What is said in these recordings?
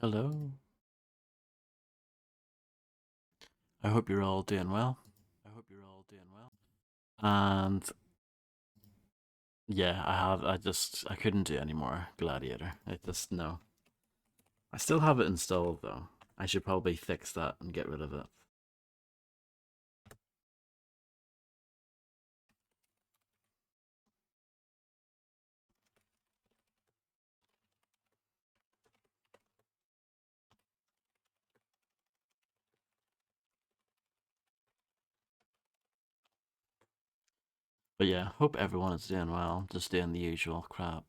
Hello. I hope you're all doing well. And yeah, I couldn't do any more Gladiator. No. I still have it installed though. I should probably fix that and get rid of it. But yeah, hope everyone is doing well. Just doing the usual crap.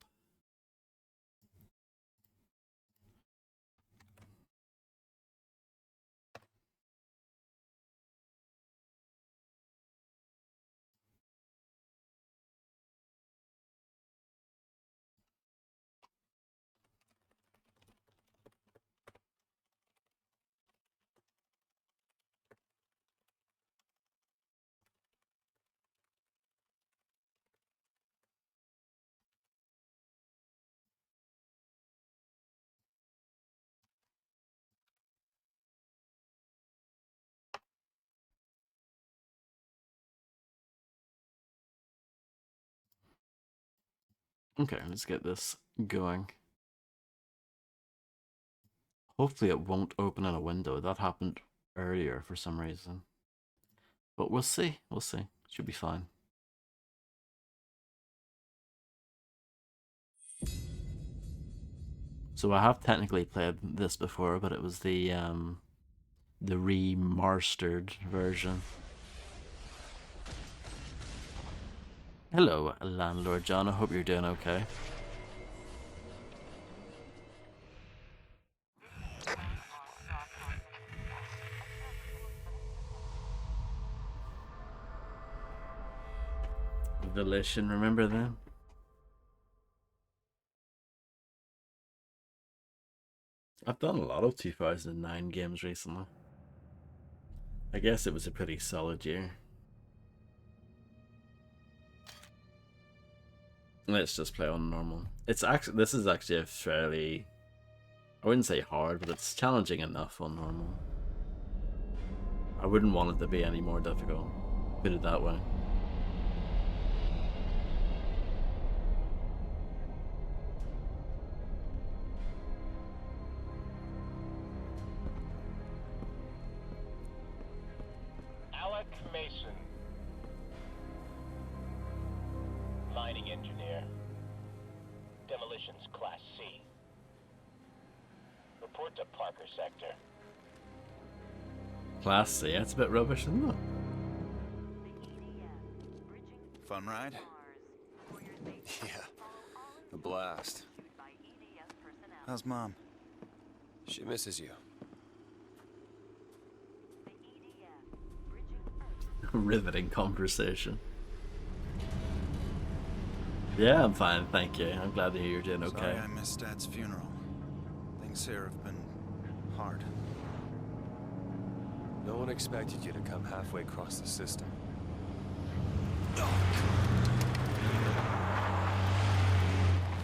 Okay, let's get this going. Hopefully it won't open in a window. That happened earlier for some reason. But we'll see. We'll see. Should be fine. So I have technically played this before, but it was the remastered version. Hello, Landlord John. I hope you're doing okay. Volition, remember them? I've done a lot of 2009 games recently. I guess it was a pretty solid year. Let's just play on normal. This is actually a fairly, I wouldn't say hard, but it's challenging enough on normal. I wouldn't want it to be any more difficult. Put it that way. Mason, mining engineer, demolitions class C. Report to Parker sector. Class C, that's a bit rubbish, isn't it? Fun ride? Yeah, a blast. How's Mom? She misses you. Riveting conversation. Yeah, I'm fine, thank you. I'm glad to hear you're doing okay. Sorry I missed Dad's funeral. Things here have been hard. No one expected you to come halfway across the system. Oh.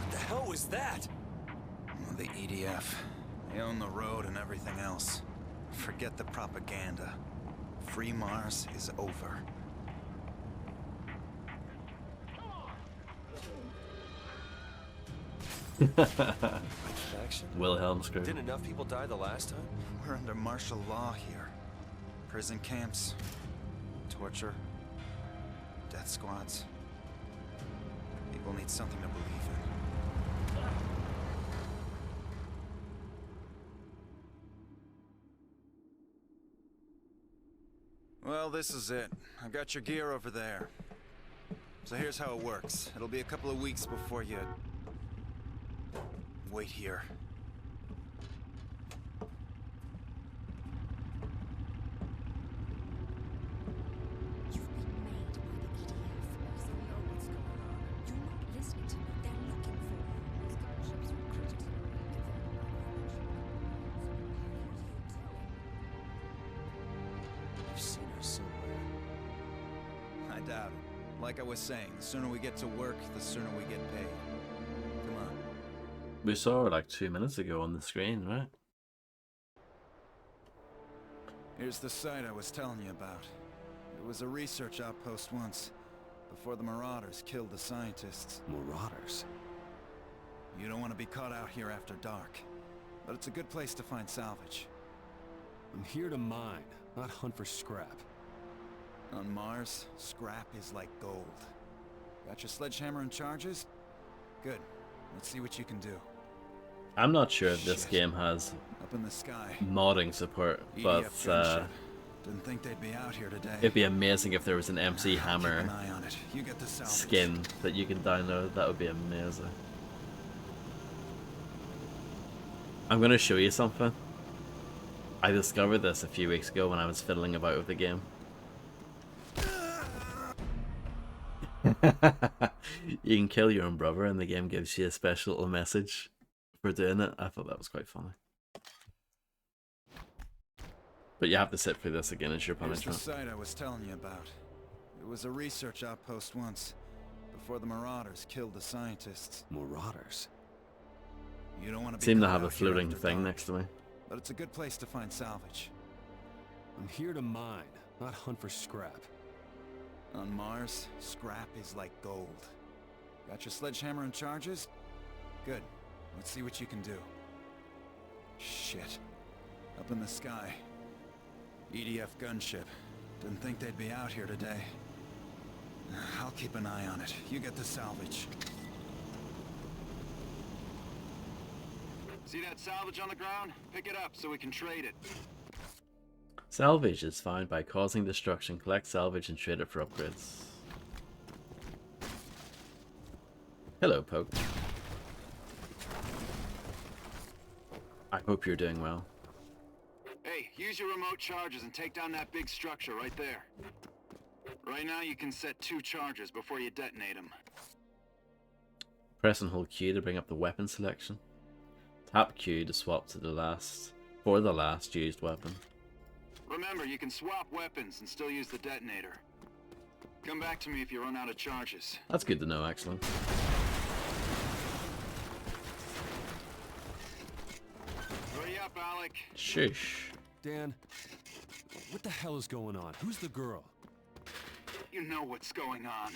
What the hell was that? The EDF. They own the road and everything else. Forget the propaganda. Free Mars is over. Action? Wilhelm screw. Didn't enough people die the last time? We're under martial law here. Prison camps, torture, death squads. People need something to believe in. Well, this is it. I got your gear over there. So here's how it works. It'll be a couple of weeks before you... wait here. I doubt it. Like I was saying, the sooner we get to work, the sooner we get paid. Come on. We saw her like 2 minutes ago on the screen, right? Here's the site I was telling you about. It was a research outpost once, before the Marauders killed the scientists. Marauders? You don't want to be caught out here after dark, but it's a good place to find salvage. I'm here to mine, not hunt for scrap. On Mars, scrap is like gold. Got your sledgehammer and charges? Good. Let's see what you can do. I'm not sure if this Shit. game has Up in the sky. modding support, but EDF gunship. Didn't think they'd be out here today. it'd be amazing if there was an MC Keep Hammer an eye on it. You get the salvage. skin that you can download. That would be amazing. I'm gonna show you something. I discovered this a few weeks ago when I was fiddling about with the game. You can kill your own brother and the game gives you a special little message for doing it. I thought that was quite funny. But you have to sit through this again as your Here's the punishment. site I was telling you about. It was a research outpost once, before the Marauders killed the scientists. Marauders? You don't want to be Seem to caught have a out here floating after thing dark, next to me. but it's a good place to find salvage. I'm here to mine, not hunt for scrap. On Mars, scrap is like gold. Got your sledgehammer and charges? Good. Let's see what you can do. Shit. Up in the sky. EDF gunship. Didn't think they'd be out here today. I'll keep an eye on it. You get the salvage. See that salvage on the ground? Pick it up so we can trade it. Salvage is found by causing destruction. Collect salvage and trade it for upgrades. Hello, Poke. I hope you're doing well. Hey, use your remote charges and take down that big structure right there. Right now you can set 2 charges before you detonate them. Press and hold Q to bring up the weapon selection. Tap Q to swap to the last used weapon. Remember, you can swap weapons and still use the detonator. Come back to me if you run out of charges. That's good to know, actually. Hurry up, Alec. Shush. Dan, what the hell is going on? Who's the girl? You know what's going on.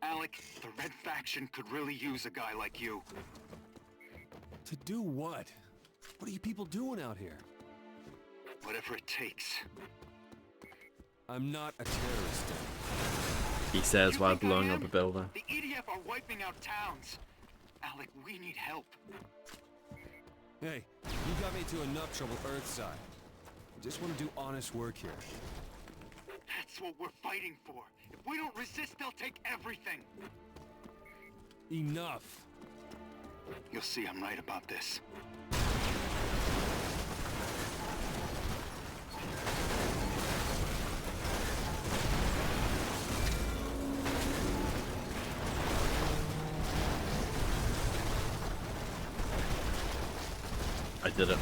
Alec, the Red Faction could really use a guy like you. To do what? What are you people doing out here? Whatever it takes. I'm not a terrorist, Dan. He says You while think I blowing am? up a building. The EDF are wiping out towns. Alec, we need help. Hey, you got me into enough trouble Earthside. I just want to do honest work here. That's what we're fighting for. If we don't resist, they'll take everything. Enough! You'll see I'm right about this. I did it.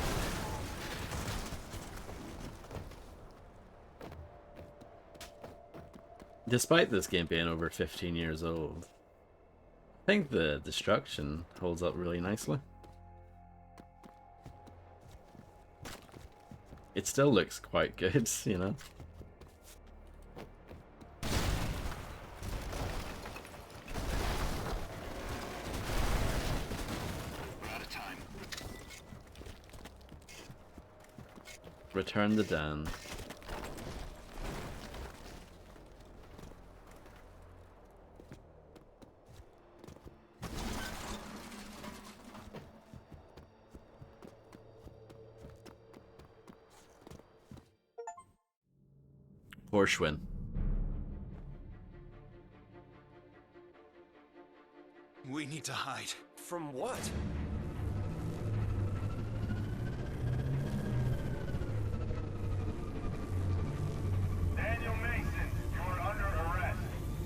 Despite this game being over 15 years old, I think the destruction holds up really nicely. It still looks quite good, you know? We're out of time. Return the Dan. Horshwin. We need to hide. From what? Daniel Mason, you are under arrest.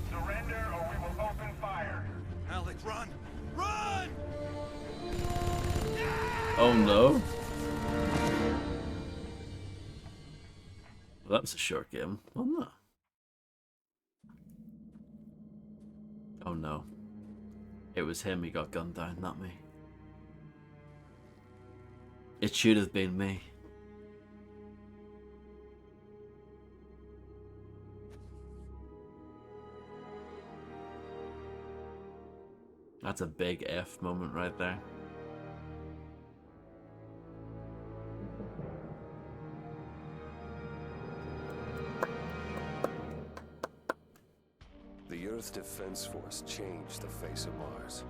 Surrender or we will open fire. Alec, run! Run! Oh no. Well, that was a short game, wasn't it? Oh no. It was him who got gunned down, not me. It should have been me. That's a big F moment right there. The Earth Defense Force changed the face of Mars.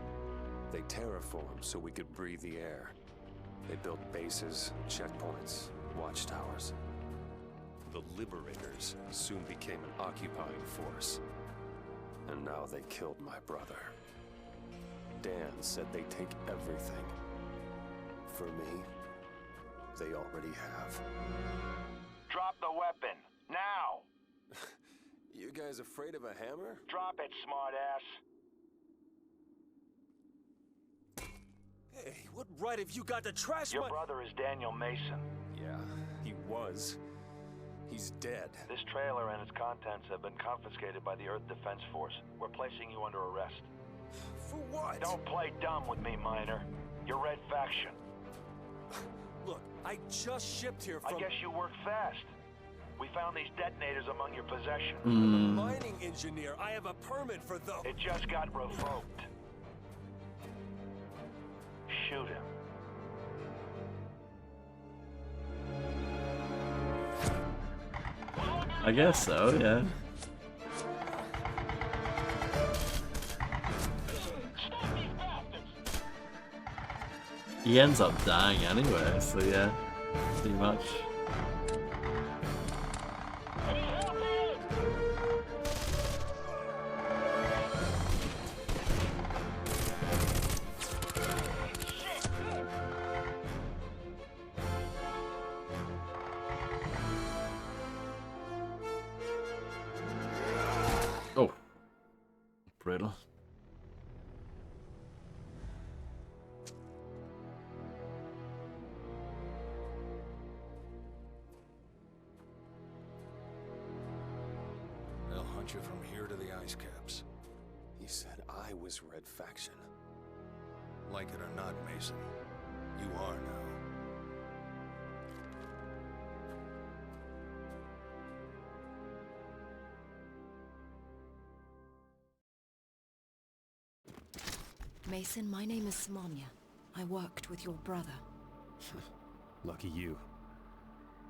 They terraformed so we could breathe the air. They built bases, checkpoints, watchtowers. The Liberators soon became an occupying force. And now they killed my brother. Dan said they'd take everything. For me, they already have. Drop the weapon. Now! You guys afraid of a hammer? Drop it, smartass. Hey, what right have you got to trash Your my— brother is Daniel Mason. Yeah, he was. He's dead. This trailer and its contents have been confiscated by the Earth Defense Force. We're placing you under arrest. For what? Don't play dumb with me, Miner. You're Red Faction. Look, I just shipped here from— I guess you work fast. We found these detonators among your possessions. I'm a mining engineer. I have a permit for those. It just got revoked. Shoot him. I guess so, yeah. He ends up dying anyway, so yeah, pretty much. Oh, brutal. They'll hunt you from here to the ice caps. He said I was Red Faction. Like it or not, Mason, you are now. Mason, my name is Samanya. I worked with your brother. Lucky you.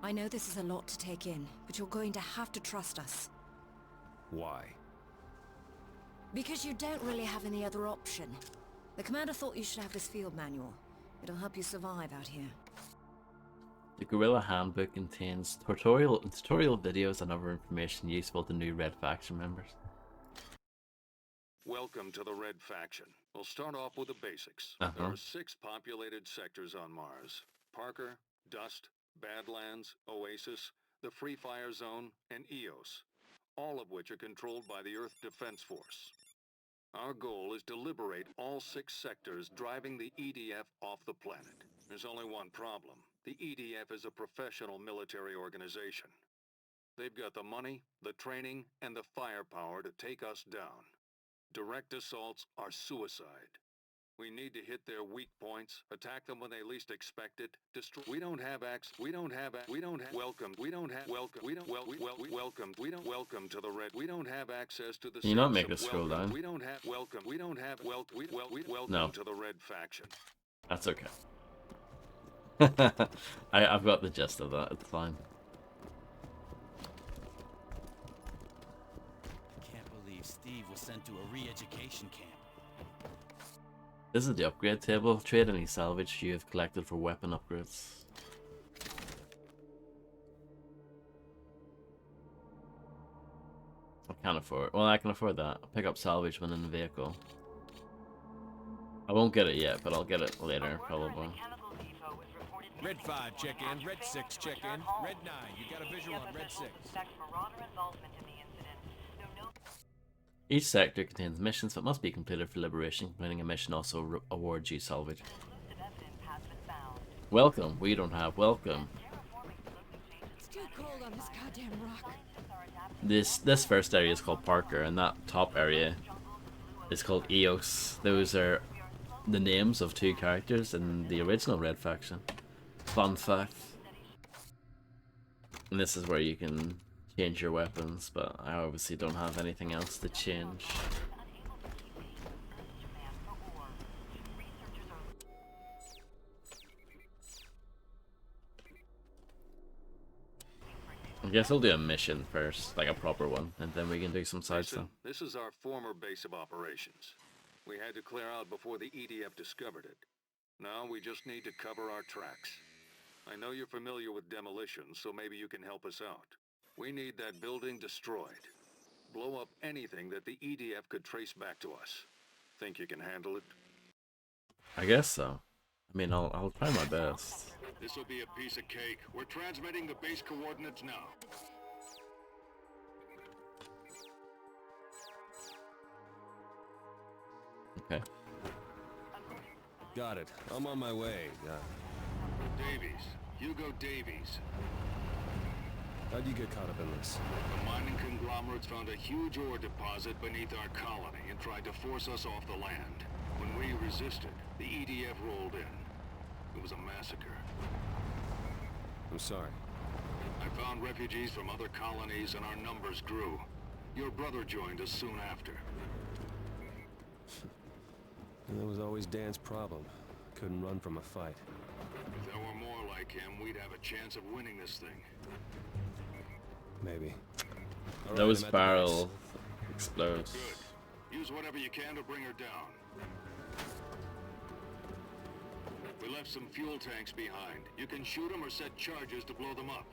I know this is a lot to take in, but you're going to have to trust us. Why? Because you don't really have any other option. The commander thought you should have this field manual. It'll help you survive out here. The Guerrilla Handbook contains tutorial videos and other information useful to new Red Faction members. Welcome to the Red Faction. We'll start off with the basics. There are 6 populated sectors on Mars. Parker, Dust, Badlands, Oasis, the Free Fire Zone, and Eos. All of which are controlled by the Earth Defense Force. Our goal is to liberate all 6 sectors, driving the EDF off the planet. There's only one problem. The EDF is a professional military organization. They've got the money, the training, and the firepower to take us down. Direct assaults are suicide. We need to hit their weak points, attack them when they least expect it, destroy. Welcome to the Red. We don't have access to the. Can you not make us scroll down? We don't have welcome No. to the Red Faction. That's okay. I've got the gist of that, it's fine. Steve was sent to a re-education camp. This is the upgrade table. Trade any salvage you have collected for weapon upgrades. I can't afford. Well, I can afford that. I'll pick up salvage when in the vehicle. I won't get it yet, but I'll get it later, probably. Red 5, check in. Red 6, check in. Red 9, you got a visual on Red 6. Each sector contains missions that must be completed for liberation. Completing a mission also awards you salvage. Welcome. We don't have welcome. It's too cold on this goddamn rock. This first area is called Parker, and that top area is called Eos. Those are the names of 2 characters in the original Red Faction. Fun fact. And this is where you can change your weapons, but I obviously don't have anything else to change. guess I'll do a mission first, like a proper one, and then we can do some side Listen, stuff. this is our former base of operations. We had to clear out before the EDF discovered it. Now we just need to cover our tracks. I know you're familiar with demolition, so maybe you can help us out. We need that building destroyed. Blow up anything that the EDF could trace back to us. Think you can handle it? I guess so. I mean, I'll try my best. This'll be a piece of cake. We're transmitting the base coordinates now. Okay. Got it. I'm on my way. Davies. Hugo Davies. How'd you get caught up in this? The mining conglomerates found a huge ore deposit beneath our colony and tried to force us off the land. When we resisted, the EDF rolled in. It was a massacre. I'm sorry. I found refugees from other colonies and our numbers grew. Your brother joined us soon after. And that was always Dan's problem. Couldn't run from a fight. If there were more like him, we'd have a chance of winning this thing. Maybe. All Those right, barrels explode. Good. Use whatever you can to bring her down. We left some fuel tanks behind. You can shoot them or set charges to blow them up.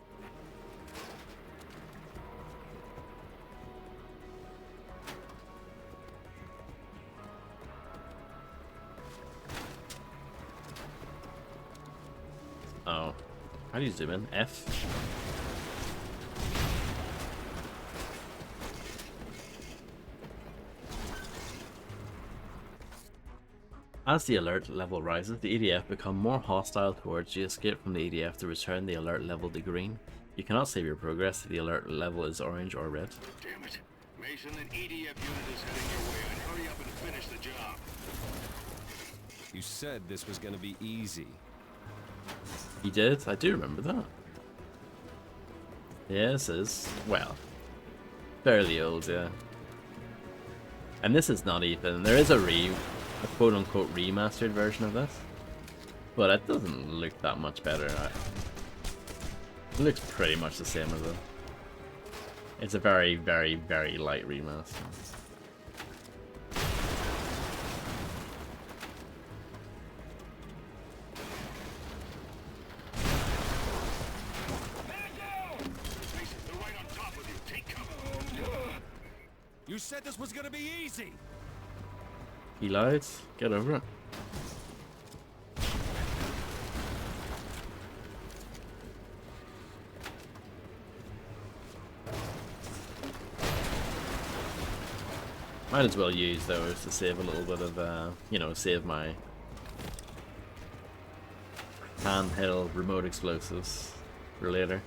Oh. How do you zoom in? F? As the alert level rises, the EDF become more hostile towards you. Escape from the EDF to return the alert level to green. You cannot save your progress if the alert level is orange or red. Damn it. Mason, an EDF unit is heading your way. I'd hurry up and finish the job. You said this was gonna be easy. You did? I do remember that. Yeah, this is, well, fairly old, yeah. And this is not even, there is a quote-unquote remastered version of this, but it doesn't look that much better. It looks pretty much the same as it. It's a very, very, very light remaster. You said this was gonna be easy! He lied. Get over it. Might as well use those to save a little bit of, you know, save my handheld remote explosives for later.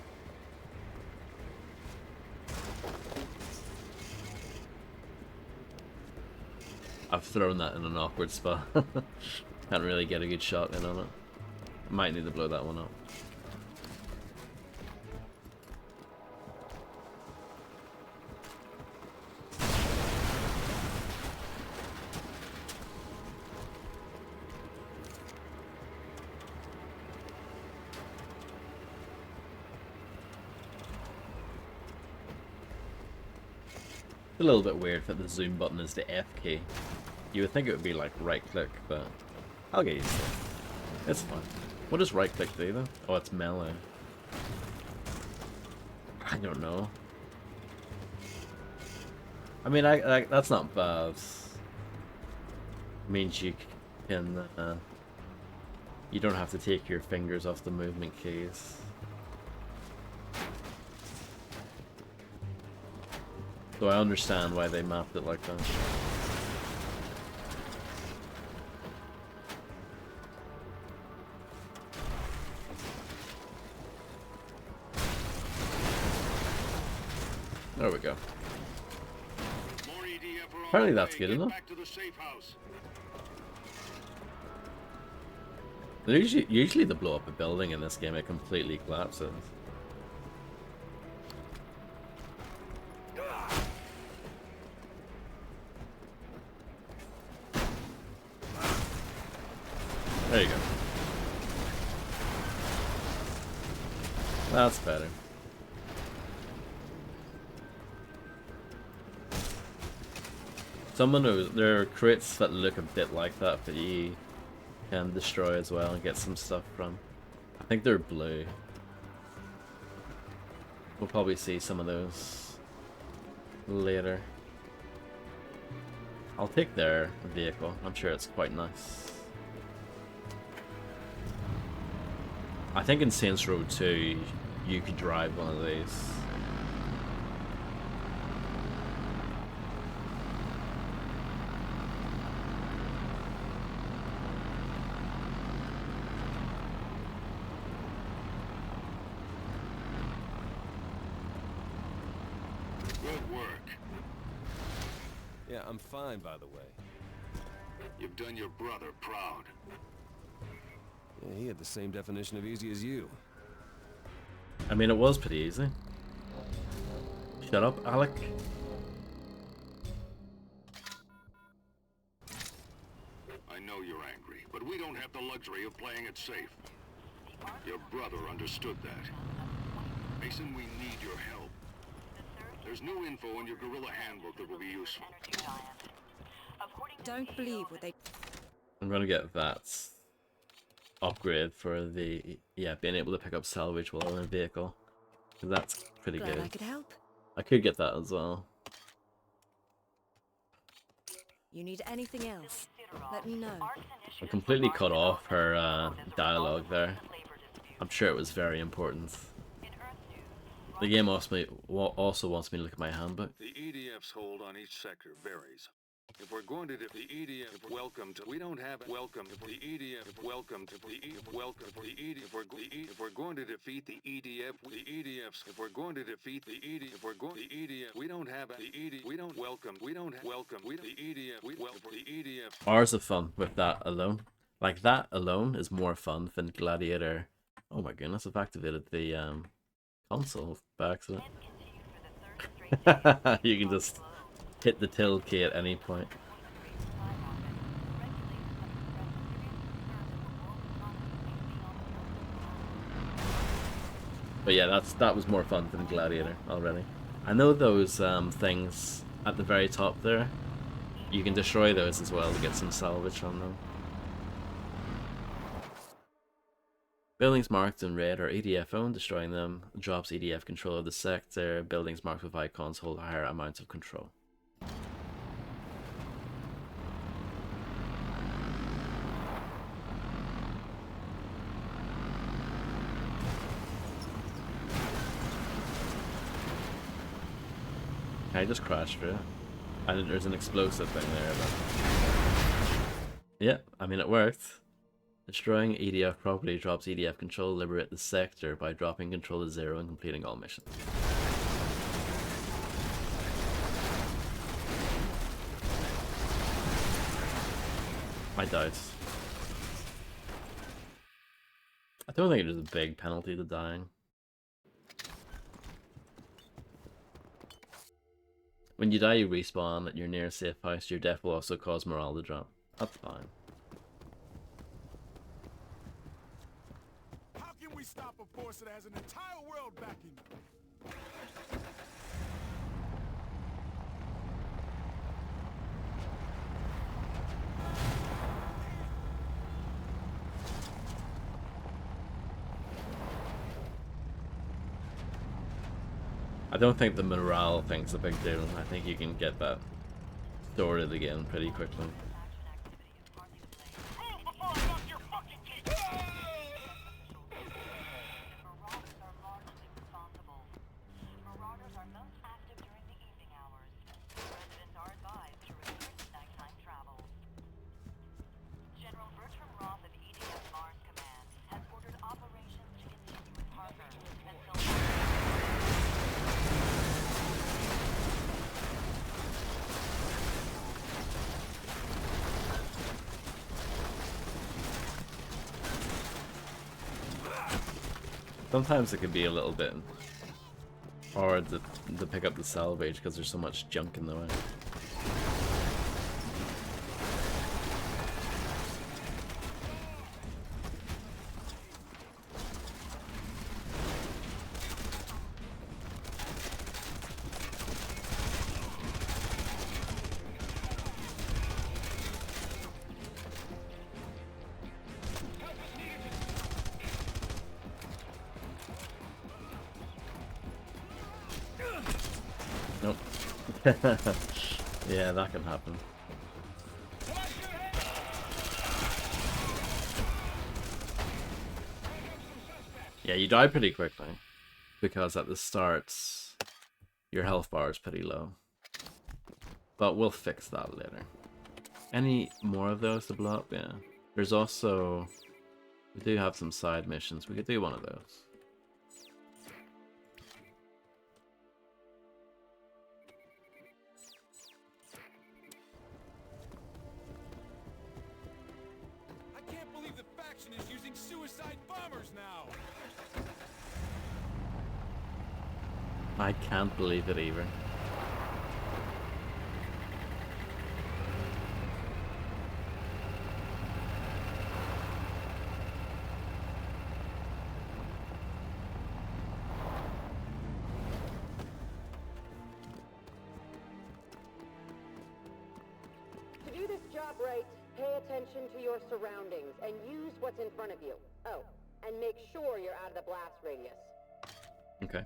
I've thrown that in an awkward spot. Can't really get a good shot in on it. Might need to blow that one up. It's a little bit weird that the zoom button is the F key. You would think it would be like right click, but I'll get used to it. It's fine. What does right click do though? Oh, it's melee. I don't know. I mean, that's not bad. It means you can, you don't have to take your fingers off the movement keys. So I understand why they mapped it like that. There we go. Apparently that's good enough. Usually to blow up a building in this game, it completely collapses. There you go. That's better. Some of those, there are crates that look a bit like that you can destroy as well and get some stuff from. I think they're blue. We'll probably see some of those later. I'll take their vehicle. I'm sure it's quite nice. I think in Saints Row 2 you could drive one of these. Good work. Yeah, I'm fine, by the way. You've done your brother proud. Yeah, he had the same definition of easy as you. I mean, it was pretty easy. Shut up, Alec. I know you're angry, but we don't have the luxury of playing it safe. Your brother understood that. Mason, we need your help. There's new info in your Guerrilla handbook that will be useful. Don't believe what they... I'm gonna get that upgrade for the, yeah, being able to pick up salvage while in a vehicle. That's pretty Glad good. I could help. I could get that as well. You need anything else? Let me know. I completely cut off her dialogue there. I'm sure it was very important. The game also wants me to look at my handbook. The EDF's hold on each sector varies. If we're going to the EDF, welcome to. We don't have welcome to the EDF. Welcome to the welcome to the EDF. If we're going to defeat the EDF, the EDFs. If we're going to defeat the EDF, if we're going the EDF, we don't have the EDF. We don't welcome. We don't welcome. We the EDF. We welcome the EDF. Hours of fun with that alone. Like that alone is more fun than Gladiator. Oh my goodness! I've activated the console by accident. You can just hit the tilde key at any point. But yeah, that was more fun than Gladiator already. I know those things at the very top there. You can destroy those as well to get some salvage from them. Buildings marked in red are EDF owned. Destroying them drops EDF control of the sector. Buildings marked with icons hold higher amounts of control. I just crashed through it. And there's an explosive thing there. But... yeah, I mean it worked. Destroying EDF property drops EDF control. Liberate the sector by dropping control to 0 and completing all missions. I died. I don't think there's a big penalty to dying. When you die, you respawn at your nearest safe house. Your death will also cause morale to drop. That's fine. How can we stop a force that has an entire world backing them? I don't think the morale thing's a big deal. I think you can get that sorted again pretty quickly. Sometimes it can be a little bit hard to pick up the salvage because there's so much junk in the way. Yeah, that can happen. Yeah, you die pretty quickly because at the start your health bar is pretty low. But we'll fix that later. Any more of those to blow up? Yeah. There's also... We do have some side missions. We could do one of those. I can't believe the faction is using suicide bombers now. I can't believe it either. To do this job right, pay attention to your surroundings and use what's in front of you. Oh, and make sure you're out of the blast radius. Okay.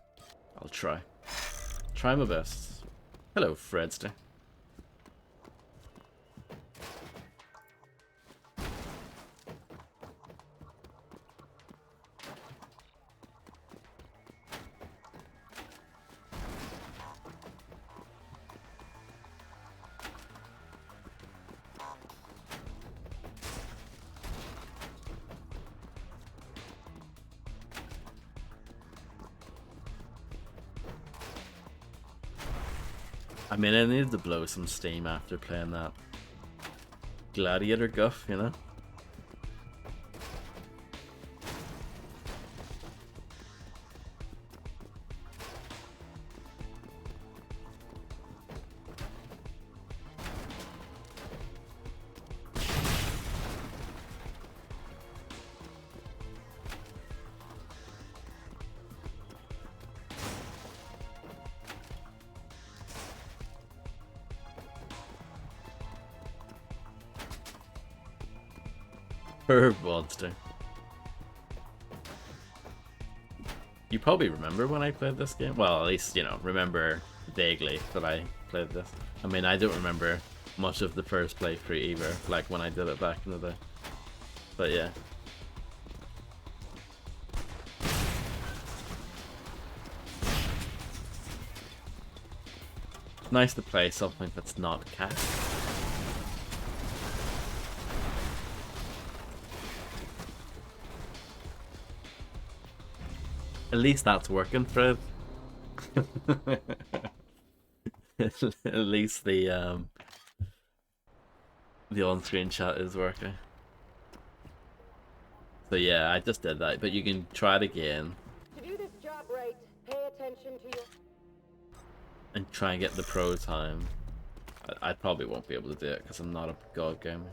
I'll try. Try my best. Hello, Fredster. I mean, I needed to blow some steam after playing that Gladiator guff, you know? Herb monster. You probably remember when I played this game? Well, at least, you know, remember vaguely that I played this. I mean, I don't remember much of the first playthrough either, like when I did it back in the day. But yeah. It's nice to play something that's not cat. At least that's working, Fred. At least the on-screen chat is working. So yeah, I just did that, but you can try it again. To do this job right, pay attention to your... And try and get the pro time. I probably won't be able to do it because I'm not a god gamer.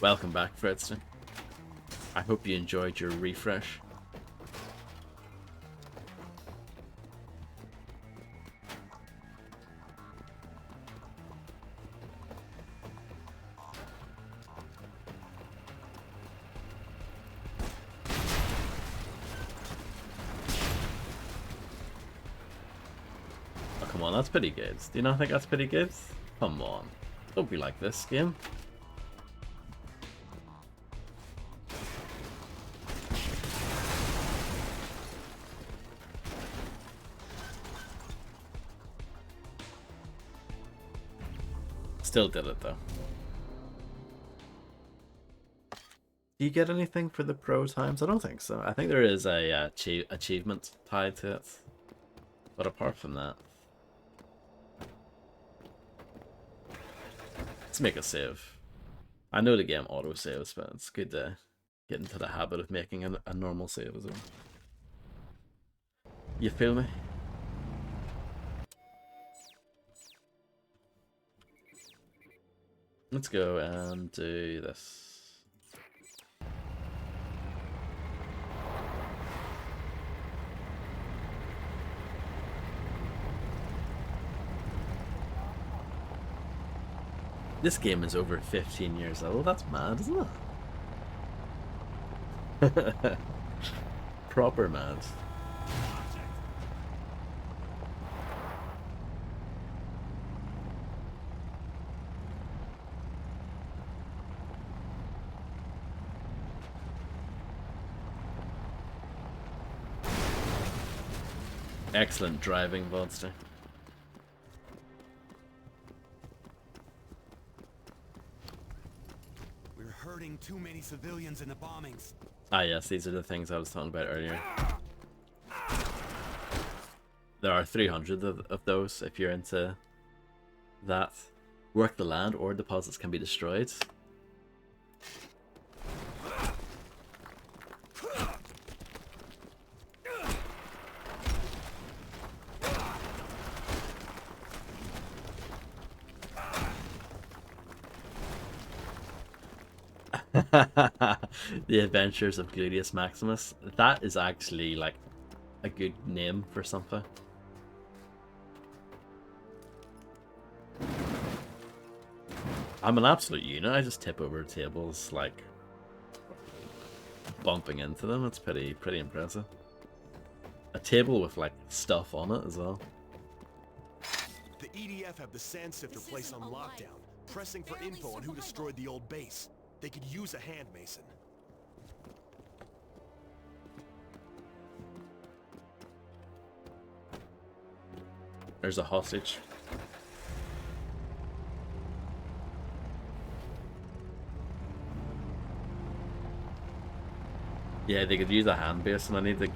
Welcome back, Fredster. I hope you enjoyed your refresh. Oh, come on, that's pretty good. Do you not think that's pretty good? Come on. Don't be like this game. Still did it though. Do you get anything for the pro times? I don't think so. I think there is a achievement tied to it. But apart from that... Let's make a save. I know the game auto-saves, but it's good to get into the habit of making a normal save as well. You feel me? Let's go and do this. This game is over 15 years old. That's mad, isn't it? Proper mad. Excellent driving, Vodster. We're hurting too many civilians in the bombings. Ah yes, these are the things I was talking about earlier. There are 300 of those if you're into that. Work the land or deposits can be destroyed. The Adventures of Gluteus Maximus. That is actually like a good name for something. I'm an absolute unit. I just tip over tables like bumping into them. It's pretty impressive. A table with like stuff on it as well. The EDF have the sand sifter place on lockdown, pressing for info on who destroyed the old base. They could use a hand, Mason. There's a hostage. Yeah, they could use a hand basin. I need to...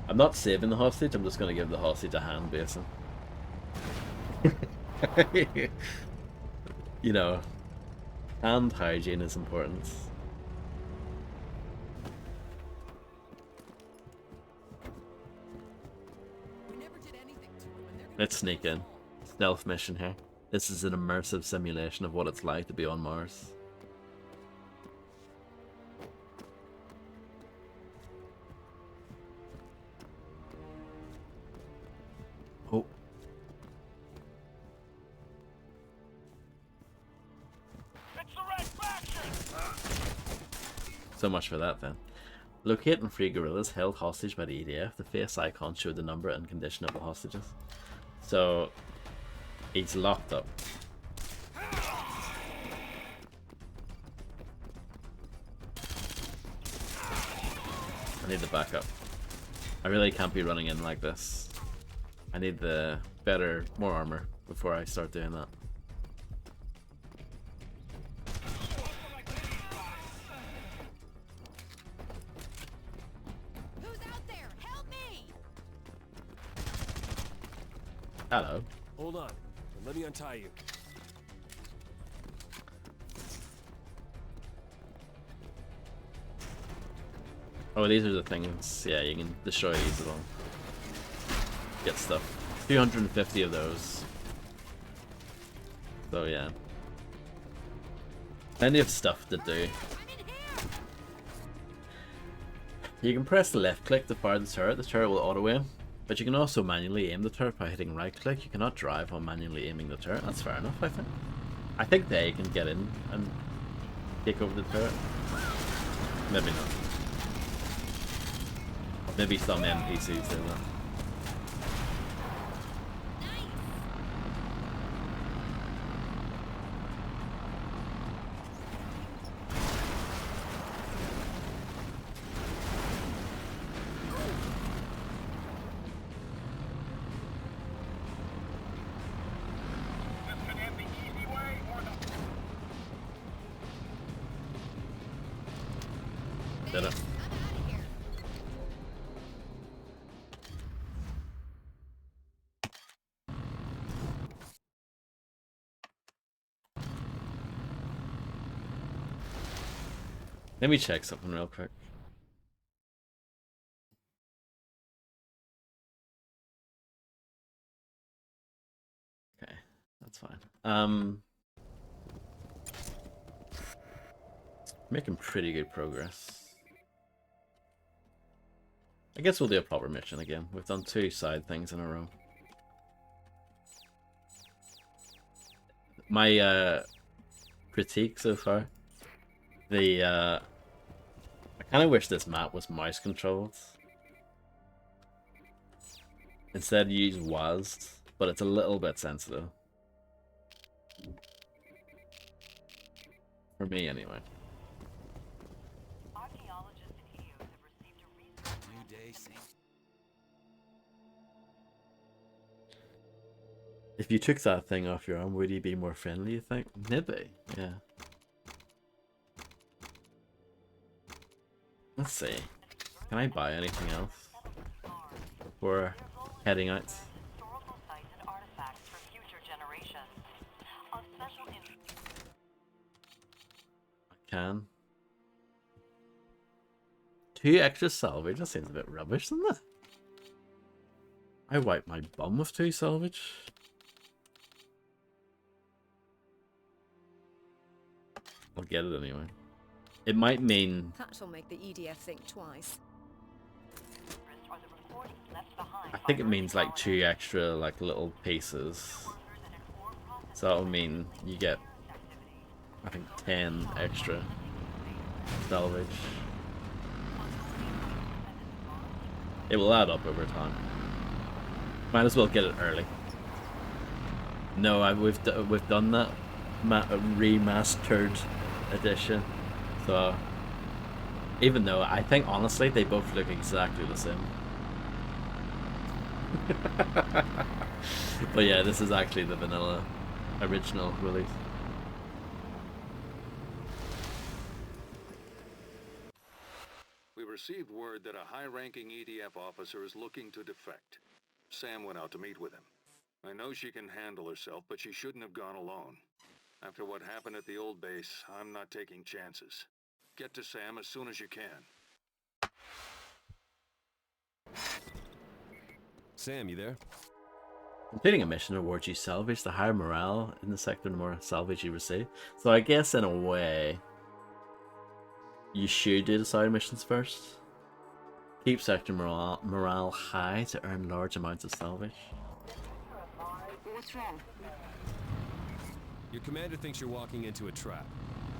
I'm not saving the hostage, I'm just going to give the hostage a hand basin. You know, hand hygiene is important. Let's sneak in. Stealth mission here. This is an immersive simulation of what it's like to be on Mars. Oh. So much for that then. Locate and free guerrillas held hostage by the EDF. The face icon showed the number and condition of the hostages. So he's locked up. I need the backup. I really can't be running in like this. I need the more armor before I start doing that. Who's out there? Help me! Hello. Hold on. Let me untie you. Oh, these are the things. Yeah, you can destroy these as well. Get stuff. 250 of those. So yeah. Plenty of stuff to do. You can press the left click to fire the turret. The turret will auto aim. But you can also manually aim the turret by hitting right click. You cannot drive while manually aiming the turret. That's fair enough, I think. I think they can get in and take over the turret. Maybe not. Maybe some NPCs do that. Did it. Let me check something real quick. Okay, that's fine. Making pretty good progress. I guess we'll do a proper mission again. We've done 2 side things in a row. my critique so far. I kind of wish this map was mouse controlled. Instead, you use WASD, but it's a little bit sensitive. For me, anyway. New day, same. If you took that thing off your arm, would he be more friendly, you think? Maybe, yeah. Let's see. Can I buy anything else before heading out? I can. 2 extra salvage? That seems a bit rubbish, doesn't it? I wiped my bum with 2 salvage. I'll get it anyway. It might mean... That'll make the EDF think twice. I think it means like 2 extra like little pieces. So that'll mean you get, I think, 10 extra salvage. It will add up over time. Might as well get it early. No, we've done that remastered edition. So even though I think honestly they both look exactly the same. But yeah, this is actually the vanilla original release. We received word that a high-ranking EDF officer is looking to defect. Sam went out to meet with him. I know she can handle herself, but she shouldn't have gone alone. After what happened at the old base, I'm not taking chances. Get to Sam as soon as you can. Sam, you there? Completing a mission awards you salvage. The higher morale in the sector, the more salvage you receive. So I guess in a way, you should do the side missions first. Keep sector morale high to earn large amounts of salvage. What's wrong? Your commander thinks you're walking into a trap.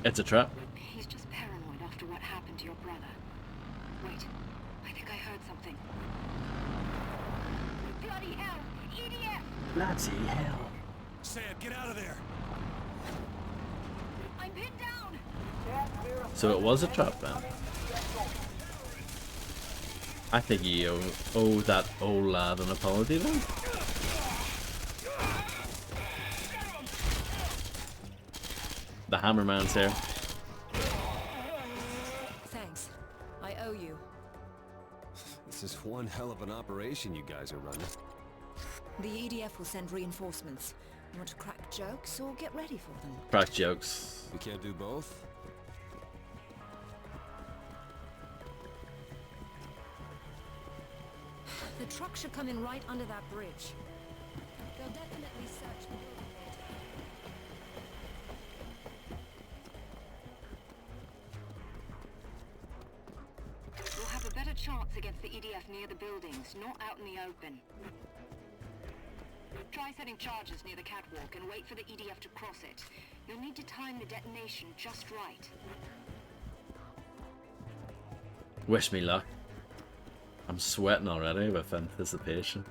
It's a trap. He's just paranoid after what happened to your brother. Wait, I think I heard something. Bloody hell! EDF! Bloody hell. Sam, get out of there! I'm pinned down! So it was a trap then. I think you owe that old lad an apology then. The Hammerman's here. Thanks. I owe you. This is one hell of an operation you guys are running. The EDF will send reinforcements. You want to crack jokes or get ready for them? Crack jokes. We can't do both? The truck should come in right under that bridge. They'll definitely search the building later. We'll have a better chance against the EDF near the buildings, not out in the open. Try setting charges near the catwalk and wait for the EDF to cross it. You'll need to time the detonation just right. Wish me luck. I'm sweating already with anticipation.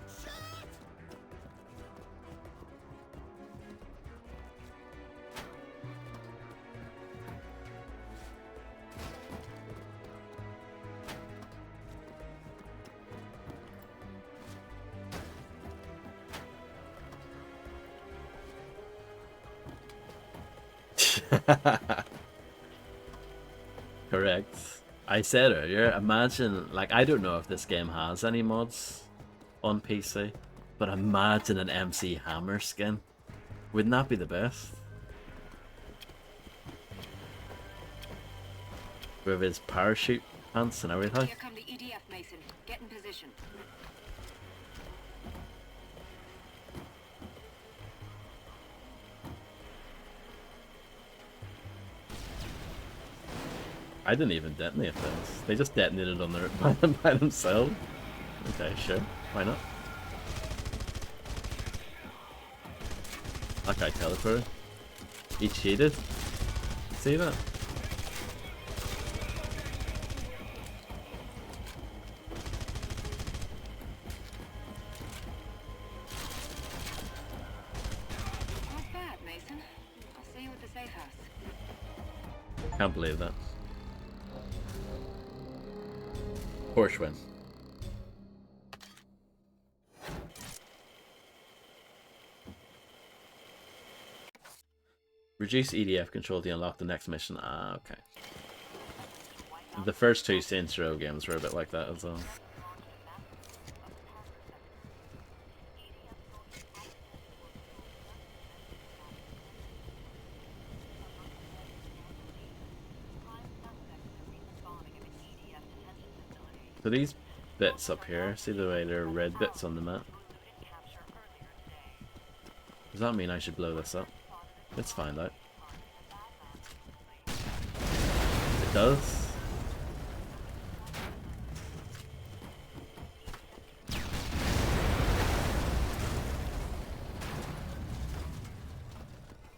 Correct. I said earlier, imagine, like, I don't know if this game has any mods on PC, but imagine an MC Hammer skin. Wouldn't that be the best? With his parachute pants and everything. Here come the EDF, Mason. Get in position. I didn't even detonate this. They just detonated on their by themselves. Okay, sure. Why not? That guy teleported. He cheated. See that? Not bad, Mason. I'll see you at the safe house. Can't believe that. Porsche win. Reduce EDF control to unlock the next mission. Ah, okay. The first two Saints Row games were a bit like that as well. So these bits up here, see the way there are red bits on the map? Does that mean I should blow this up? Let's find out. It does.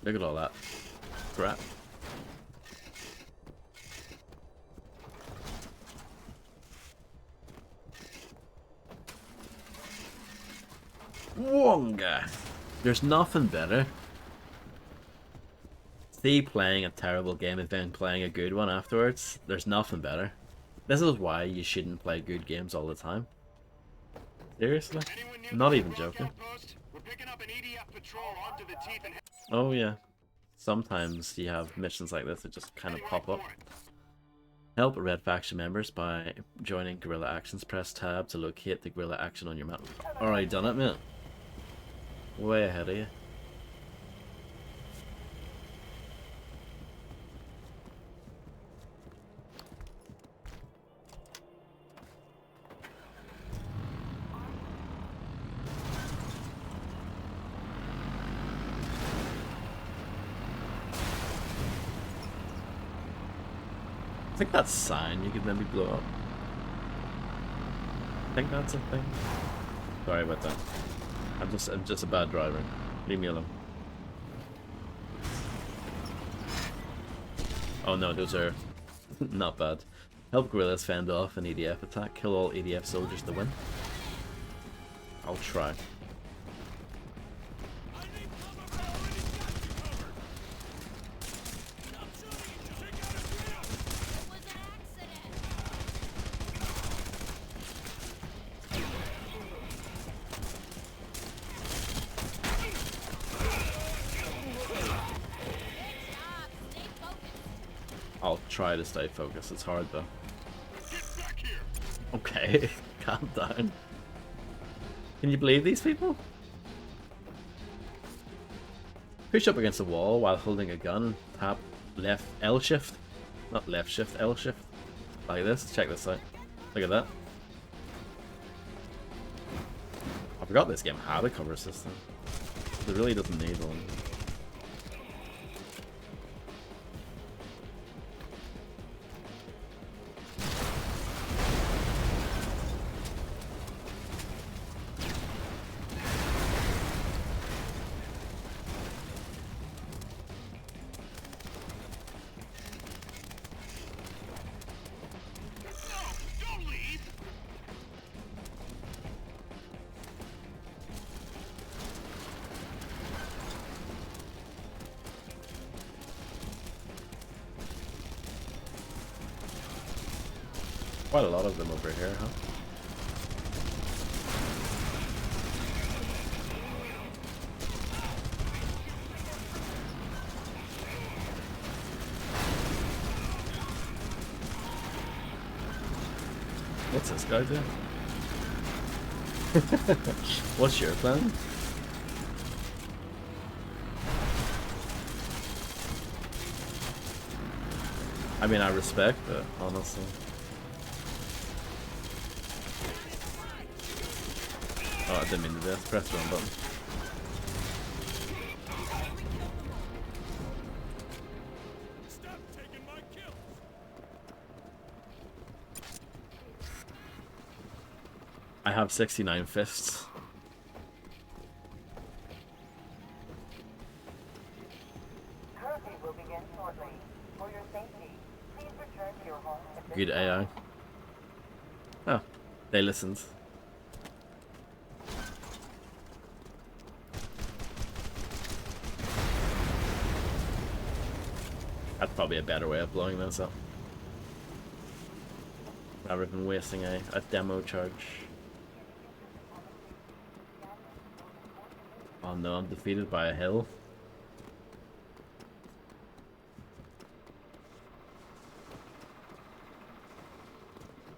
Look at all that crap. Wonga! There's nothing better. See, playing a terrible game and then playing a good one afterwards. There's nothing better. This is why you shouldn't play good games all the time. Seriously? I'm not even joking. Oh yeah. Sometimes you have missions like this that just kind of pop up. Help Red Faction members by joining Guerrilla Actions. Press tab to locate the Guerrilla Action on your map. Alright, done it, man. Way ahead of you. I think that's sign you could maybe blow up. I think that's a thing. Sorry about that. I'm just a bad driver. Leave me alone. Oh no, those are not bad. Help guerrillas fend off an EDF attack. Kill all EDF soldiers to win. I'll try. I'll try to stay focused. It's hard though. Okay, calm down. Can you believe these people? Push up against the wall while holding a gun. Tap left L shift. Not left shift, L shift. Like this. Check this out. Look at that. I forgot this game had a cover system. It really doesn't need one. Quite a lot of them over here, huh? What's this guy doing? What's your plan? I mean, I respect it, honestly. Oh, I didn't mean to do this. Press the wrong button. Stop taking my kills. I have 69 fists. Good AI. Oh, they listened. That's probably a better way of blowing this up, rather than wasting a demo charge. Oh no, I'm defeated by a hill.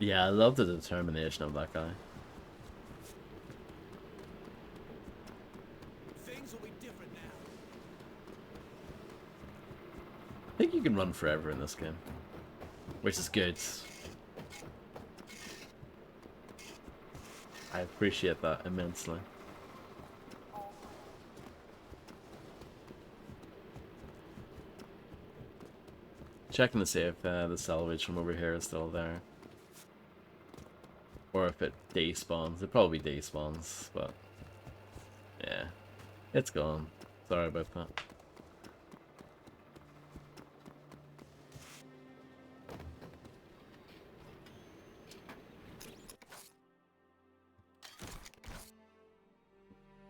Yeah, I love the determination of that guy. Things will be different now. I think you can run forever in this game, which is good. I appreciate that immensely. Checking to see if the salvage from over here is still there. Or if it despawns. It probably despawns, but yeah, it's gone. Sorry about that.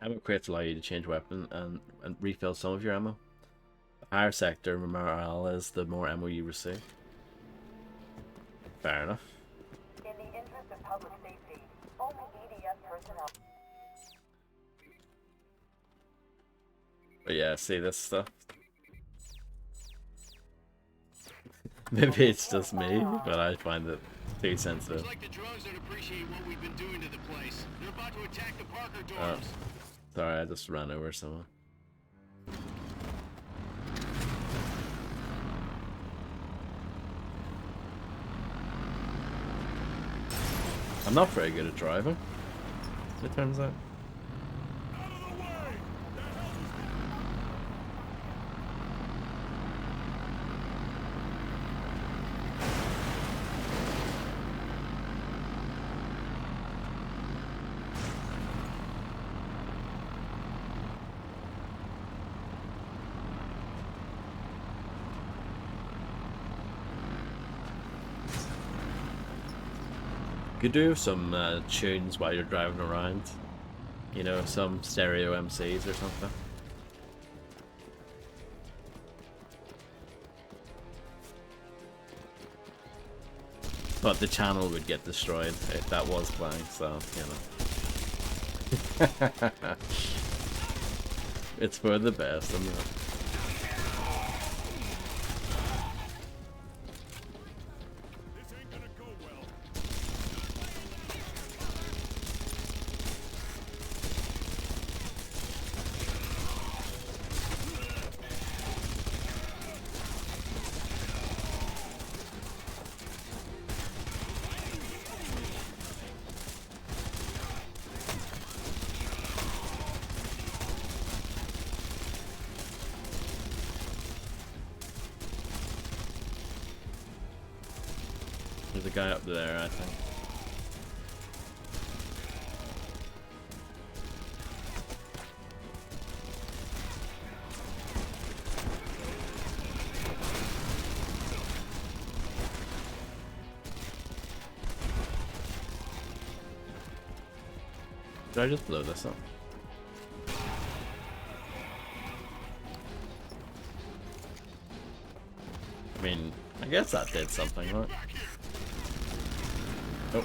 Ammo crates allow you to change weapon and refill some of your ammo. The higher sector morale is, the more ammo you receive. Fair enough. In the interest of public safety, only EDF personnel. But yeah, see this stuff. Maybe it's just me, but I find it too sensitive. Looks like the drones don't appreciate what we've been doing to the place. They're about to attack the Parker Oh, dorms. sorry, I just ran over someone. I'm not very good at driving, it turns out. Could do some tunes while you're driving around. You know, some stereo MCs or something. But the channel would get destroyed if that was playing, so, you know. It's for the best, isn't it? There's a guy up there, I think. Did I just blow this up? I mean, I guess that did something, right? Oh.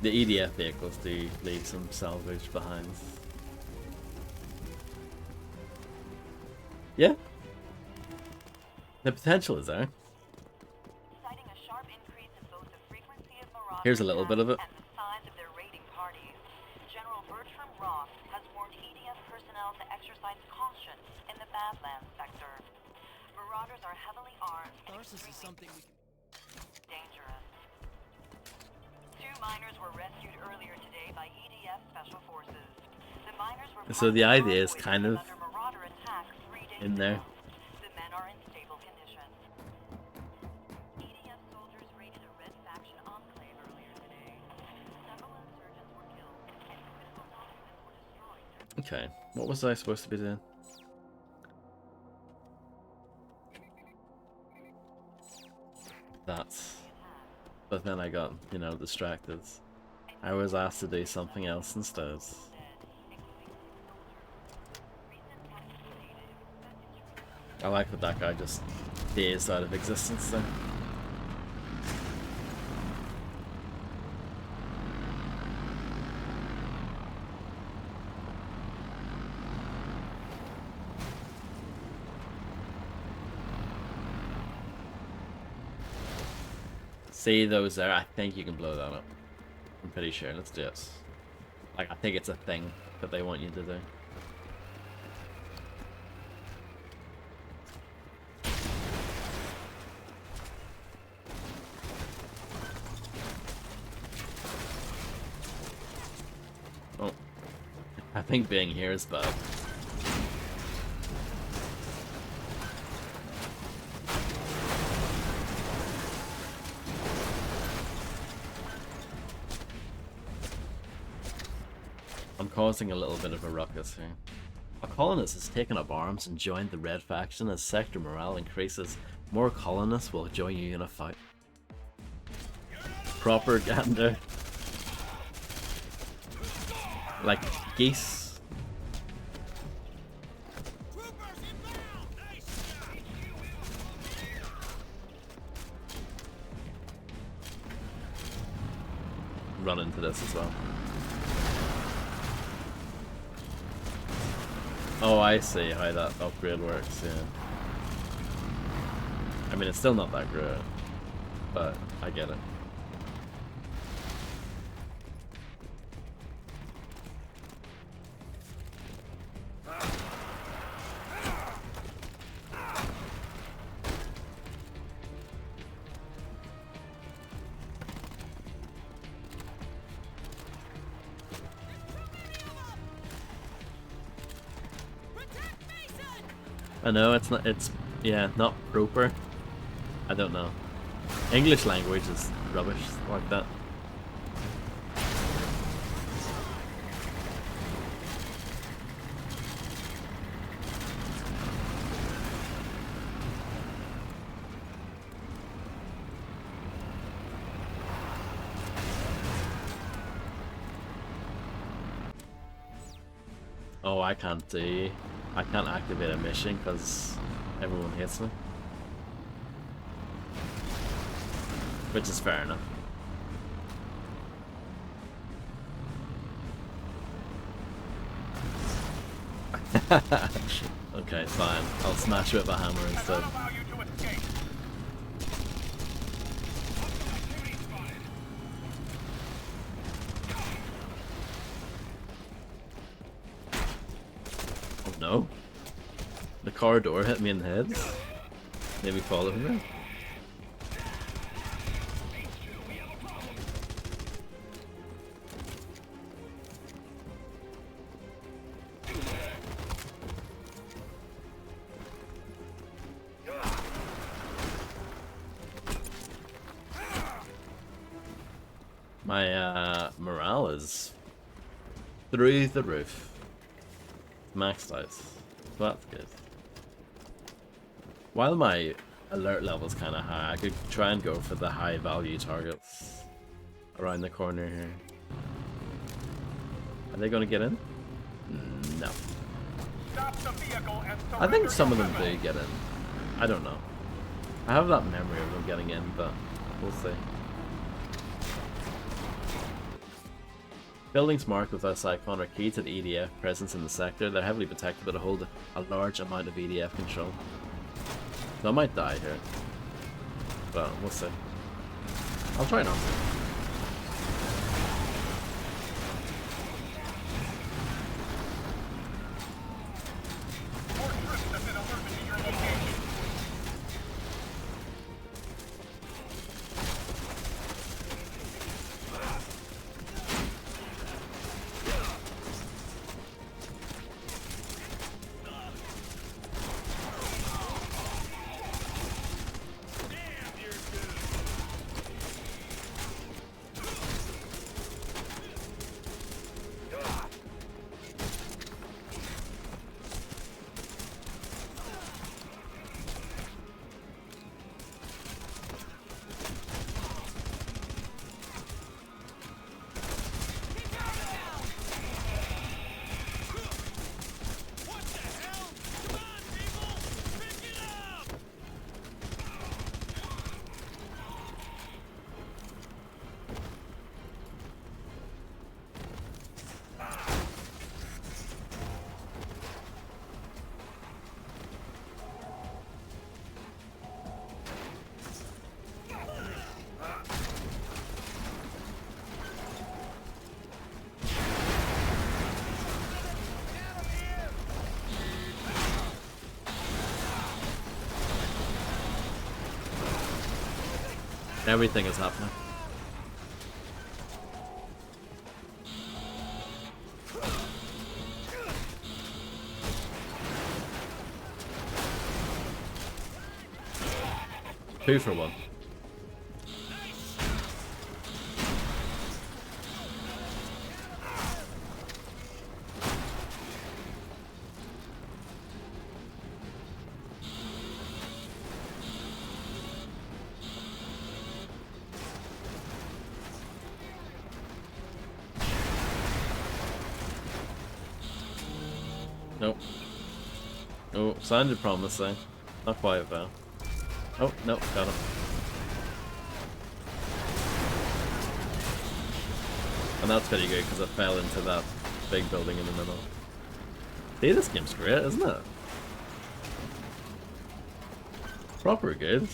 The EDF vehicles do leave some salvage behind. Yeah. The potential is there. Here's a little bit of it. This is something we can... Dangerous. 2 miners were rescued earlier today by EDF Special Forces. The miners were So the idea is kind of in there. The men are in stable condition. EDF soldiers raided a Red Faction enclave earlier today. Okay, what was I supposed to be doing? That's... But then I got, you know, distracted. I was asked to do something else instead. I like that guy just dazed out of existence there. See those there? I think you can blow that up. I'm pretty sure. Let's do it. Like, I think it's a thing that they want you to do. Oh. I think being here is bad. I'm causing a little bit of a ruckus here. A colonist has taken up arms and joined the Red faction. As sector morale increases, more colonists will join you in a fight. Propaganda. Like geese. Run into this as well. Oh, I see how that upgrade works, yeah. I mean, it's still not that great, but I get it. I know it's yeah, not proper. I don't know. English language is rubbish like that. Oh, I can't activate a mission because everyone hates me. Which is fair enough. Okay, fine. I'll smash you with a hammer instead. Oh no. The car door hit me in the head. Made me fall over. My morale is through the roof. Maxed out. So that's good. While my alert level's kinda high, I could try and go for the high value targets around the corner here. Are they gonna get in? No. I think some of them do get in. I don't know. I have that memory of them getting in, but we'll see. Buildings marked with a icon are key to the EDF presence in the sector. They're heavily protected but hold a large amount of EDF control. So I might die here. But we'll see. I'll try not to. Everything is happening. Two for one. Nope. Oh, sounded promising. Not quite though. Oh, nope, got him. And that's pretty good because it fell into that big building in the middle. See, this game's great, isn't it? Proper good.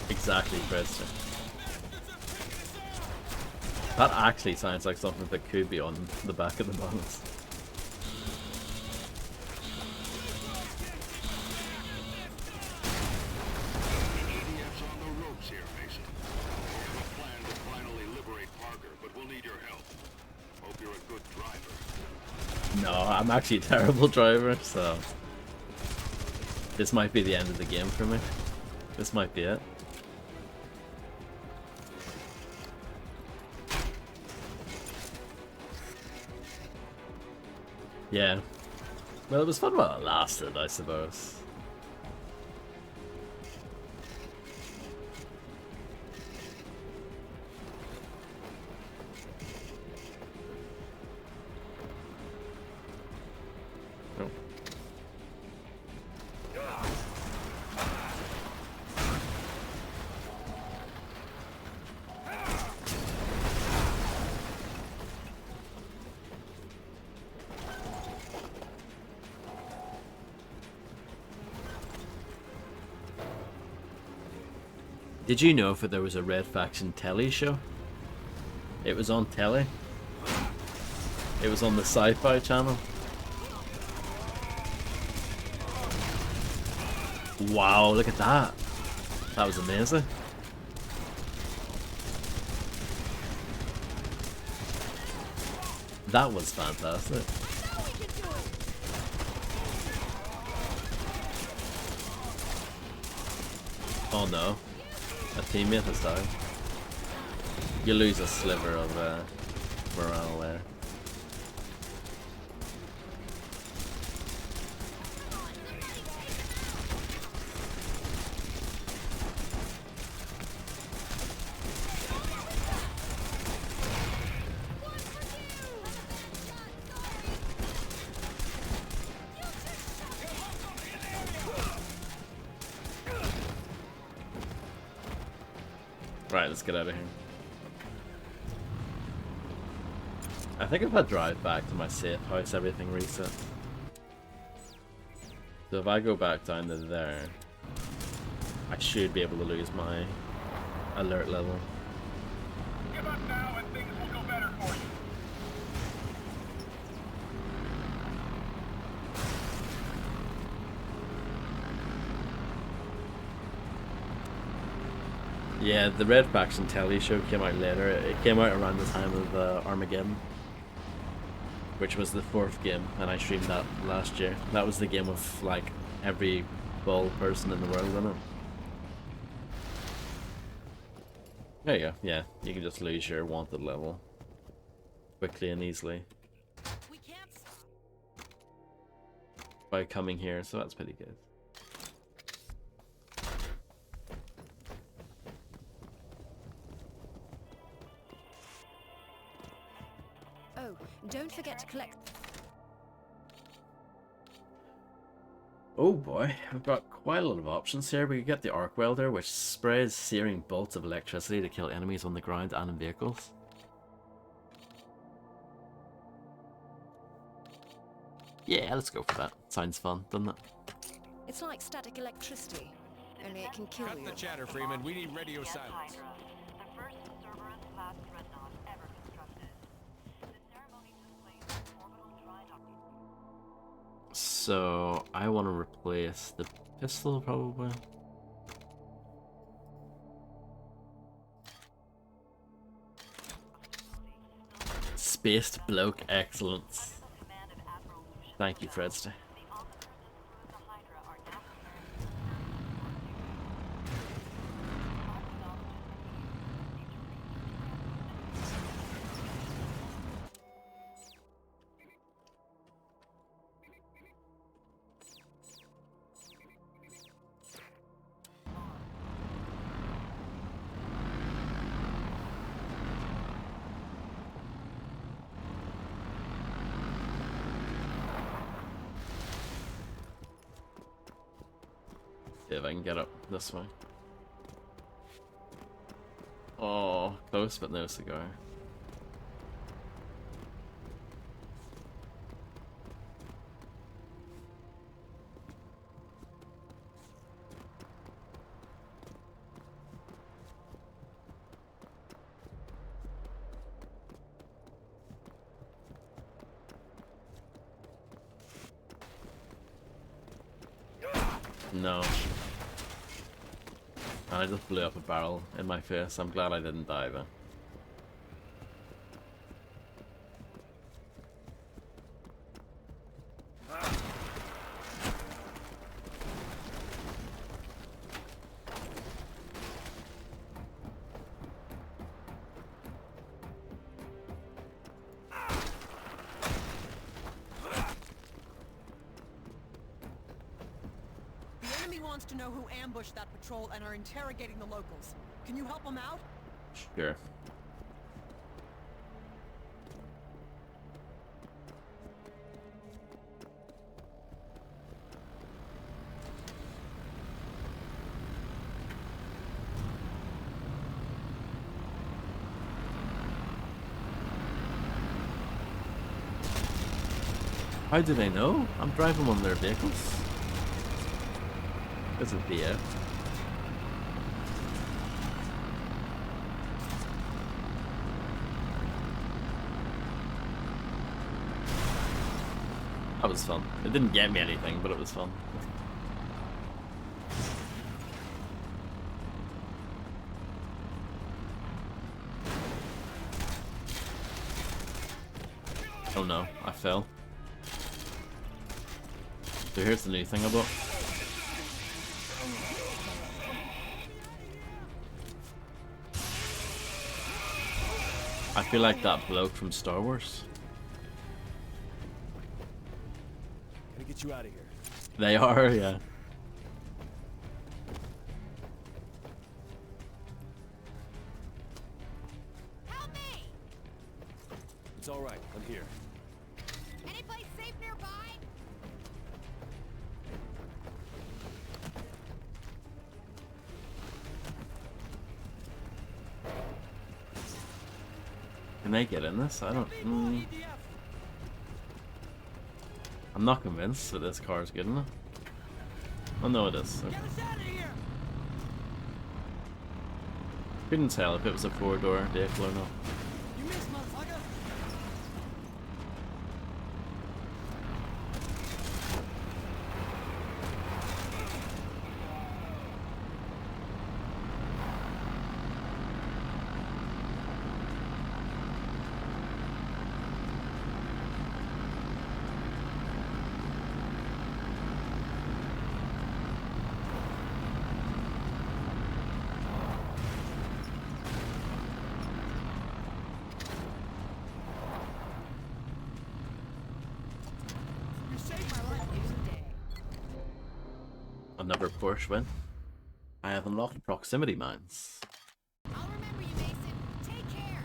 Exactly, Kristen. That actually sounds like something that could be on the back of the bonus. The EDF's on the ropes here, Mason. We have a plan to finally liberate Parker, but we'll need your help. Hope you're a good driver. No, I'm actually a terrible driver, so this might be the end of the game for me. This might be it. Yeah. Well, it was fun while it lasted, I suppose. Oh. Did you know that there was a Red Faction telly show? It was on telly. It was on the Sci-Fi channel. Wow, look at that. That was amazing. That was fantastic. Oh no. A teammate has died. You lose a sliver of morale there. Right, let's get out of here. I think if I drive back to my safe house, everything resets. So if I go back down to there, I should be able to lose my alert level. Give up now and things will go better for you. Yeah, the Red Faction telly show came out later. It came out around the time of Armageddon, which was the 4th game, and I streamed that last year. That was the game with like every bald person in the world in it. There you go. Yeah, you can just lose your wanted level quickly and easily by coming here, so that's pretty good. Oh, don't forget to collect. Oh boy, we've got quite a lot of options here. We could get the arc welder, which sprays searing bolts of electricity to kill enemies on the ground and in vehicles. Yeah, let's go for that. Sounds fun, doesn't it? It's like static electricity, only it can kill you. Cut the chatter, Freeman. We need radio silence. The first Cerberus-class dreadnought ever constructed. The ceremony took place in orbital dry-docking. So I want to replace the pistol probably. Spaced bloke excellence. Thank you, Fredster. See if I can get up this way. Oh, close but no cigar. No. I just blew up a barrel in my face. I'm glad I didn't die though. Wants to know who ambushed that patrol and are interrogating the locals. Can you help them out? Sure. How do they know? I'm driving one of their vehicles. Because of BF. That was fun. It didn't get me anything, but it was fun. Oh no, I fell. So here's the new thing I bought. I feel like that bloke from Star Wars. Gotta get you out of here. They are, yeah. Help me! It's all right. I'm here. Any place safe nearby? Can they get in this? I don't. I'm not convinced that this car is good enough. Oh no, it is. Okay. Couldn't tell if it was a four-door vehicle or not. You missed, motherfucker! Another Porsche win. I have unlocked proximity mines. I'll remember you, Mason. Take care.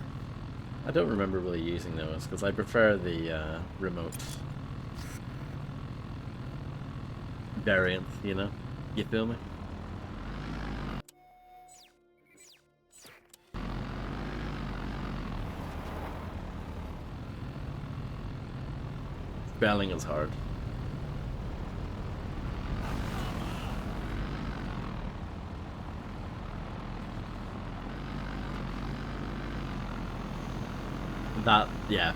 I don't remember really using those because I prefer the remote variant, you know? You feel me? Spelling is hard. That, yeah.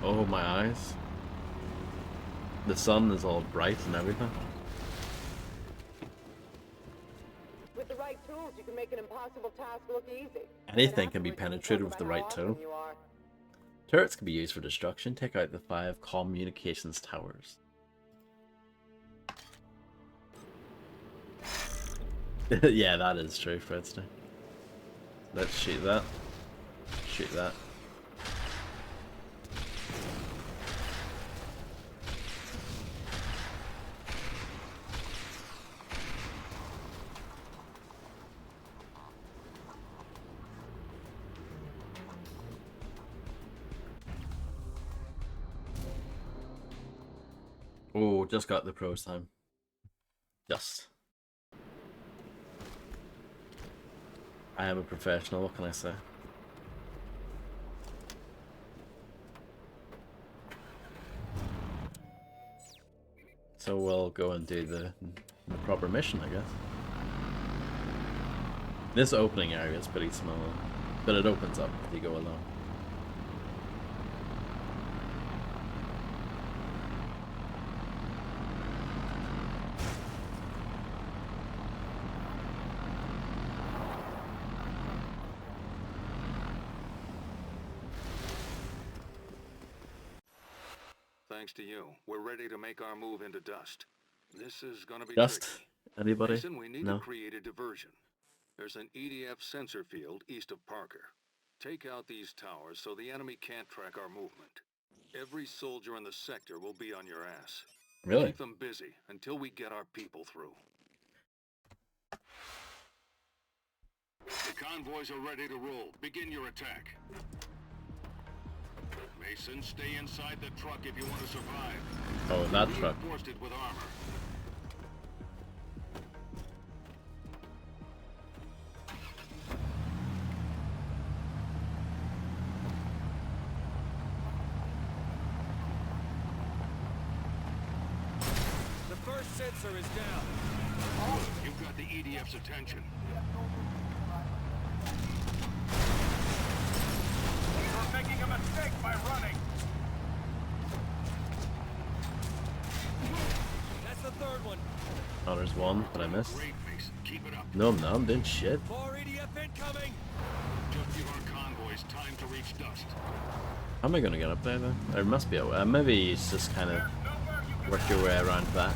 Oh, my eyes. The sun is all bright and everything. With the right tools, you can make an impossible task look easy. Anything can be penetrated with the right tool. Turrets can be used for destruction. Take out the 5 communications towers. Yeah, that is true, Fredster. Let's shoot that. Shoot that. Oh, just got the pros time. Just. I am a professional, what can I say? So we'll go and do the proper mission, I guess. This opening area is pretty small, but it opens up as you go along. Thanks to you, we're ready to make our move into Dust. This is gonna be Dust? tricky. Anybody? Mason, we need No. to create a diversion. There's an EDF sensor field east of Parker. Take out these towers so the enemy can't track our movement. Every soldier in the sector will be on your ass. Really? Keep them busy until we get our people through. The convoys are ready to roll. Begin your attack. Mason, stay inside the truck if you want to survive. Oh, that truck. Reinforced it with armor. The first sensor is down. You've got the EDF's attention. You're making a mistake by running. That's the third one. Oh, there's one, but I missed. Great, Mason. Keep it up. No, I'm doing shit. More EDF incoming. Just give our convoys time to reach Dust. How am I gonna get up there then? There must be a way. Maybe it's just kind of work your way around that.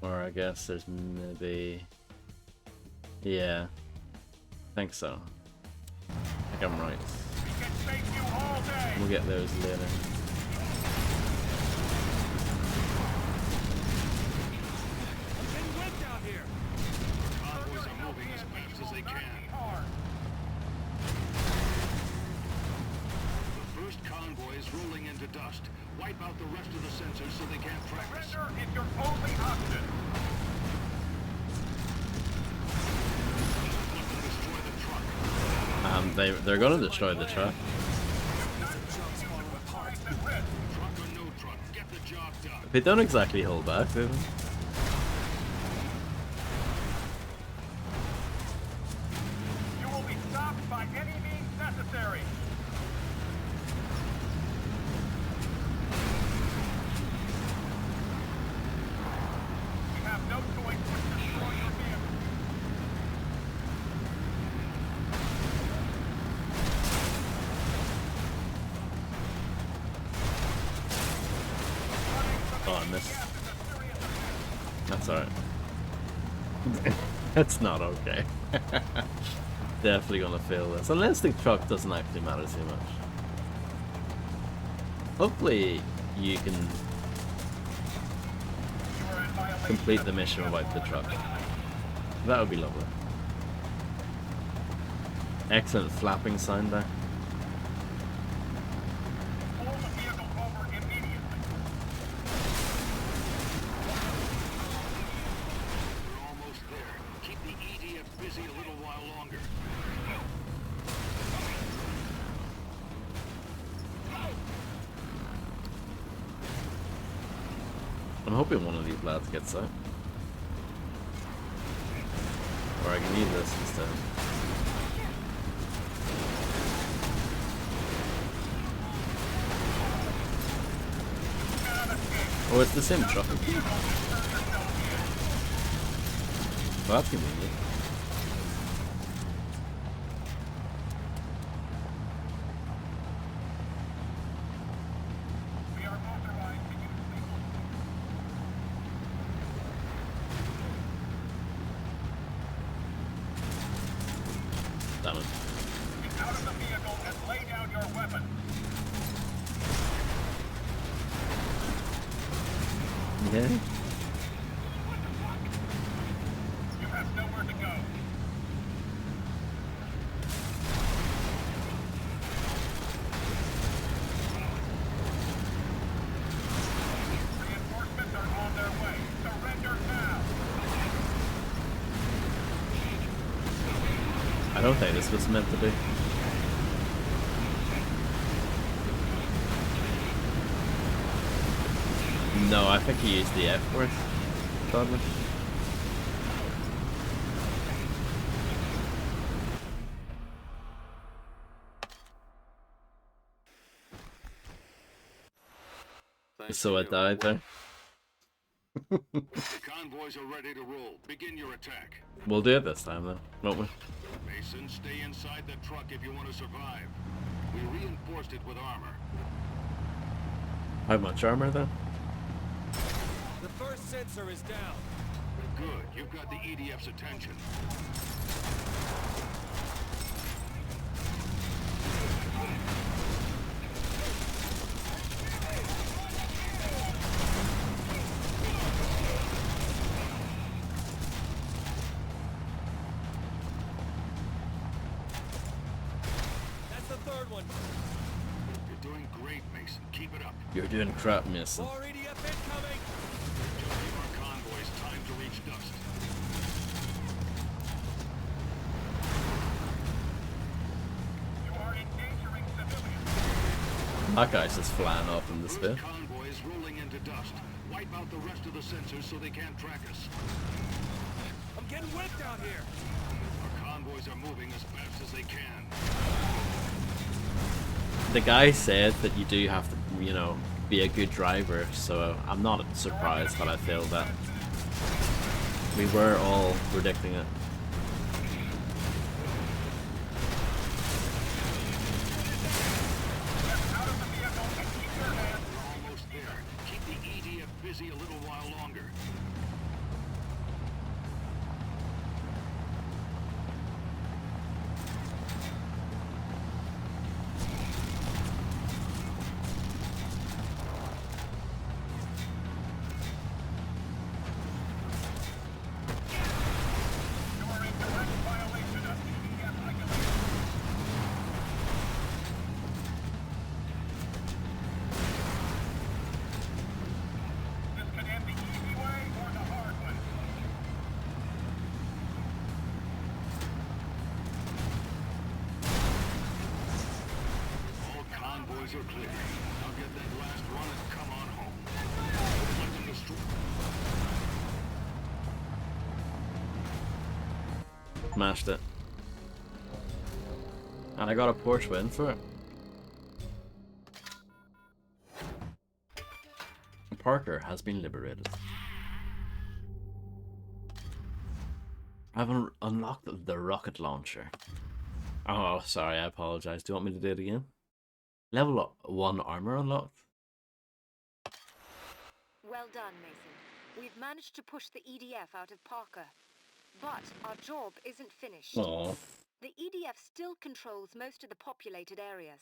Or I guess there's maybe... Yeah. I think so. I think I'm right. We can save you all day. We'll get those later. I'm getting whipped out here. Convoys are moving as fast as they can. The first convoy is rolling into Dust. Wipe out the rest of the sensors so they can't track us. Surrender is your only option. Let them destroy the truck. They're gonna destroy the truck. Truck or no truck, get the job done. They don't exactly hold back, do they? You will be stopped by any means necessary. We have no choice but to destroy your vehicle. Oh, I missed. That's alright. That's not okay. Definitely gonna fail this. Unless the truck doesn't actually matter too much. Hopefully you can complete the mission without the truck. That would be lovely. Excellent flapping sound there. Pull the vehicle over immediately. We're almost there. Keep the EDF busy a little while longer. hoping one of these lads gets out. Or I can use this instead. Oh, it's the same truck. Well, that's convenient. Damn it. Get out of the vehicle and lay down your weapon. Yeah. You have nowhere to go. Reinforcements are on their way. Surrender now. I don't think this was meant to be. No, I think he used the F word, probably. So I died there. The convoys are ready to roll. Begin your attack. We'll do it this time then, won't we? Mason, stay inside the truck if you want to survive. We reinforced it with armor. How much armor then? The first sensor is down. Good. You've got the EDF's attention. That's the third one. You're doing great, Mason. Keep it up. You're doing crap, Mason. More EDF incoming. Just give our convoys time to reach dust. You are endangering civilians. That guy's just flying off in the First spit. convoy is rolling into dust. Wipe out the rest of the sensors so they can't track us. I'm getting whipped out here. Our convoys are moving as fast as they can. The guy said that you do have to, you know, be a good driver, so I'm not surprised that I failed that. We were all predicting it. Out of the vehicle and keep your hands. We're almost there. Keep the EDF busy a little while longer. You are in direct violation of EDF regulations. This could end the easy way or the hard way. All convoys are clear. Now get that last run and come on home. Let them destroy. Smashed it. And I got a Porsche win for it. Parker has been liberated. I've unlocked the rocket launcher. Oh, sorry, I apologize. Do you want me to do it again? Level 1 armor unlocked. Well done, Mason. We've managed to push the EDF out of Parker. But our job isn't finished. Aww. The EDF still controls most of the populated areas.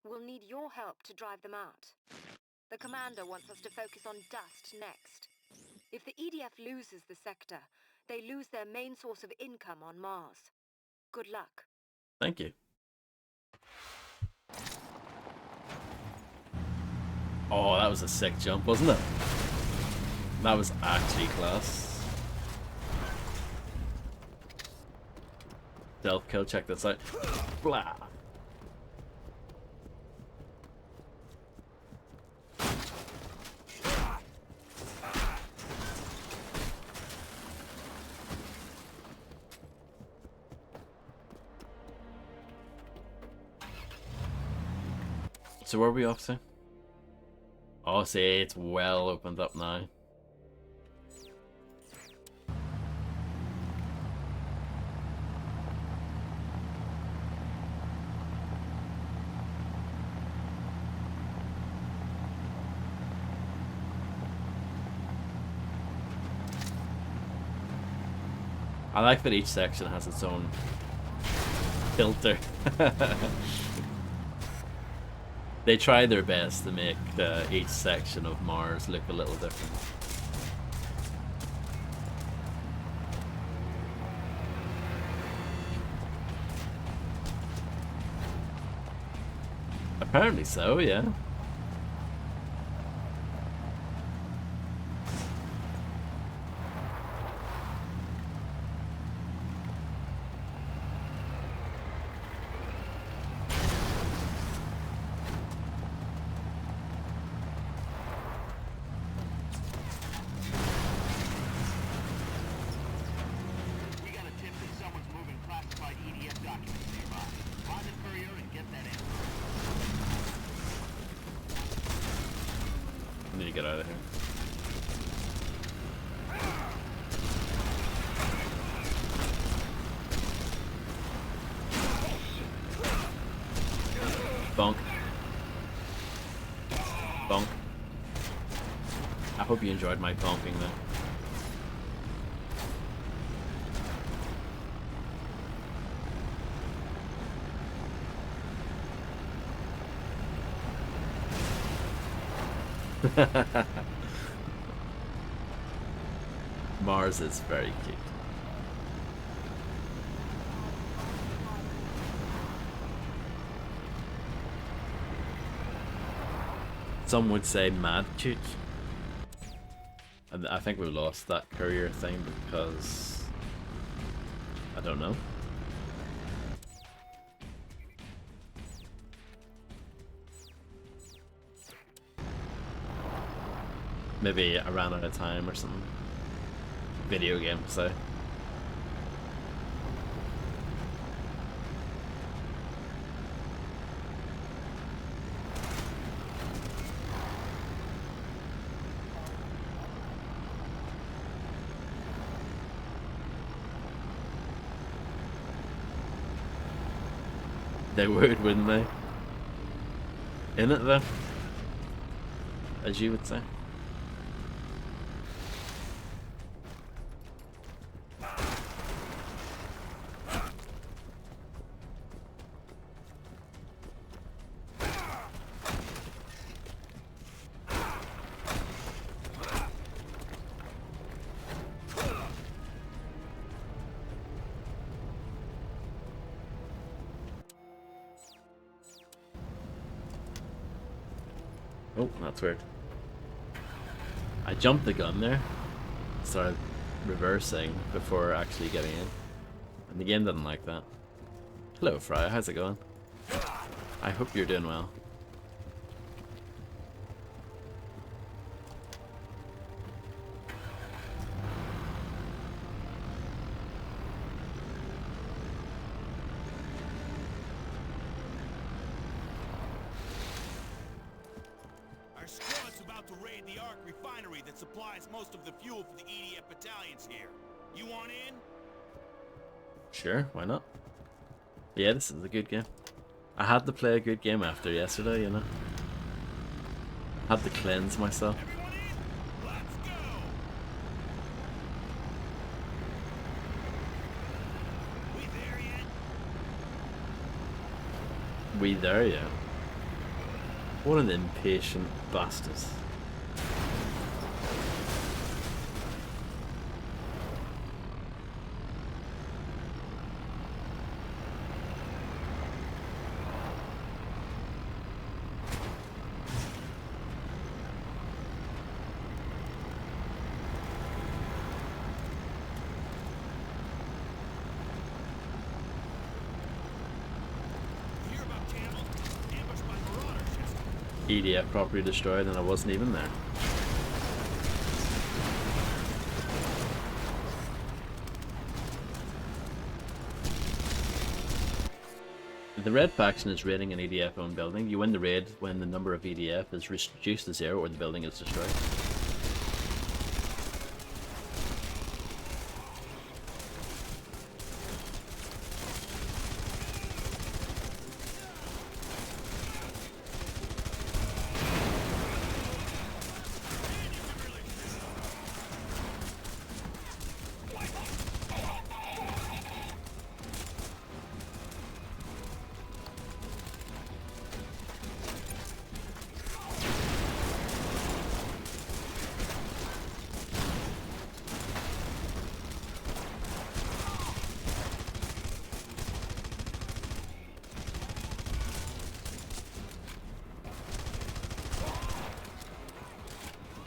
We'll need your help to drive them out. The commander wants us to focus on dust next. If the EDF loses the sector, they lose their main source of income on Mars. Good luck. Thank you. Oh, that was a sick jump, wasn't it? That was actually class. Stealth kill, check this out. Blah. So where are we off to? Oh, see, it's well opened up now. I like that each section has its own filter. They try their best to make each section of Mars look a little different. Apparently so, yeah. I need to get out of here. Bonk. Bonk. I hope you enjoyed my bonking though. Mars is very cute. Some would say mad cute. And I think we lost that courier thing because I don't know. Maybe I ran out of time or something. Video game, so. They would, wouldn't they? In it though, as you would say. Oh, that's weird. I jumped the gun there. Started reversing before actually getting in. And the game didn't like that. Hello, Freya. How's it going? I hope you're doing well. Our squad's about to raid the Ark refinery that supplies most of the fuel for the EDF battalions here. You want in? Sure, why not? Yeah, this is a good game. I had to play a good game after yesterday, you know. Had to cleanse myself. We there yet? What an impatient bastard. EDF property destroyed and I wasn't even there. The red faction is raiding an EDF-owned building. You win the raid when the number of EDF is reduced to 0 or the building is destroyed.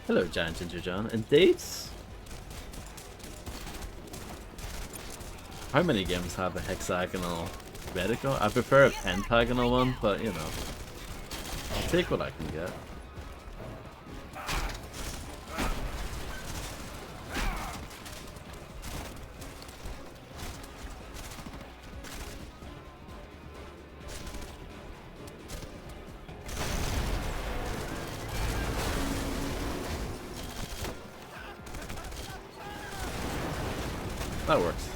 Hello, Giant Ginger John. Indeed. How many games have a hexagonal reticle? I prefer a pentagonal one, but you know, I'll take what I can get. That works.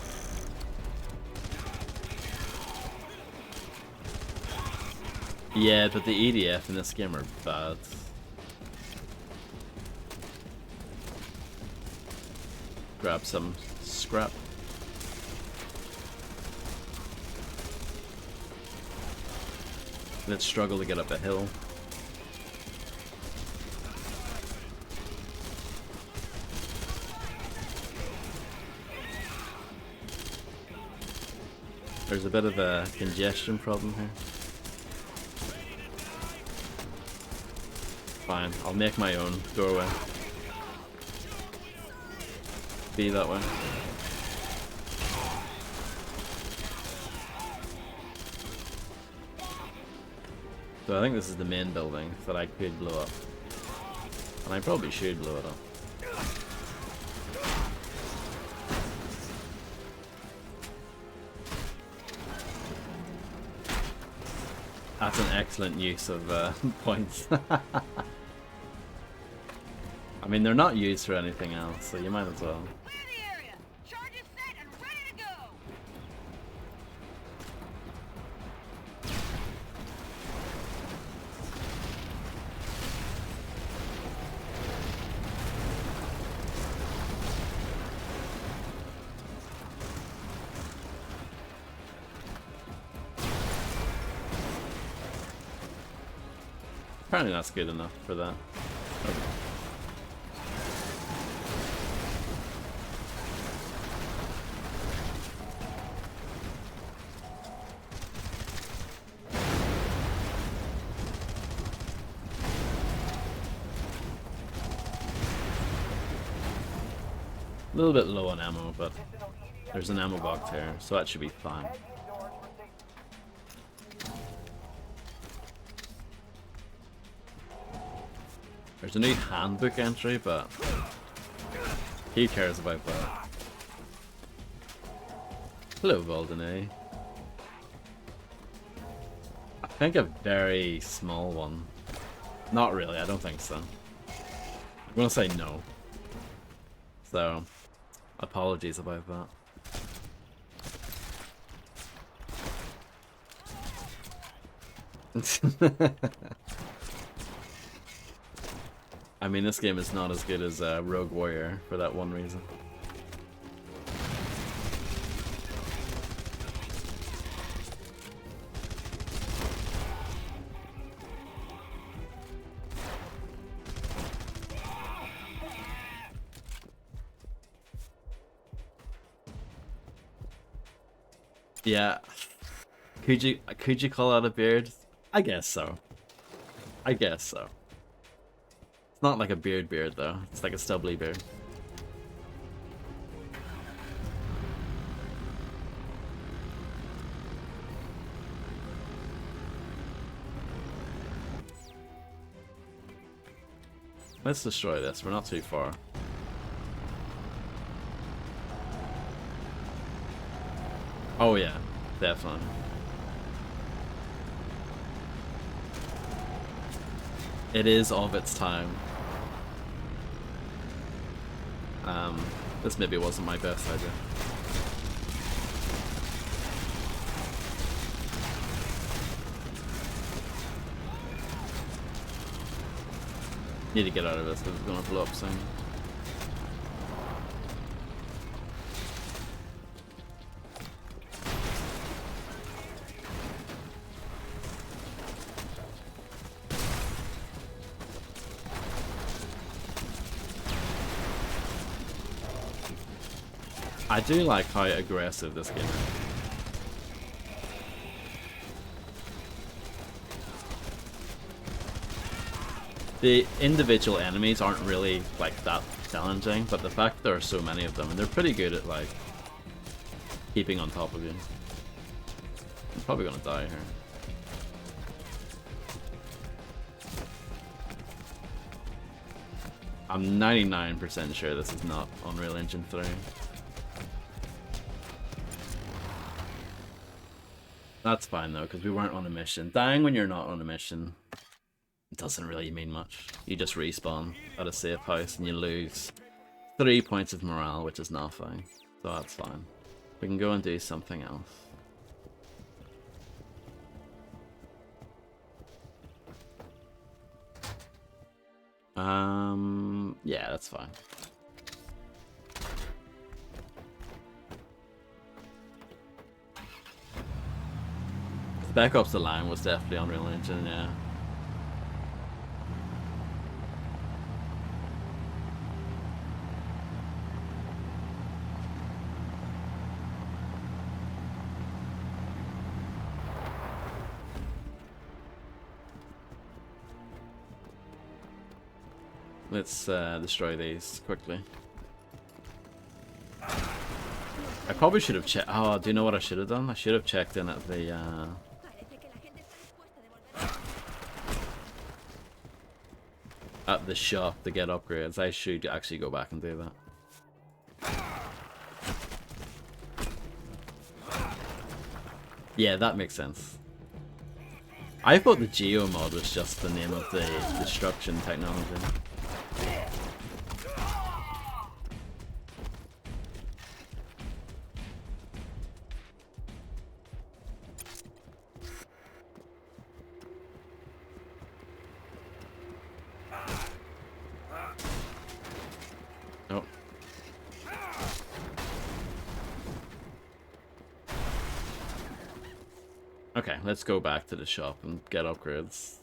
Yeah, but the EDF in this game are bad. Grab some scrap. Let's struggle to get up a hill. There's a bit of a congestion problem here. Fine, I'll make my own doorway. Be that way. So I think this is the main building that I could blow up. And I probably should blow it up. That's an excellent use of points. I mean, they're not used for anything else, so you might as well. Apparently that's good enough for that. Okay. A little bit low on ammo, but there's an ammo box here, so that should be fine. There's a new handbook entry, but who cares about that? Hello, Voldenay. I think a very small one. Not really, I don't think so. I'm gonna say no. So, apologies about that. I mean, this game is not as good as Rogue Warrior for that one reason. Yeah. Could you call out a beard? I guess so. I guess so. It's not like a beard though. It's like a stubbly beard. Let's destroy this. We're not too far. Oh yeah, definitely. It is of its time. This maybe wasn't my best idea. Need to get out of this because it's gonna blow up soon. I do like how aggressive this game is. The individual enemies aren't really like that challenging, but the fact there are so many of them, and they're pretty good at like keeping on top of you. I'm probably gonna die here. I'm 99% sure this is not Unreal Engine 3. That's fine though, because we weren't on a mission. Dying when you're not on a mission doesn't really mean much. You just respawn at a safe house and you lose 3 points of morale, which is nothing. So that's fine. We can go and do something else. Yeah, that's fine. Spec Ops: The Line was definitely Unreal Engine, yeah. Let's destroy these quickly. I probably should have checked. Oh, do you know what I should have done? I should have checked in at the shop to get upgrades. I should actually go back and do that. Yeah, that makes sense. I thought the Geo mod was just the name of the destruction technology. Oh. Okay, let's go back to the shop and get upgrades.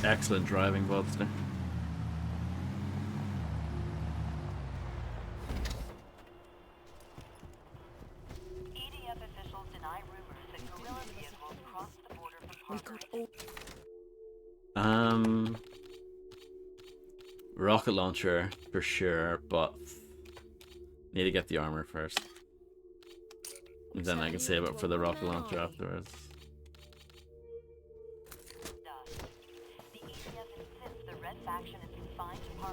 Excellent driving, Vodster. EDF officials deny rumors that Guerrilla vehicles crossed the border from Parker. Rocket launcher for sure, but need to get the armor first. And then I can save it for the rocket launcher afterwards.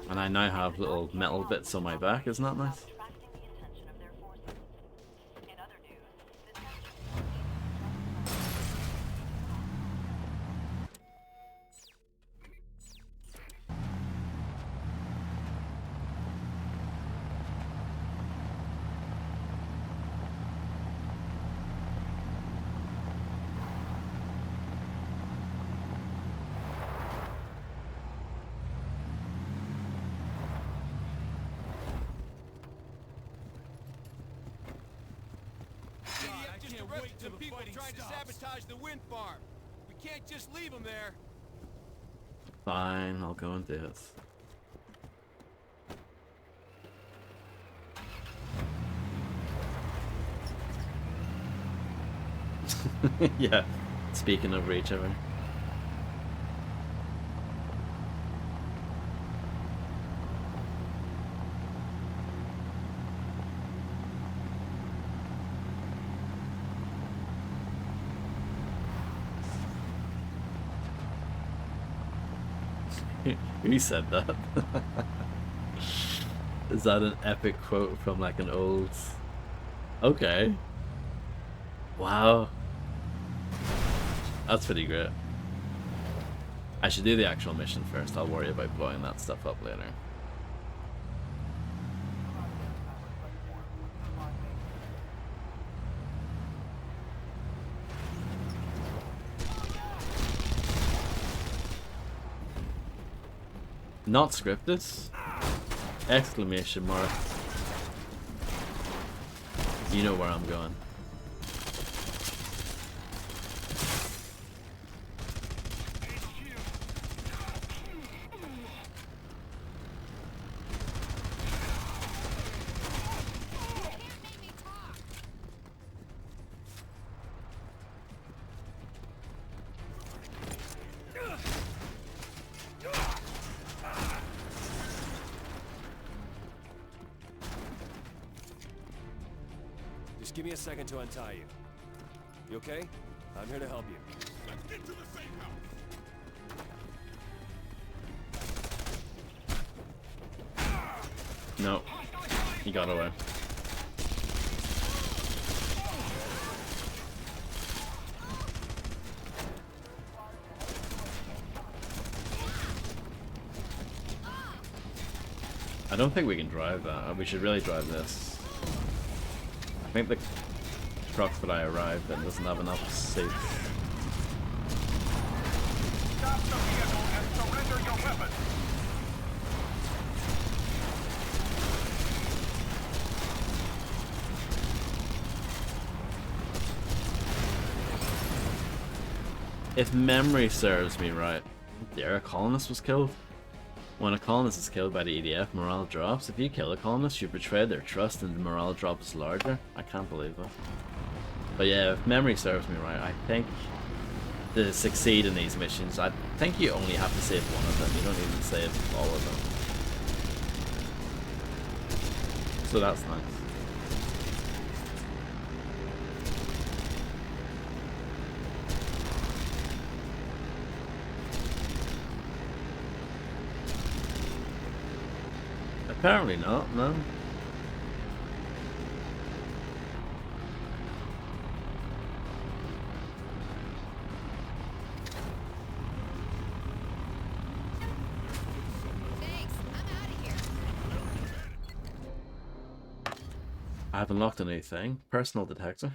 And I now have little metal bits on my back, isn't that nice? Some people trying to sabotage the wind farm. We can't just leave them there. Fine, I'll go and do it. Yeah, speaking of each other. Who said that? Is that an epic quote from like an old... Okay. Wow. That's pretty great. I should do the actual mission first. I'll worry about blowing that stuff up later. Not scripted? Exclamation mark. You know where I'm going. Just give me a second to untie you. You okay? I'm here to help you. Let's get to the safe house. No. He got away. I don't think we can drive that. We should really drive this. I think the truck that I arrived in doesn't have enough seats. Stop the vehicle and surrender your weapon. If memory serves me right, a colonist was killed. When a colonist is killed by the EDF, morale drops. If you kill a colonist, you betray their trust and the morale drop is larger. I can't believe that. But yeah, if memory serves me right, I think to succeed in these missions, I think you only have to save one of them. You don't even save all of them. So that's nice. Apparently not, no. Thanks. I'm out of here. I have unlocked a new thing. Personal detector.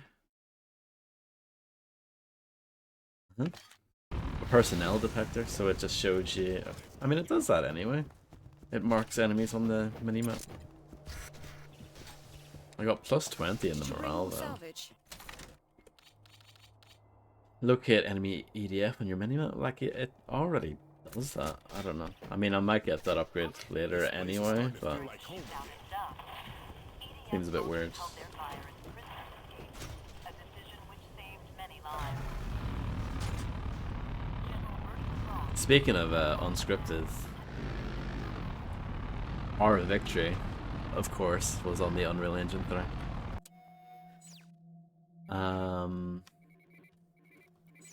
A personnel detector, so it just shows you... I mean, it does that anyway. It marks enemies on the minimap. I got plus 20 in the morale though. Locate enemy EDF on your minimap? Like it already does that. I don't know. I mean, I might get that upgrade later anyway, but seems a bit weird. Speaking of unscripted, our victory, of course, was on the Unreal Engine 3.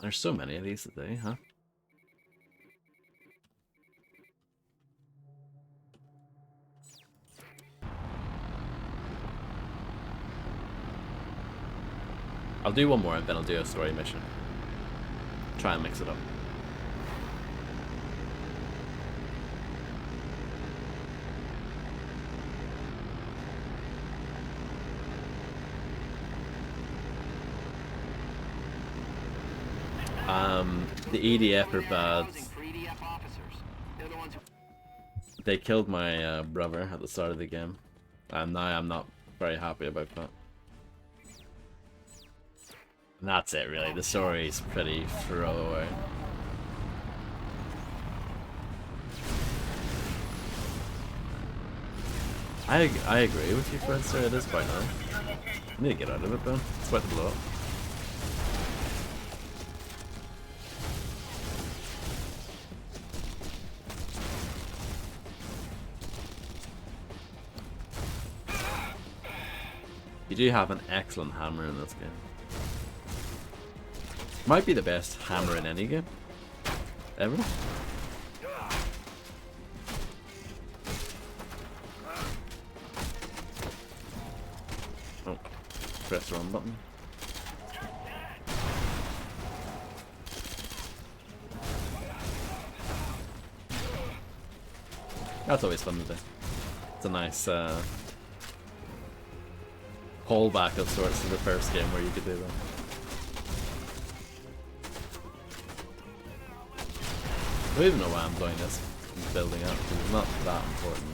There's so many of these today, huh? I'll do one more and then I'll do a story mission. Try and mix it up. The EDF are bad. They killed my brother at the start of the game, and now I'm not very happy about that. And that's it, really. The story is pretty throwaway. I agree with you, Fred, sir. It is quite nice. I need to get out of it, though. It's about to blow up. You do have an excellent hammer in this game. Might be the best hammer in any game ever. press run button. That's always fun to do. It's a nice callback of sorts to the first game where you could do that. I don't even know why I'm doing this building up, because it's not that important.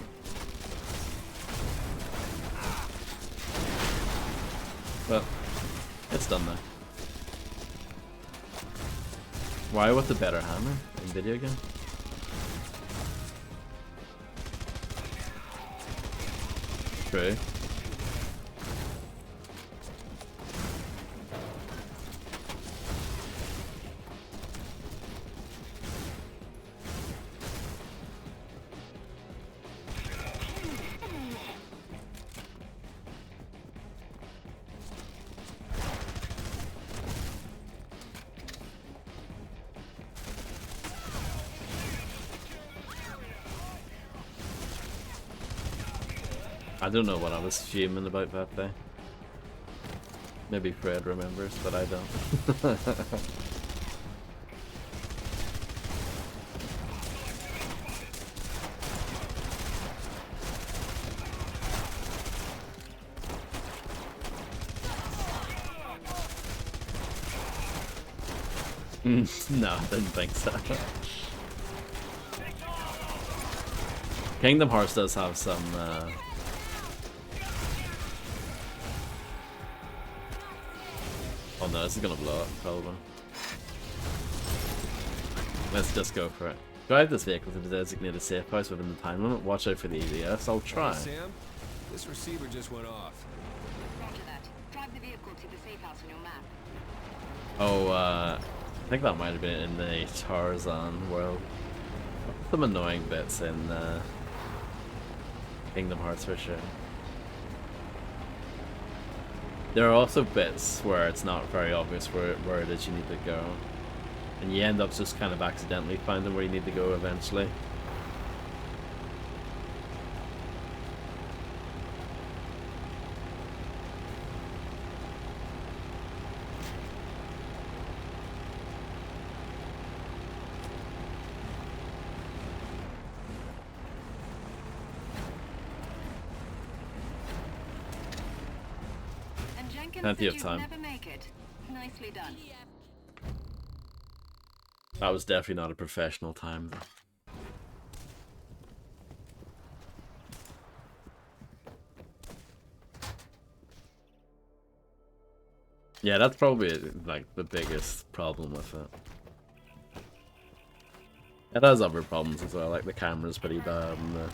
But it's done now. Why with the better hammer in video game? True. I don't know what I was fuming about that day. Maybe Fred remembers, but I don't. No, I didn't think so. Kingdom Hearts does have some oh no, this is gonna blow up, probably. Let's just go for it. Drive this vehicle to the designated safe house within the time limit. Watch out for the EDS. I'll try. Hey, Sam, this receiver just went off. Roger that. Drive the vehicle to the safe house on your map. Oh, I think that might have been in the Tarzan world. Some annoying bits in Kingdom Hearts for sure. There are also bits where it's not very obvious where it is you need to go. And you end up just kind of accidentally finding where you need to go eventually. Plenty of time. Never make it. Nicely done. That was definitely not a professional time though. Yeah, that's probably like the biggest problem with it. It has other problems as well, like the camera's pretty bad and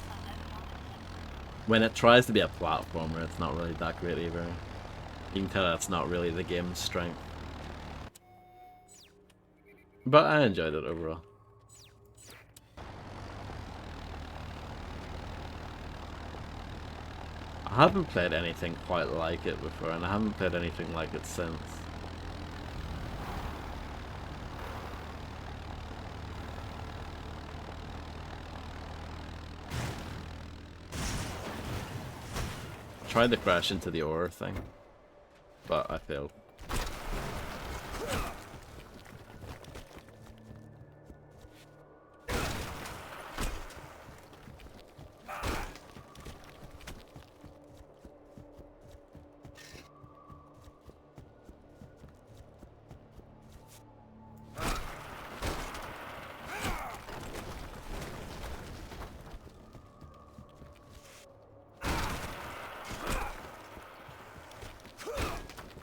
when it tries to be a platformer, it's not really that great either. You can tell that's not really the game's strength. But I enjoyed it overall. I haven't played anything quite like it before, and I haven't played anything like it since. Tried to crash into the ore thing, but I failed.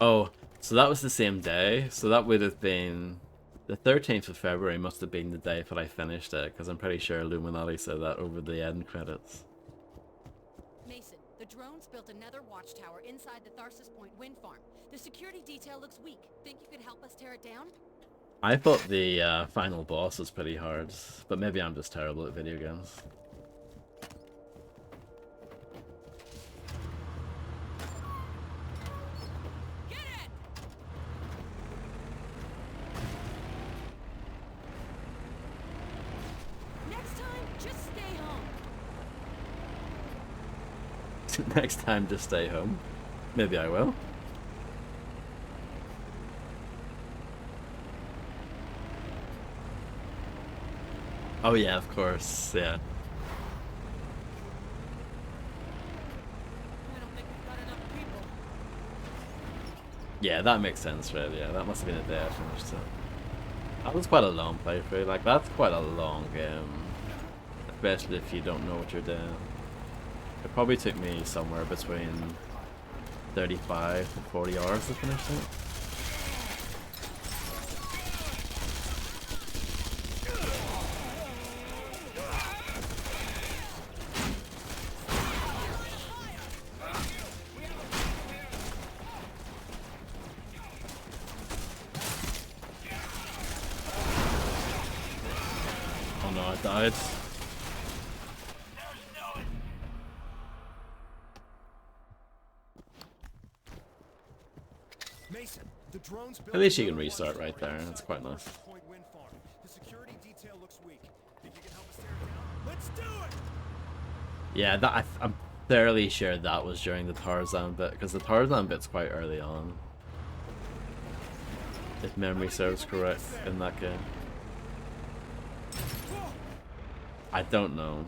Oh, so that was the same day, so that would have been the 13th of February must have been the day that I finished it, because I'm pretty sure Illuminati said that over the end credits. Mason, the drones built another watchtower inside the Tharsis Point wind farm. The security detail looks weak. Think you could help us tear it down? I thought the final boss was pretty hard, but maybe I'm just terrible at video games. Next time, just stay home. Maybe I will. Oh yeah, of course, yeah. Yeah, that makes sense, really. Yeah, that must have been a day I finished it. That was quite a long playthrough. Like, that's quite a long game. Especially if you don't know what you're doing. It probably took me somewhere between 35 to 40 hours to finish it. Oh no, I died. Mason, the drones At least you can restart right there. That's quite nice. The security detail looks weak. Think you can help us tear it down? Let's do it! Yeah, that I'm fairly sure that was during the Tarzan bit, because the Tarzan bit's quite early on. If memory serves correct in that game. I don't know.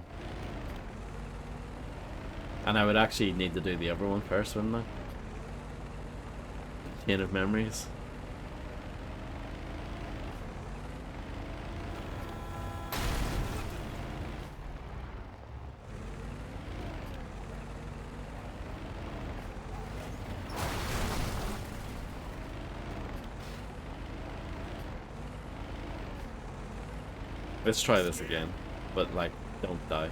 And I would actually need to do the other one first, wouldn't I? Chain of Memories. Let's try this again, but like, don't die.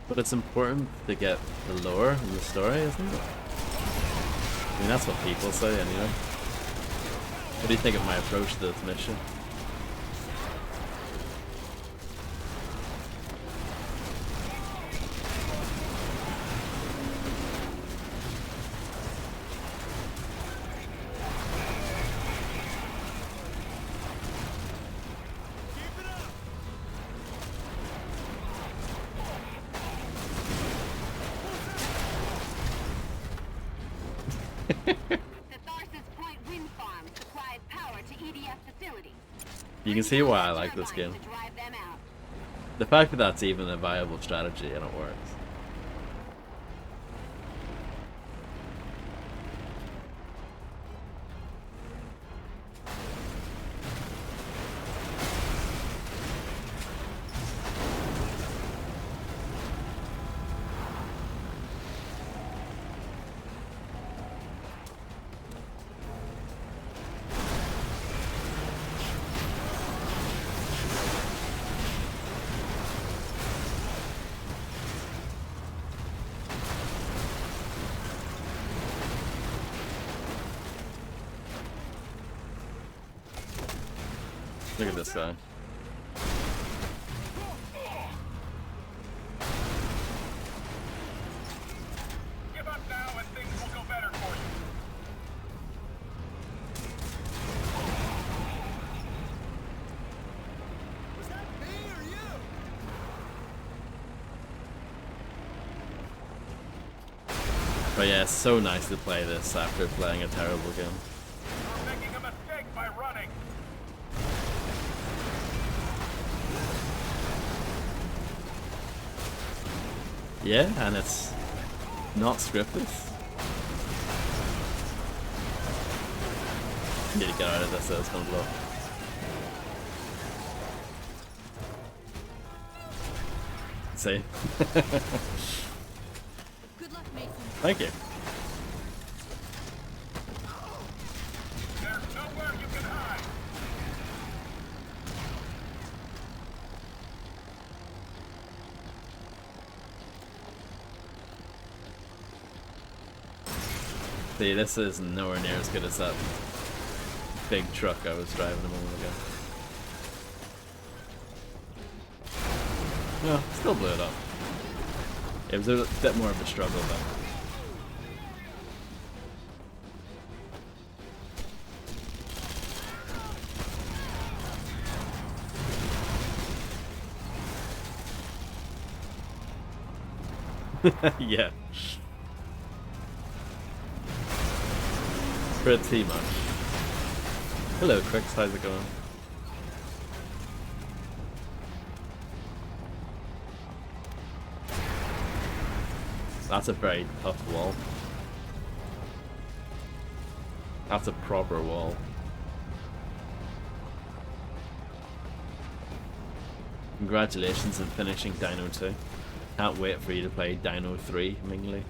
But it's important to get the lore in the story, isn't it? I mean, that's what people say anyway. What do you think of my approach to this mission? You can see why I like this game. The fact that that's even a viable strategy and it works. Look at this guy. Give up now and things will go better for you. Was that me or you? But yeah, it's so nice to play this after playing a terrible game. You're making a mistake by running. Yeah, and it's not scripted. Need to get out of this, it's gonna blow. See? Good luck, Mason. Thank you. There's nowhere you can hide. See, this is nowhere near as good as that big truck I was driving a moment ago. No, still blew it up. It was a bit more of a struggle though. Yeah. Pretty much. Hello, Crix, how's it going? That's a very tough wall. That's a proper wall. Congratulations on finishing Dino 2. Can't wait for you to play Dino 3, Mingley.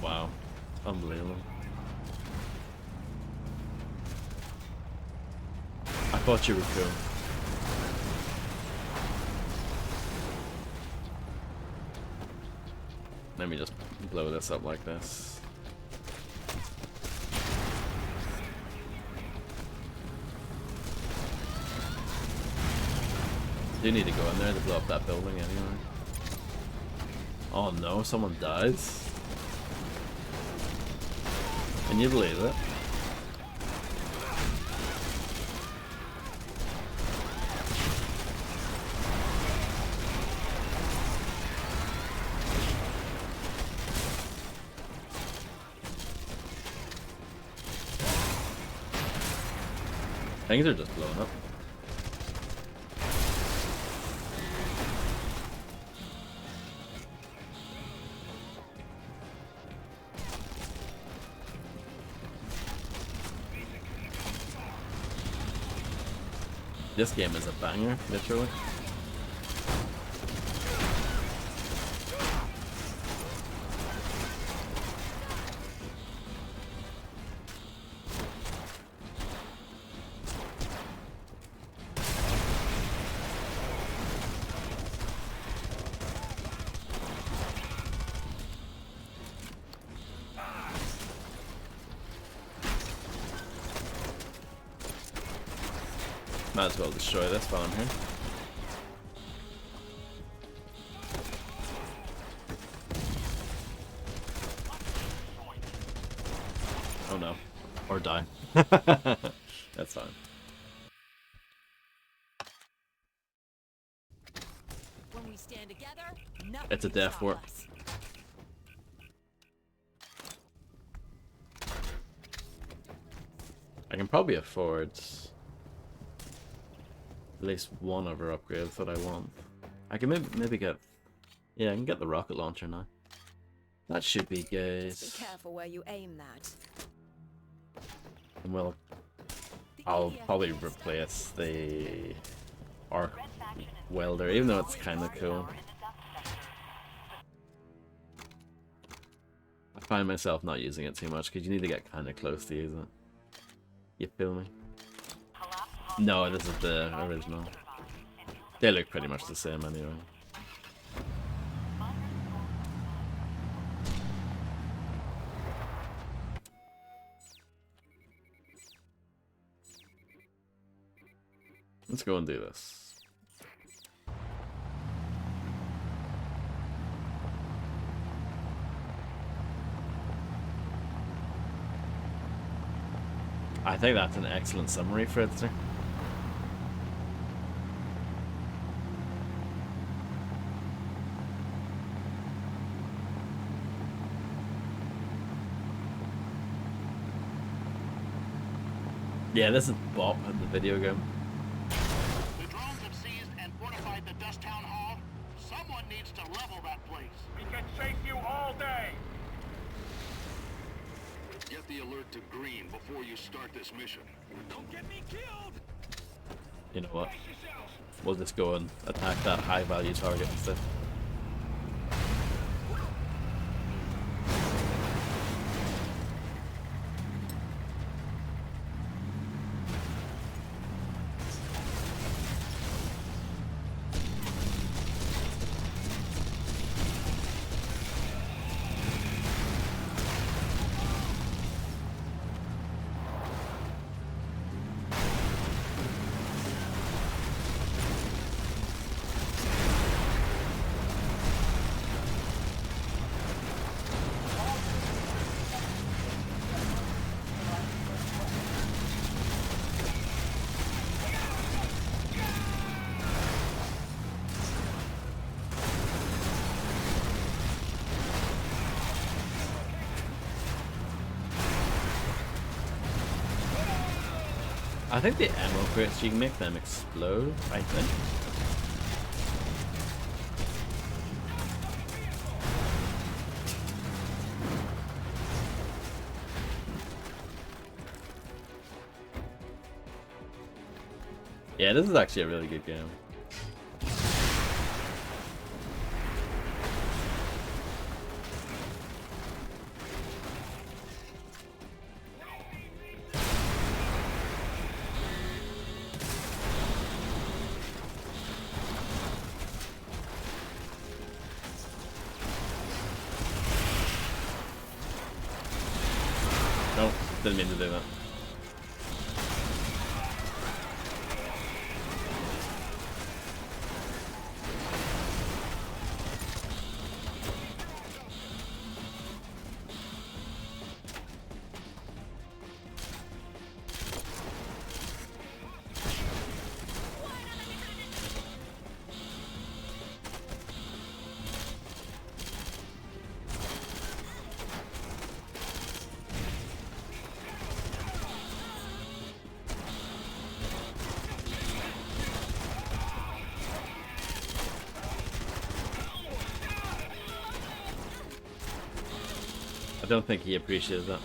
Wow. Unbelievable. I thought you were cool. Let me just blow this up like this. You need to go in there to blow up that building anyway. Oh no, someone dies. Can you believe it? Things are just blowing up. This game is a banger, literally. Might as well destroy this while I'm here. Oh no. Or die. That's fine. When we stand together, It's a death warp. I can probably afford at least one of her upgrades that I want. I can maybe get... Yeah, I can get the rocket launcher now. That should be good. Be careful where you aim that. And I'll probably replace the arc welder, even though it's kind of cool. I find myself not using it too much because you need to get kind of close to use it. You feel me? No, this is the original. They look pretty much the same anyway. Let's go and do this. I think that's an excellent summary, Fritzner. Yeah, this is Bob in the video game. The drones have seized and fortified the Dust Town Hall. Someone needs to level that place. We can chase you all day. Get the alert to green before you start this mission. Don't get me killed! You know what? We'll just go and attack that high value target instead. I think the ammo crates, you can make them explode, I think. Yeah, this is actually a really good game. Nope, didn't mean to do that. I don't think he appreciates that.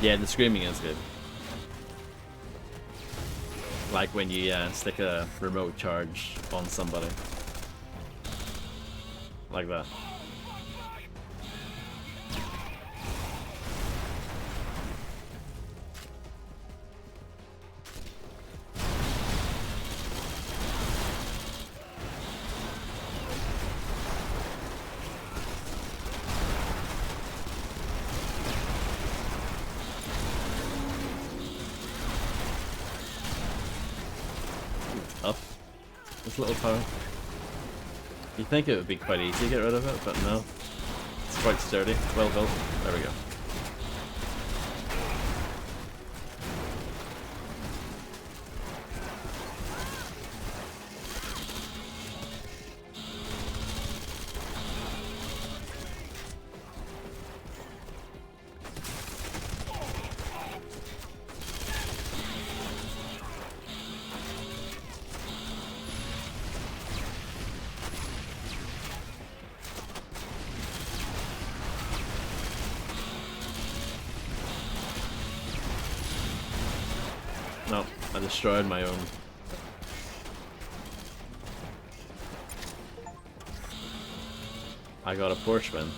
Yeah, the screaming is good. Like when you stick a remote charge on somebody. Like that. Tough. This little tower. You'd think it would be quite easy to get rid of it, but no. It's quite sturdy. Well built. There we go. No, I destroyed my own. I got a Porsche win.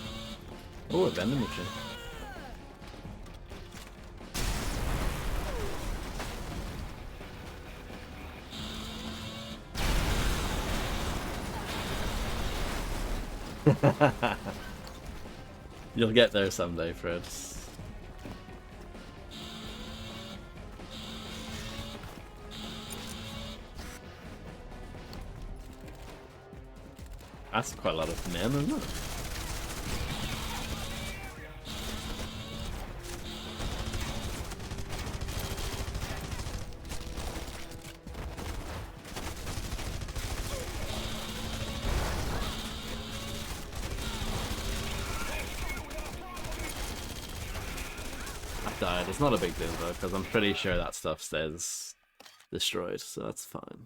Oh, a vending machine. You'll get there someday, Fred. That's quite a lot of men, isn't it? I died. It's not a big deal though, because I'm pretty sure that stuff stays destroyed, so that's fine.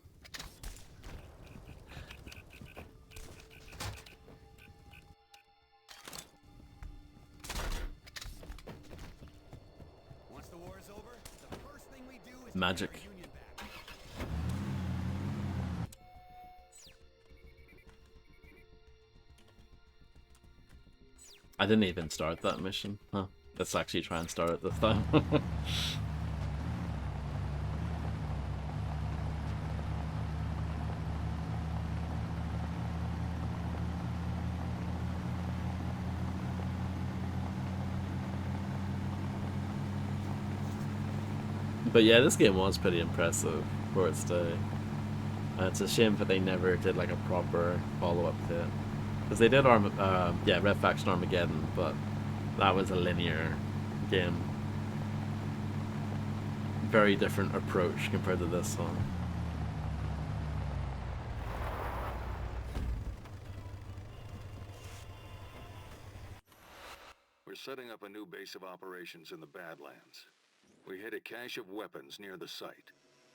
Magic. I didn't even start that mission. Huh. Let's actually try and start it this time. But yeah, this game was pretty impressive for its day. It's a shame that they never did like a proper follow-up to it. Because they did Red Faction Armageddon, but that was a linear game. Very different approach compared to this one. We're setting up a new base of operations in the Badlands. We hid a cache of weapons near the site,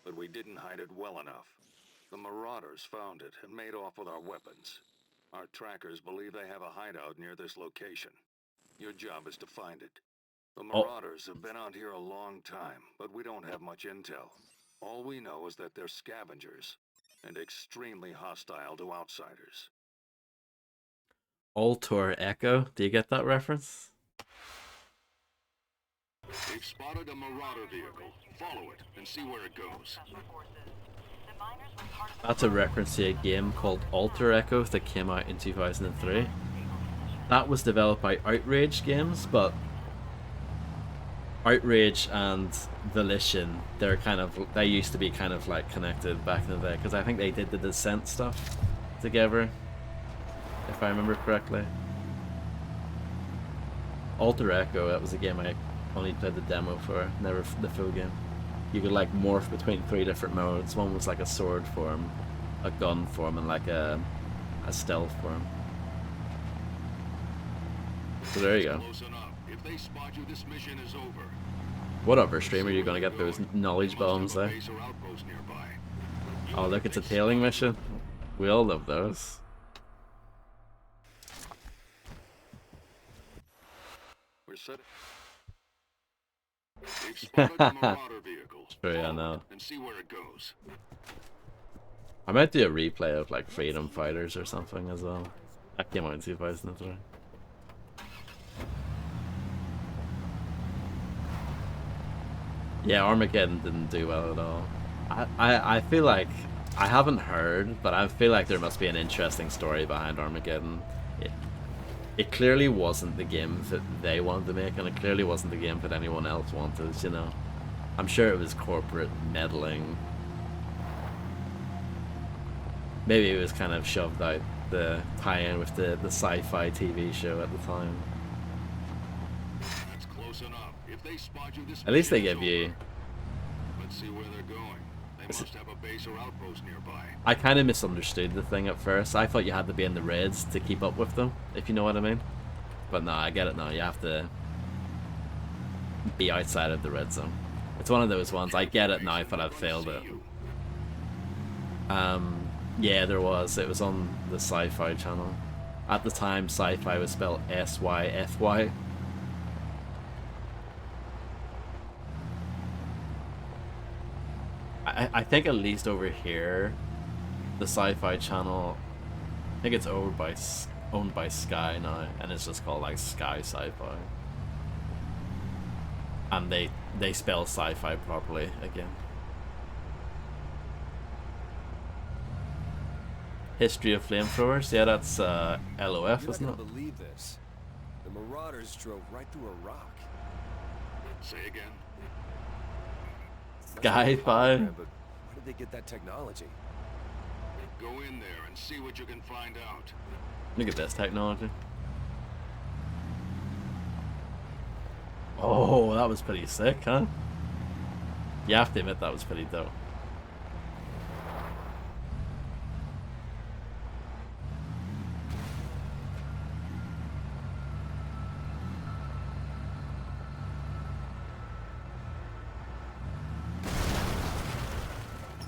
but we didn't hide it well enough. The Marauders found it and made off with our weapons. Our trackers believe they have a hideout near this location. Your job is to find it. The Marauders have been out here a long time, but we don't have much intel. All we know is that they're scavengers, and extremely hostile to outsiders. Altor Echo, do you get that reference? We've spotted a Marauder vehicle. Follow it and see where it goes. That's a reference to a game called Alter Echo that came out in 2003. That was developed by Outrage Games, but Outrage and Volition, they used to be kind of like connected back in the day, because I think they did the Descent stuff together, if I remember correctly. Alter Echo, that was a game I only played the demo for, never the full game. You could like morph between 3 different modes. One was like a sword form, a gun form, and like a stealth form. So there you go. If they spot you, this mission is over. Whatever, streamer, you're gonna get those knowledge bombs there. Oh look, it's a tailing mission. We all love those. We're set. We've spotted the Marauder vehicle. Sure, yeah, I know. And see where it goes. I might do a replay of like Freedom Fighters or something as well. That came out in 2003. Yeah, Armageddon didn't do well at all. I feel like, I haven't heard, but I feel like there must be an interesting story behind Armageddon. It clearly wasn't the game that they wanted to make, and it clearly wasn't the game that anyone else wanted, you know. I'm sure it was corporate meddling. Maybe it was kind of shoved out the tie-in with the sci-fi TV show at the time. That's close enough. If they spot you, this At least they give you... Let's see where they're going. They must have a base or outpost nearby. I kind of misunderstood the thing at first. I thought you had to be in the reds to keep up with them, if you know what I mean. But no, I get it now. You have to be outside of the red zone. It's one of those ones. I get it now, but I've failed it. Yeah, there was. It was on the Sci-Fi channel. At the time, Sci-Fi was spelled S-Y-F-Y. I think at least over here, the Sci-Fi channel, I think it's owned by Sky now, and it's just called like Sky Sci-Fi. And they spell sci-fi properly again. History of Flamethrowers, yeah, that's LOF, isn't it? You're not gonna believe this. The Marauders drove right through a rock. Say again. Sci-Fi. But where did they get that technology? Go in there and see what you can find out. Look at this technology. Oh, that was pretty sick, huh? You have to admit that was pretty dope.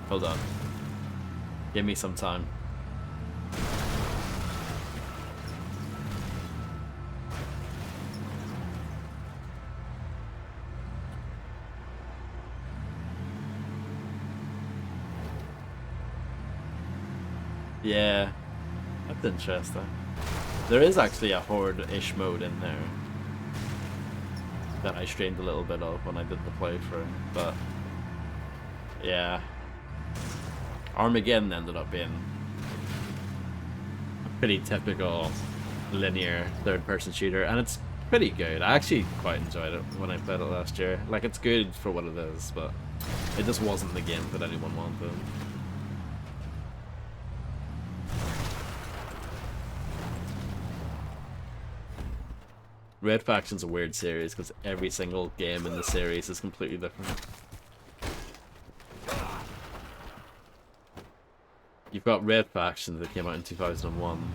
Hold on. Give me some time. Yeah, that's interesting. There is actually a horde-ish mode in there that I streamed a little bit of when I did the playthrough, but yeah. Armageddon ended up being a pretty typical linear third-person shooter, and it's pretty good. I actually quite enjoyed it when I played it last year. Like, it's good for what it is, but it just wasn't the game that anyone wanted. Red Faction's a weird series because every single game in the series is completely different. You've got Red Faction that came out in 2001.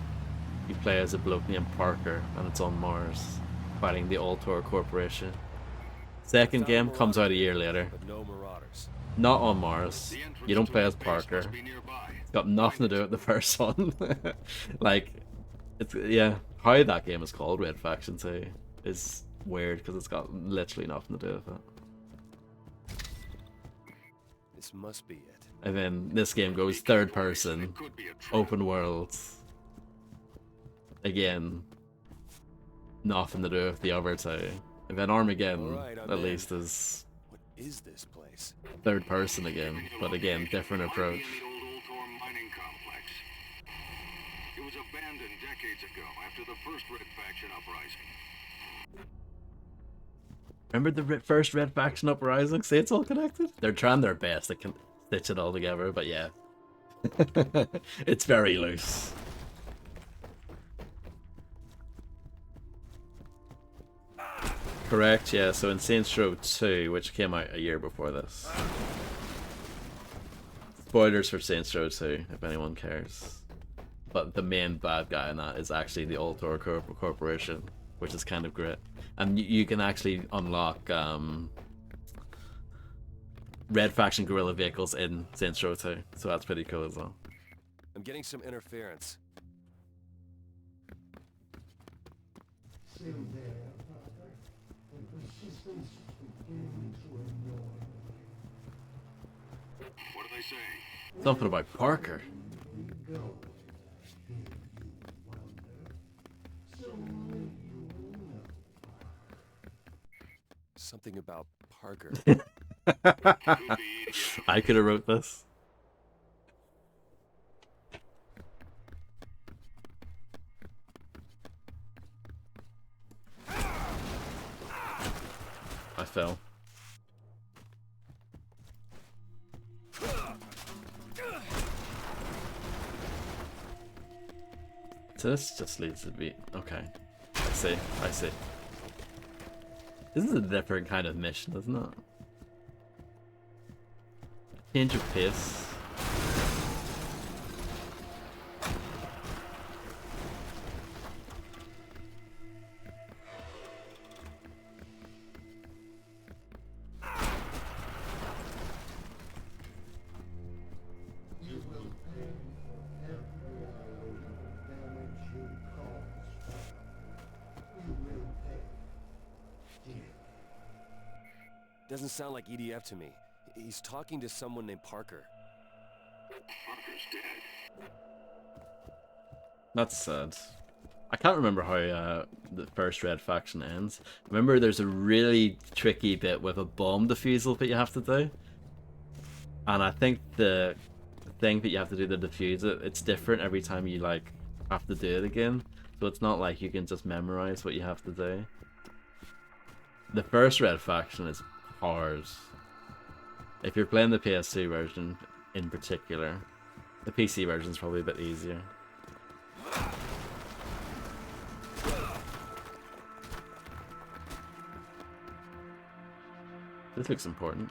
You play as a bloke named Parker, and it's on Mars, fighting the Altor Corporation. Second game comes out a year later. But no marauders. Not on Mars. You don't play as Parker. It's got nothing to do with the first one. Like, it's, yeah, how that game is called Red Faction 2 is weird because it's got literally nothing to do with it. This must be it. And then this game goes third person, open world. Again, nothing to do with the other two. And then Armageddon, at least, is What is this place? third person again, but again, different approach. It was abandoned decades ago after the first Red Faction uprising. Remember the first Red Faction uprising? See, it's all connected? They're trying their best to stitch it all together, but yeah. It's very loose. Correct, yeah, so in Saints Row 2, which came out a year before this. Spoilers for Saints Row 2, if anyone cares. But the main bad guy in that is actually the Altor Corporation, which is kind of great. And you can actually unlock Red Faction Guerrilla vehicles in Saints Row 2, so that's pretty cool as well. I'm getting some interference. What are they saying? Something about Parker. Something about Parker. I could have wrote this. I fell. So this just leads to be okay. I see. I see. This is a different kind of mission, isn't it? Change of pace. Doesn't sound like EDF to me. He's talking to someone named Parker. Parker's dead. That's sad. I can't remember how the first Red Faction ends. Remember, there's a really tricky bit with a bomb defusal that you have to do. And I think the thing that you have to do to defuse it, it's different every time you like have to do it again. So it's not like you can just memorize what you have to do. The first Red Faction is hard. If you're playing the PS2 version in particular, the PC version is probably a bit easier. This looks important.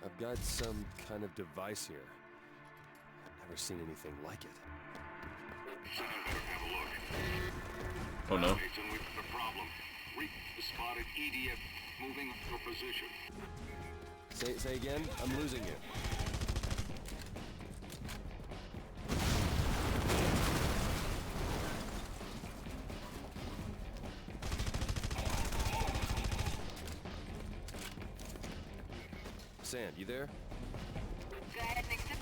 I've got some kind of device here. I've never seen anything like it. Oh no. Jason, we've got a problem. Reap spotted EDF moving up your position. Say again? I'm losing you. Sand, you there? Go ahead, Nixon.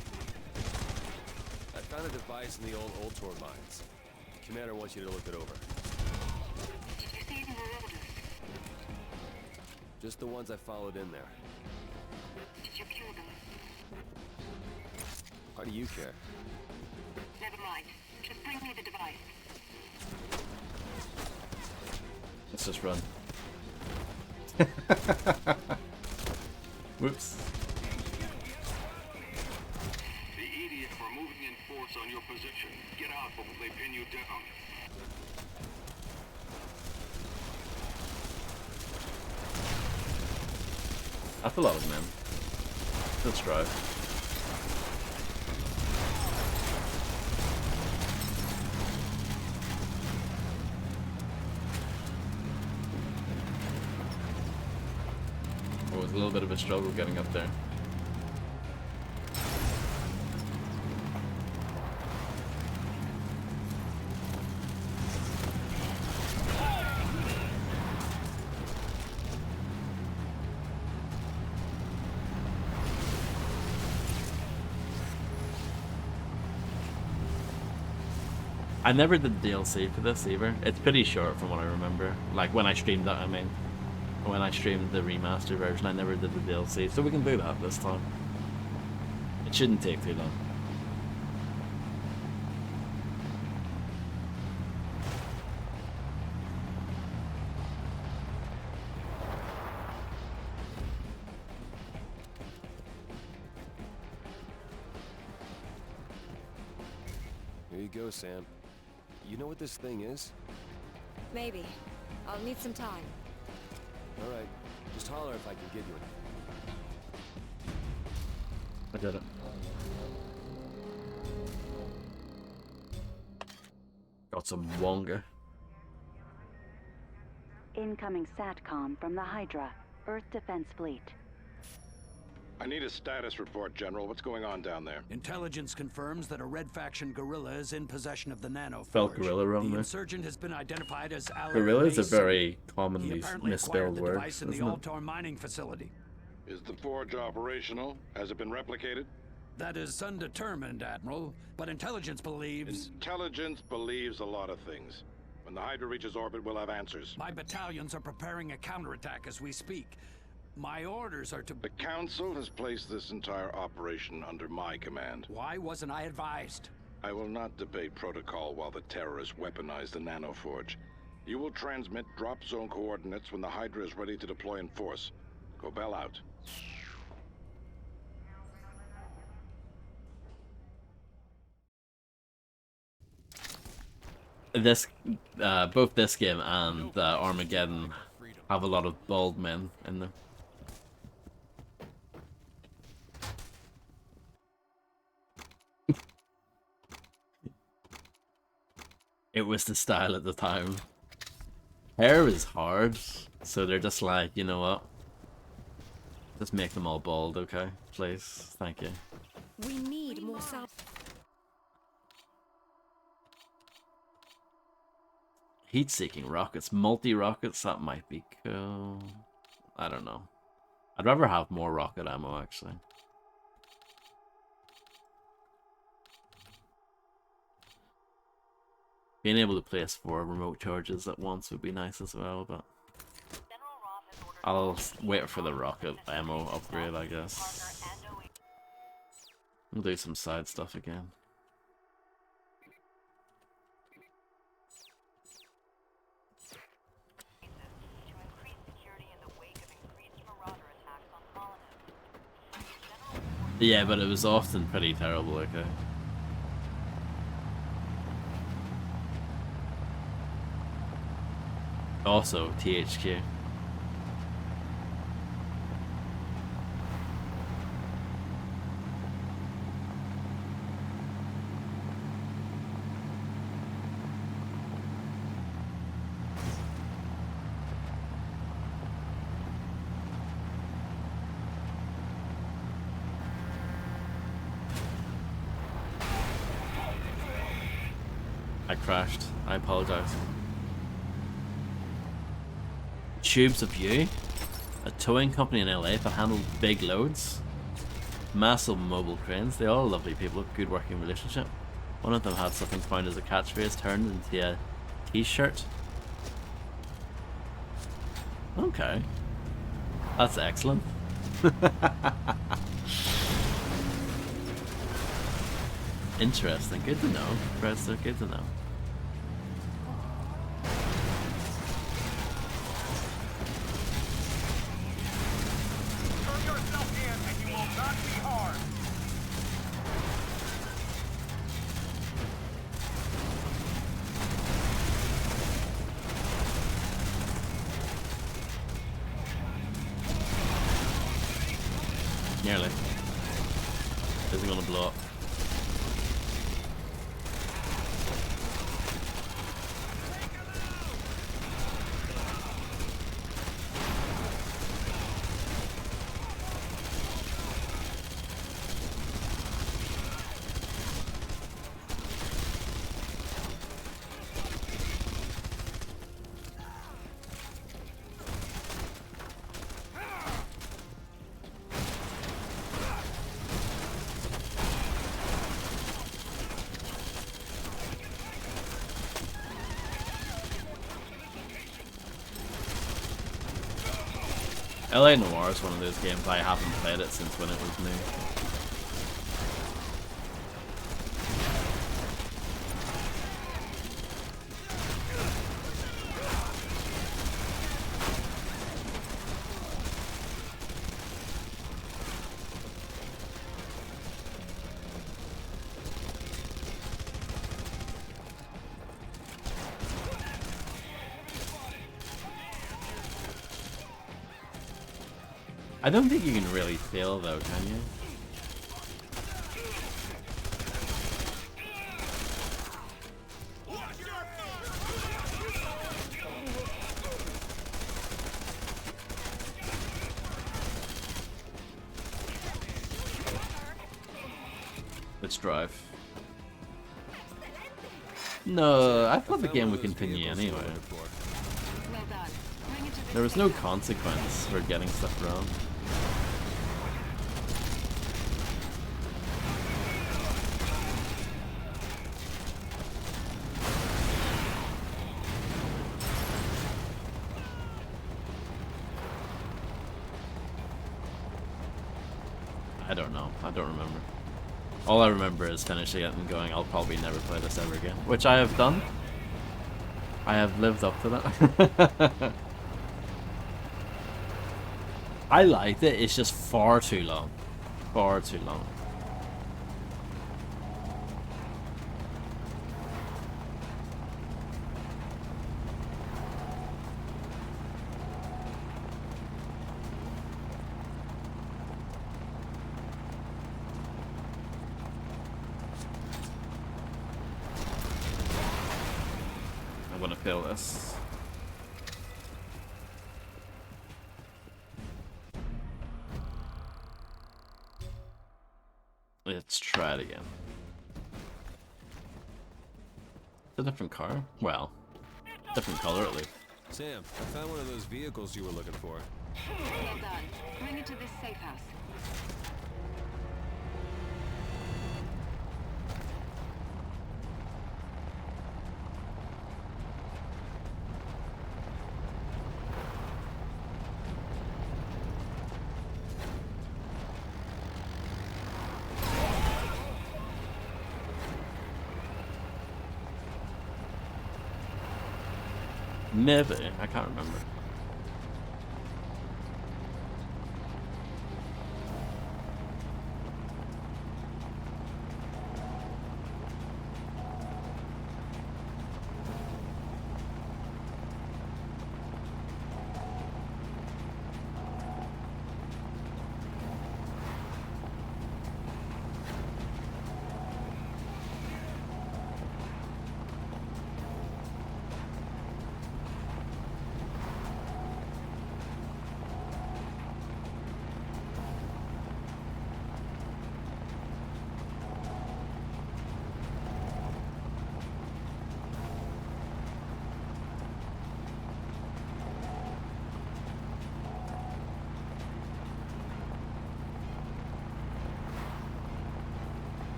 I found a device in the old Altor mines. Commander wants you to look it over. Did you see any marauders? Just the ones I followed in there. Did you kill them? Why do you care? Never mind. Just bring me the device. Let's just run. Whoops. on your position. Get out before they pin you down. That's a lot of men. Let's drive. Oh, it was a little bit of a struggle getting up there. I never did the DLC for this either. It's pretty short from what I remember. Like when I streamed that, I mean. When I streamed the remastered version, I never did the DLC. So we can do that this time. It shouldn't take too long. Here you go, Sam. You know what this thing is? Maybe. I'll need some time. Alright, just holler if I can get you I did it. Got some Wonga. Incoming SATCOM from the Hydra, Earth Defense Fleet. I need a status report, General. What's going on down there? Intelligence confirms that a Red Faction guerrilla is in possession of the nano Spelled forge. guerrilla wrong The there. insurgent has been identified as Alex Guerrilla is a Mason. very He commonly apparently misspelled acquired the word, device in the isn't it? Altor mining facility. Is the forge operational? Has it been replicated? That is undetermined, Admiral, but intelligence believes... Intelligence believes a lot of things. When the Hydra reaches orbit, we'll have answers. My battalions are preparing a counterattack as we speak. My orders are to... The Council has placed this entire operation under my command. Why wasn't I advised? I will not debate protocol while the terrorists weaponize the nanoforge. You will transmit drop zone coordinates when the Hydra is ready to deploy in force. Cobell out. This, both this game and Armageddon have a lot of bald men in them. It was the style at the time. Hair is hard, so they're just like, you know what? Just make them all bald, okay? Please. Thank you. We need more sound. Heat-seeking rockets, multi-rockets, that might be cool. I don't know. I'd rather have more rocket ammo, actually. Being able to place 4 remote charges at once would be nice as well, but... I'll wait for the rocket ammo upgrade, I guess. We'll do some side stuff again. Yeah, but it was often pretty terrible, okay? Also, THQ. I crashed. I apologize. Tubes of You, a towing company in LA that handled big loads. Massive mobile cranes. They all lovely people, good working relationship. One of them had something found as a catchphrase turned into a t-shirt. Okay. That's excellent. Interesting. Good to know, Prester. Good to know. Turn yourself in and you will not be harmed. Nearly. Isn't gonna blow up. LA Noire is one of those games I haven't played it since when it was new. I don't think you can really fail though, can you? Let's drive. No, I thought the game would continue anyway. There was no consequence for getting stuff wrong. I don't know. I don't remember. All I remember is finishing it and going, I'll probably never play this ever again. Which I have done. I have lived up to that. I liked it, it's just far too long. Far too long. I want to kill this. Let's try it again. It's a different car? Well, different color at least. Sam, I found one of those vehicles you were looking for. Well done. Bring it to this safe house. Maybe. I can't remember.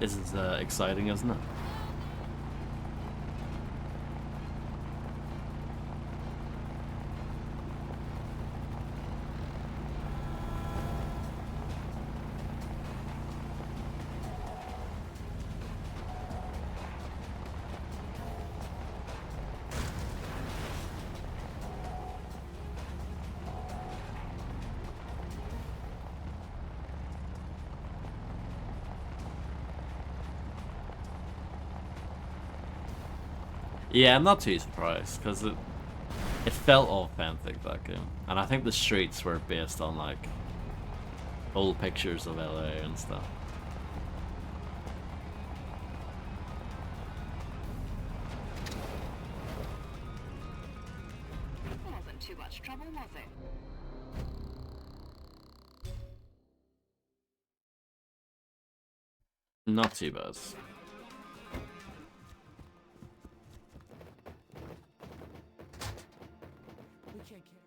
This is exciting, isn't it? Yeah, I'm not too surprised because it felt authentic, that game, and I think the streets were based on like old pictures of LA and stuff. Wasn't too much trouble, was it? Not too bad. We can't get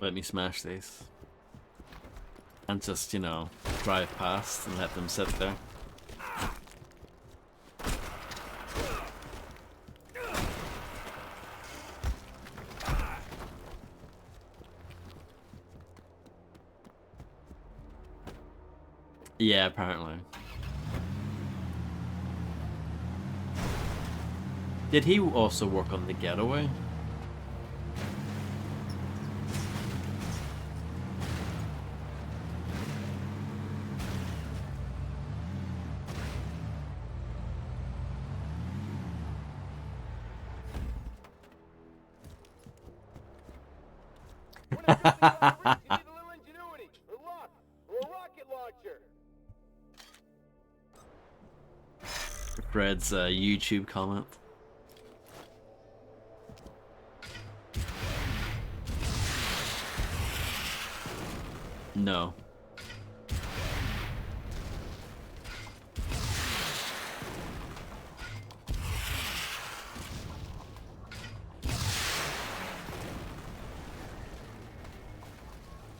Let me smash these. And just, you know, drive past and let them sit there. Yeah, apparently. Did he also work on The Getaway? Fred's YouTube comment. No.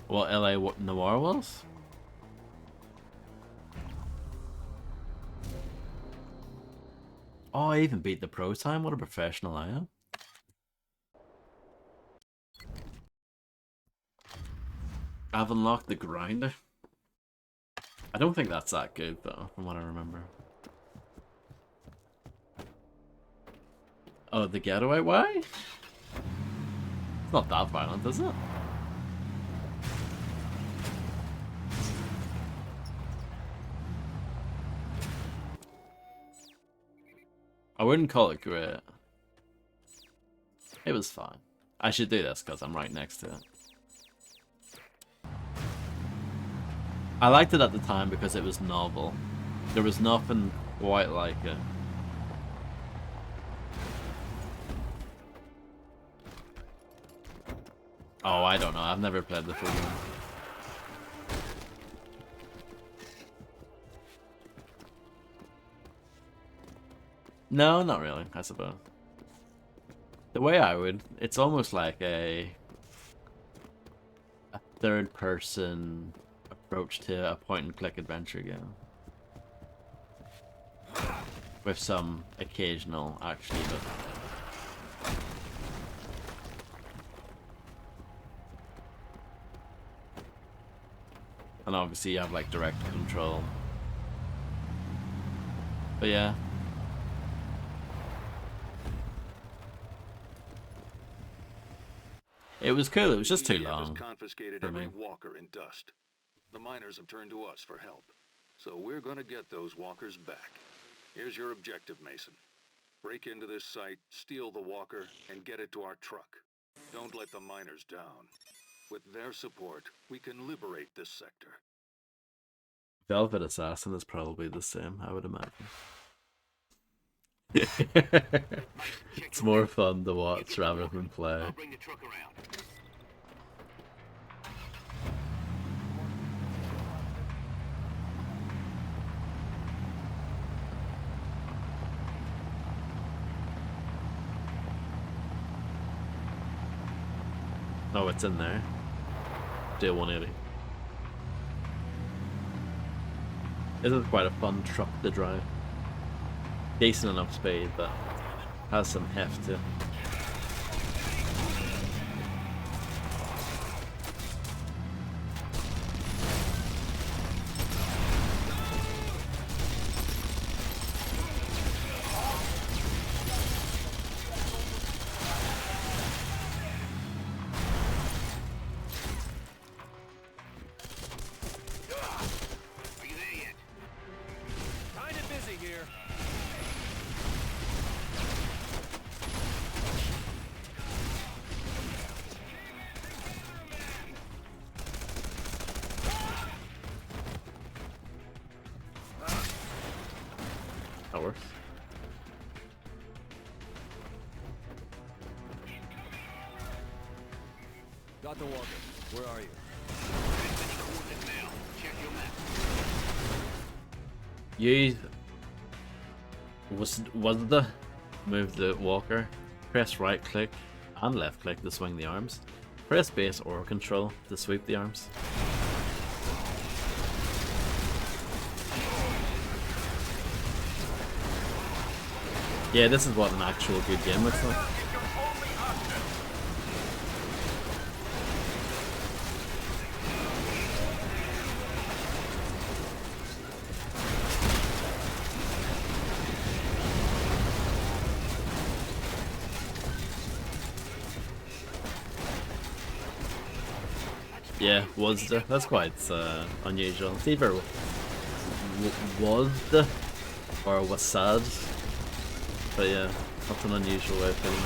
What LA Noir was? Oh, I even beat the pro time. What a professional I am. I've unlocked the grinder. I don't think that's that good though, from what I remember. Oh, The Getaway? Why? It's not that violent, is it? I wouldn't call it great. It was fine. I should do this because I'm right next to it. I liked it at the time because it was novel. There was nothing quite like it. Oh, I don't know. I've never played the full game. No, not really, I suppose. The way I would, it's almost like a third-person approach to a point-and-click adventure game. With some occasional action, but... And obviously you have like direct control. But yeah. It was cool, it was just too long Confiscated for every me. walker in Dust. The miners have turned to us for help. So we're gonna get those walkers back. Here's your objective, Mason. Break into this site, steal the walker, and get it to our truck. Don't let the miners down. With their support, we can liberate this sector. Velvet Assassin is probably the same, I would imagine. It's more fun to watch rather than play. I'll bring the truck around. Oh, it's in there. Deal 180. This is quite a fun truck to drive. Decent enough speed, but has some heft to it. of here. That works. Dr. Walker, where are you? You was the move the walker. Press right click and left click to swing the arms. Press base or control to sweep the arms. Yeah, this is what an actual good game looks like. Yeah, was the. That's quite unusual. It's either was the or was sad. But yeah, that's an unusual way of putting it.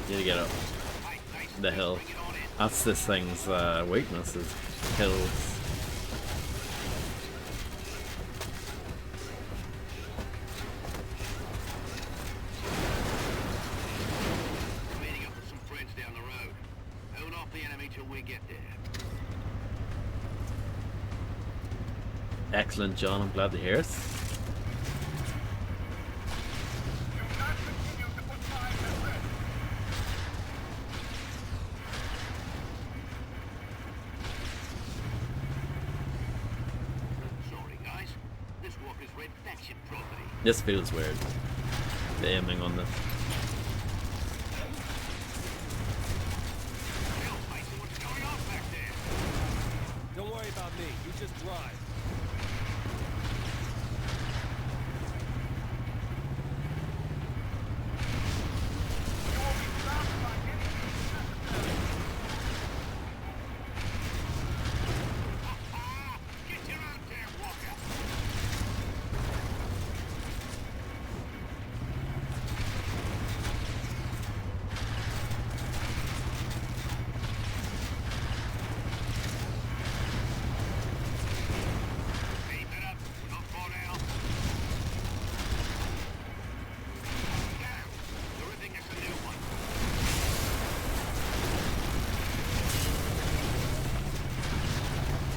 You need to get up the hill. That's this thing's weakness, is hills. Excellent, John. I'm glad to hear it. This feels weird. The aiming on this. Don't worry about me. You just drive.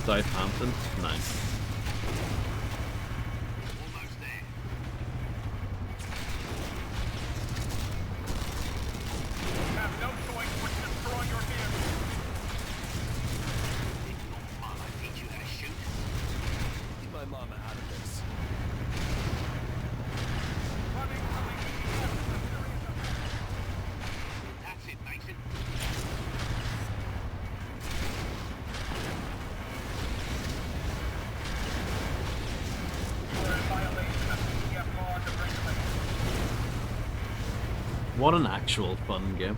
Southampton, nice. Keep my mama out of this. That's it, Mason. What an actual fun game.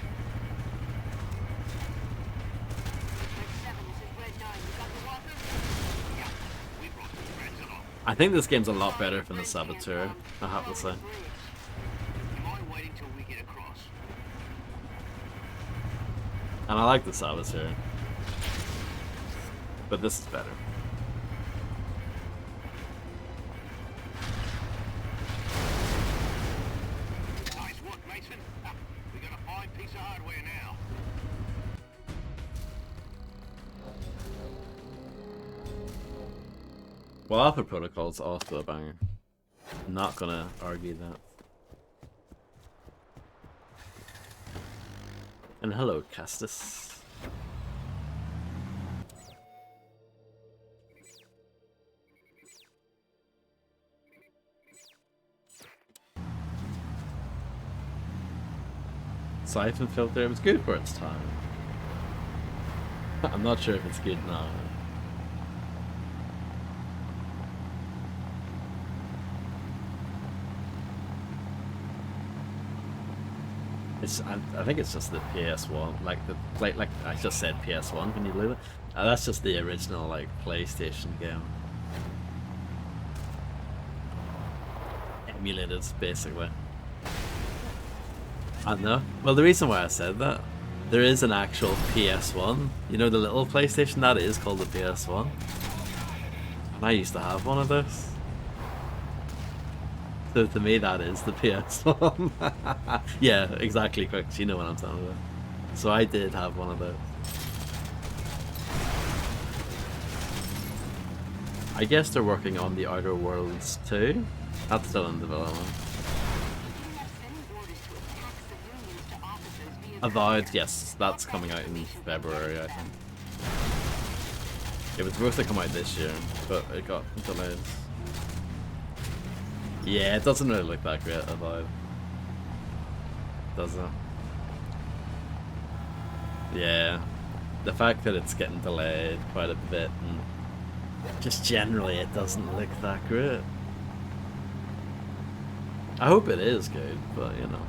I think this game's a lot better from the Saboteur, I have to say. And I like the Saboteur. But this is better. Well, Alpha Protocol's also a banger. I'm not gonna argue that. And hello, Castus. Siphon filter, it was good for its time. I'm not sure if it's good now. I think it's just the PS1, like I just said PS1. Can you believe it? That's just the original like PlayStation game, emulated basically. I know. Well, the reason why I said that, there is an actual PS1. You know, the little PlayStation, that is called the PS1, and I used to have one of those. So to me, that is the PS1. Yeah, exactly, correct. You know what I'm talking about. So I did have one of those. I guess they're working on the Outer Worlds too. That's still in development. Avowed, yes, that's coming out in February, I think. It was supposed to come out this year, but it got delayed. Yeah, it doesn't really look that great, Avowed. Does it? Yeah. The fact that it's getting delayed quite a bit, and just generally it doesn't look that great. I hope it is good, but you know.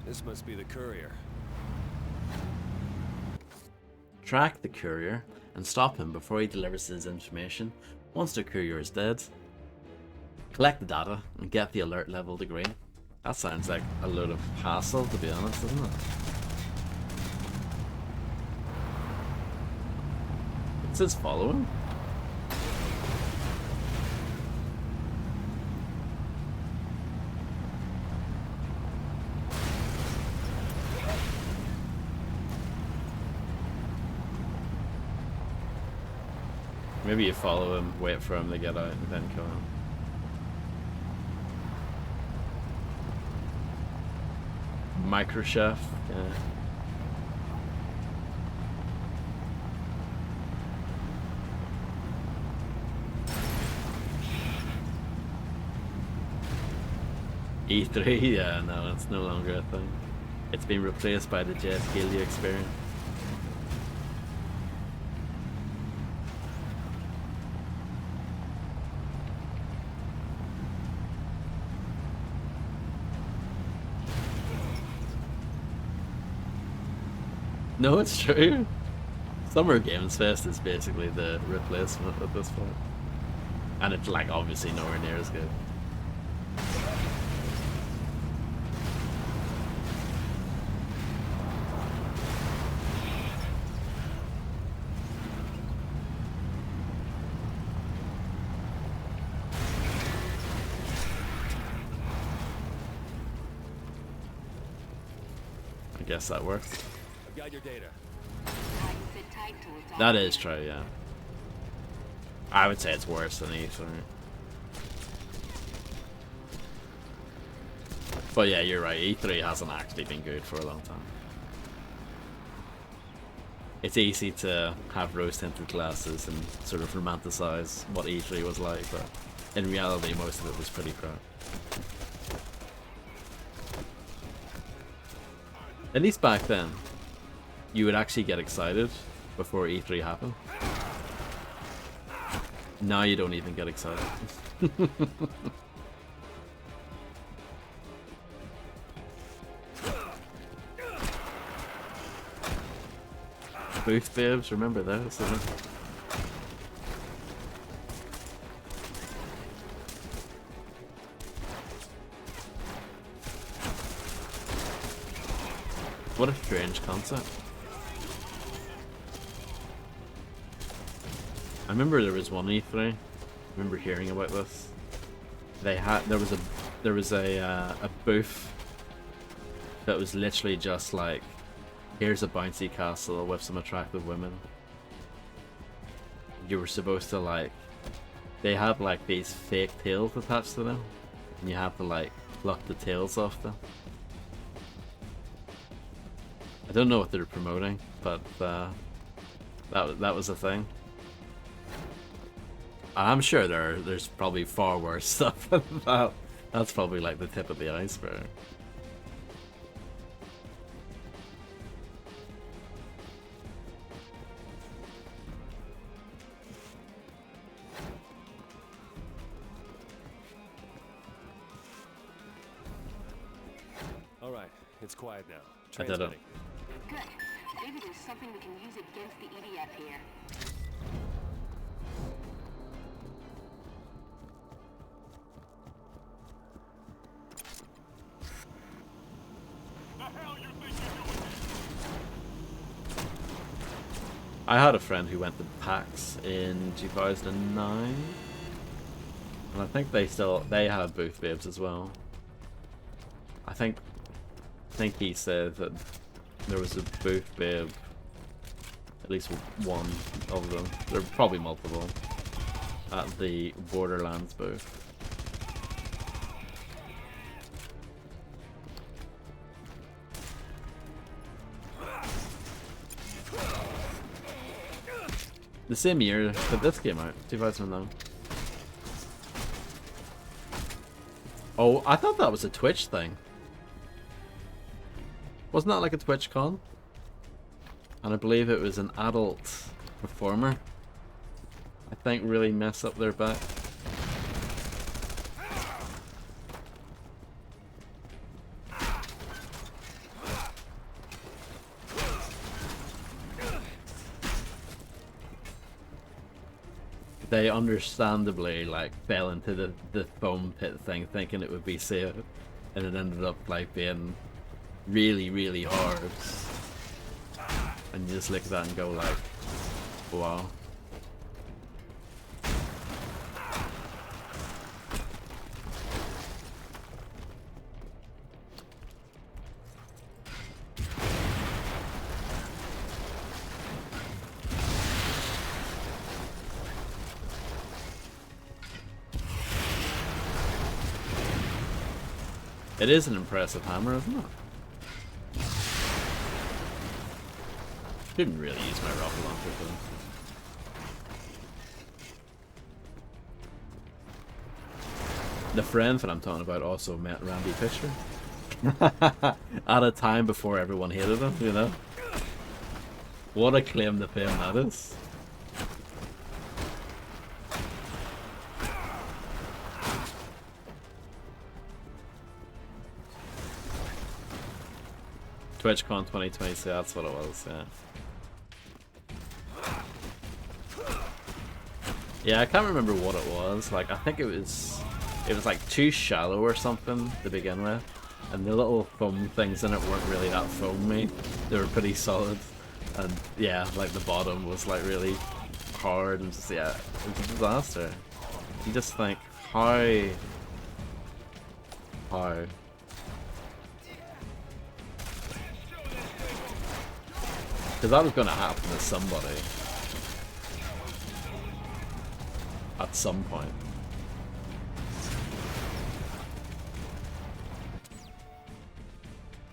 This must be the courier. Track the courier and stop him before he delivers his information. Once the courier is dead, collect the data and get the alert level to green. That sounds like a load of hassle, to be honest, doesn't it? It says follow him. Maybe you follow him, wait for him to get out, and then kill him. Microchef, yeah. E3, yeah, no, it's no longer a thing. It's been replaced by the Jeff Keighley experience. No, it's true. Summer Games Fest is basically the replacement at this point. And it's like obviously nowhere near as good. I guess that works. I've got your data. That is true, yeah. I would say it's worse than E3. But yeah, you're right, E3 hasn't actually been good for a long time. It's easy to have rose-tinted glasses and sort of romanticize what E3 was like, but in reality most of it was pretty crap. At least back then, you would actually get excited before E3 happened. Now you don't even get excited. Booth babes, remember those? What a strange concept. I remember there was one E3. I remember hearing about this. They had there was a booth that was literally just like, here's a bouncy castle with some attractive women. You were supposed to like, they had like these fake tails attached to them, and you have to like pluck the tails off them. I don't know what they're promoting, but that was a thing. I'm sure there's probably far worse stuff than that. That's probably like the tip of the iceberg. It's quiet now. I did it. Good. Maybe there's something we can use against the EDF here. I had a friend who went to PAX in 2009, and I think they had booth babes as well. I think he said that there was a booth babe, at least one of them. There were probably multiple at the Borderlands booth. The same year that this came out, 2009. Oh, I thought that was a Twitch thing. Wasn't that like a Twitch con? And I believe it was an adult performer. I think really mess up their back. They understandably like fell into the foam pit thing thinking it would be safe, and it ended up like being really, really hard. And you just look at that and go like, wow. It is an impressive hammer, isn't it? Didn't really use my rocket launcher though. The friend that I'm talking about also met Randy Fisher. At a time before everyone hated him, you know? What a claim to fame that is. TwitchCon 2022, that's what it was, yeah. Yeah, I can't remember what it was. Like, I think it was like too shallow or something to begin with. And the little foam things in it weren't really that foamy. They were pretty solid. And yeah, like the bottom was like really hard and just, yeah, it was a disaster. You just think, how? Because that was going to happen to somebody. At some point.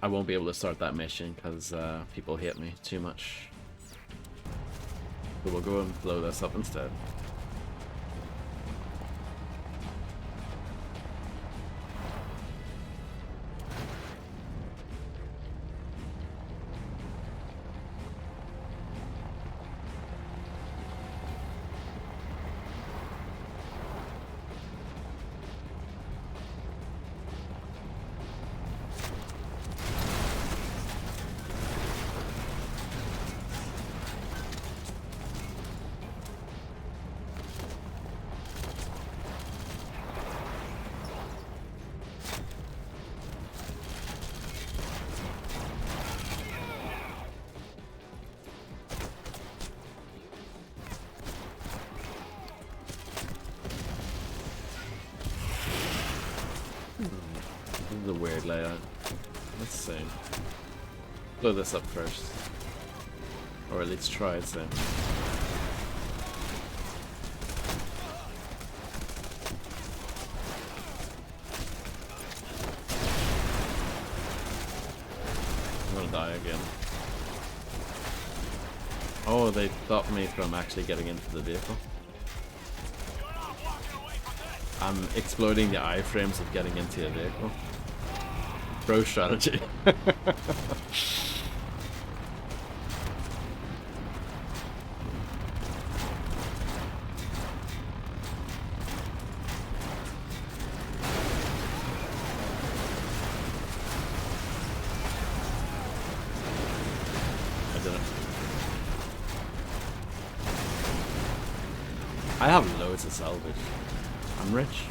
I won't be able to start that mission because people hate me too much. But we'll go and blow this up instead. This is a weird layout. Let's see. Blow this up first. Or at least try it then. I'm gonna die again. Oh, they stopped me from actually getting into the vehicle. I'm exploiting the iframes of getting into a vehicle. Pro strategy. I have loads of salvage. I'm rich.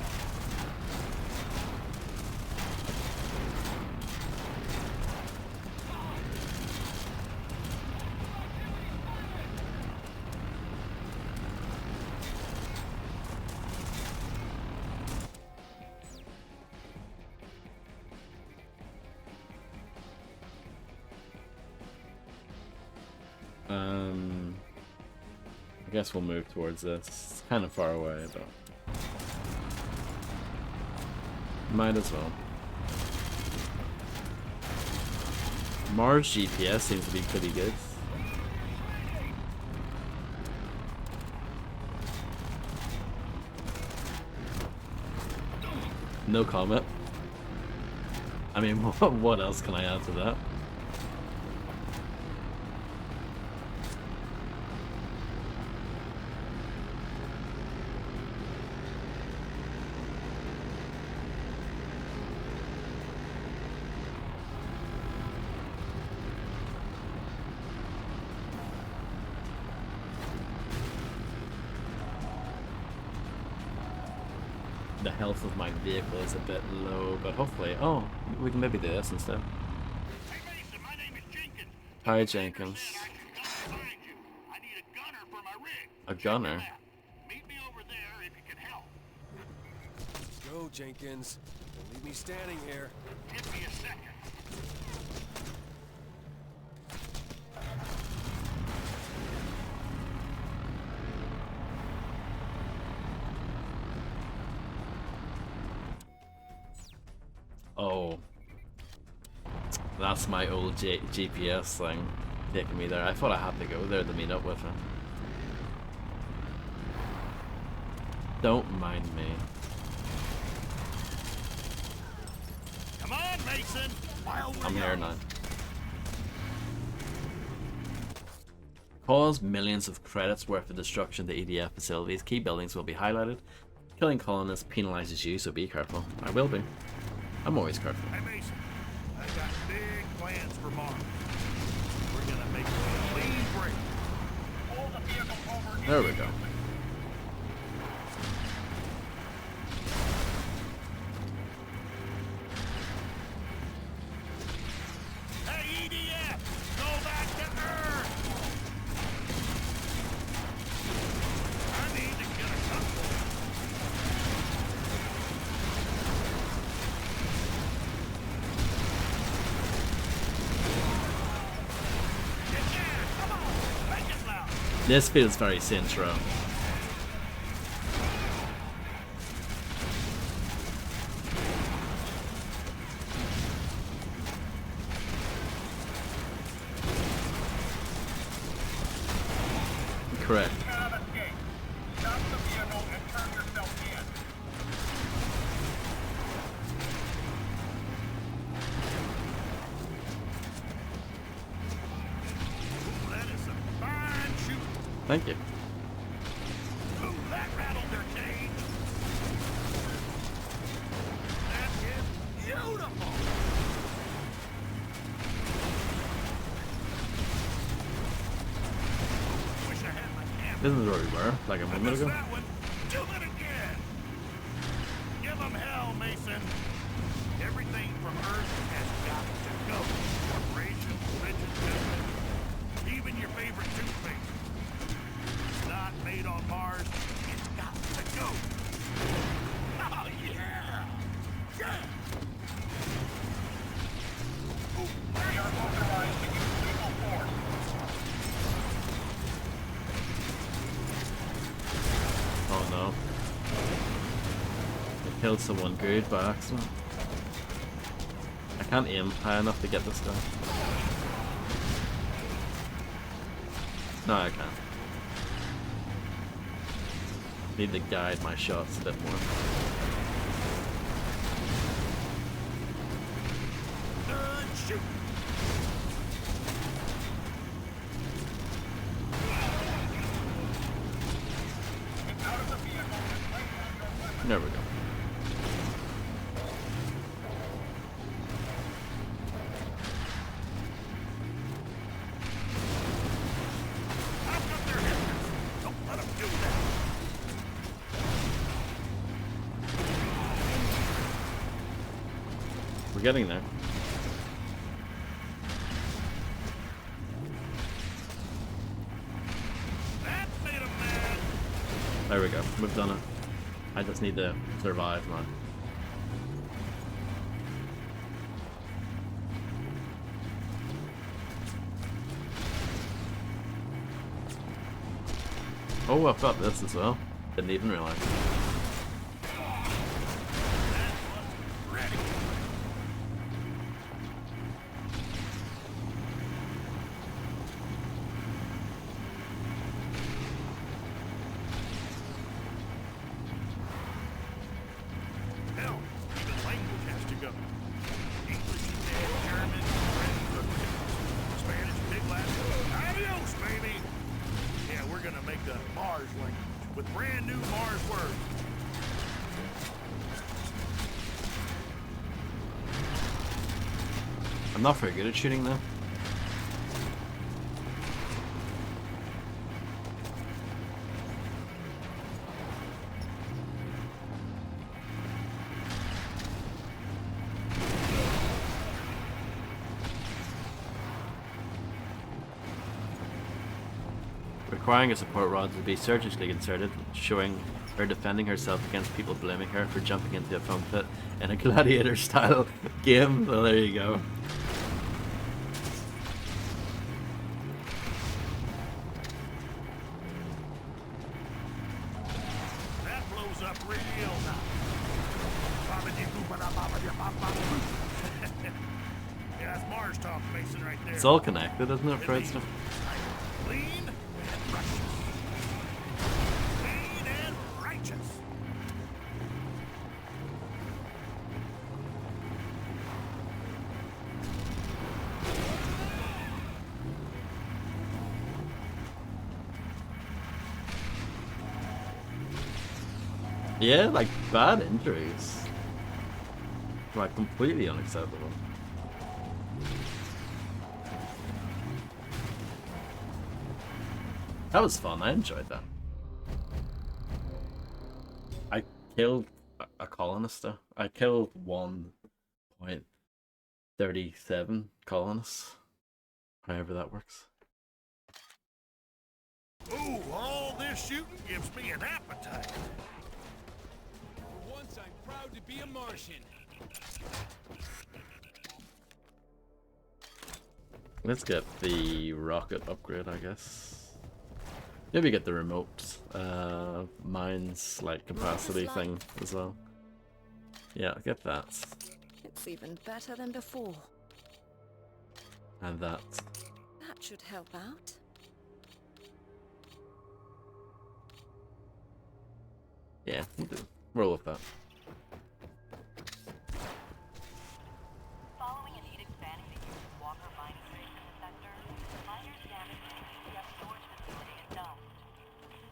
I guess we'll move towards this. It's kind of far away, but might as well. Mars GPS seems to be pretty good. No comment. I mean, what else can I add to that? The health of my vehicle is a bit low, but hopefully... Oh, we can maybe do this instead. Hey Mason, my name is Jenkins. Hi, Jenkins. I need a gunner for my rig. A gunner? Meet me over there if you can help. Let's go, Jenkins. Don't leave me standing here. Give me a second. Oh. That's my old GPS thing taking me there. I thought I had to go there to meet up with her. Don't mind me. Come on, Mason. I'm here now. Cause millions of credits worth of destruction to EDF facilities. Key buildings will be highlighted. Killing colonists penalizes you, so be careful. I will be. I'm always careful. Hey Mason, I got big plans for Mars. We're gonna make a clean break. Pull the vehicle over. There we go. Hey EDF, go back to Earth. I need to get a couple. This feels very Sintra. Correct. Thank you. Ooh, that rattled their cage. That is beautiful. Wish I had my camera. This is where we were, like a moment ago. That one. Do it again. Give them hell, Mason. Everything from Earth has got to go. Corporations, religion, business, even your favorite toothpaste. Not made on Mars, it's got to go. Oh, yeah! Yeah! We are authorized to use lethal force. Oh no. I killed someone good by accident. I can't aim high enough to get this guy. No, I can't. Need to guide my shots a bit more. Shoot! There we go. We're getting there. There we go. We've done it. I just need to survive now. Oh, I've got this as well. Didn't even realize. I'm not very good at shooting though. Requiring a support rod to be surgically inserted, showing her defending herself against people blaming her for jumping into a foam pit in a gladiator style game. Well, there you go. It's all connected, isn't it, Fred? Clean and righteous. Yeah, like bad injuries. Like completely unacceptable. That was fun, I enjoyed that. I killed a colonist though. I killed 1.37 colonists. However that works. Ooh, all this shooting gives me an appetite. For once, I'm proud to be a Martian. Let's get the rocket upgrade, I guess. Maybe get the remote mines like capacity thing as well. Yeah, I'll get that. It's even better than before. And that. That should help out. Yeah, we'll do. Roll with that. Following an edict banning the use of Walker mining rigs in the sector, miners damaged the EDF storage facility in Dust.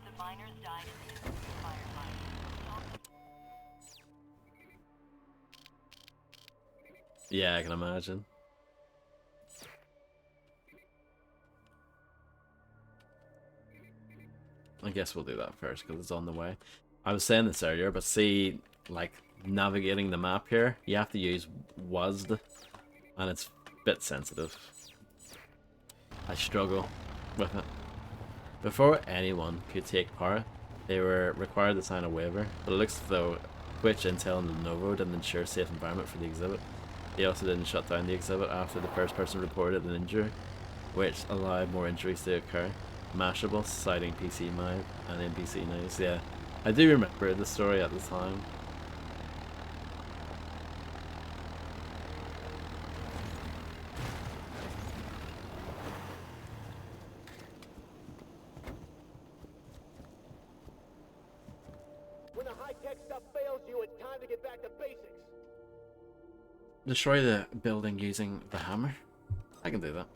The miners died in the firefight. Yeah, I can imagine. I guess we'll do that first because it's on the way. I was saying this earlier, but see, like, navigating the map here, you have to use WASD, and it's a bit sensitive. I struggle with it. Before anyone could take part, they were required to sign a waiver, but it looks as though Twitch, Intel, and Lenovo didn't ensure a safe environment for the exhibit. They also didn't shut down the exhibit after the first person reported an injury, which allowed more injuries to occur. Mashable, citing PC Mag and NBC News. Yeah, I do remember the story at the time. When the high-tech stuff fails you, it's time to get back to basics. Destroy the building using the hammer. I can do that.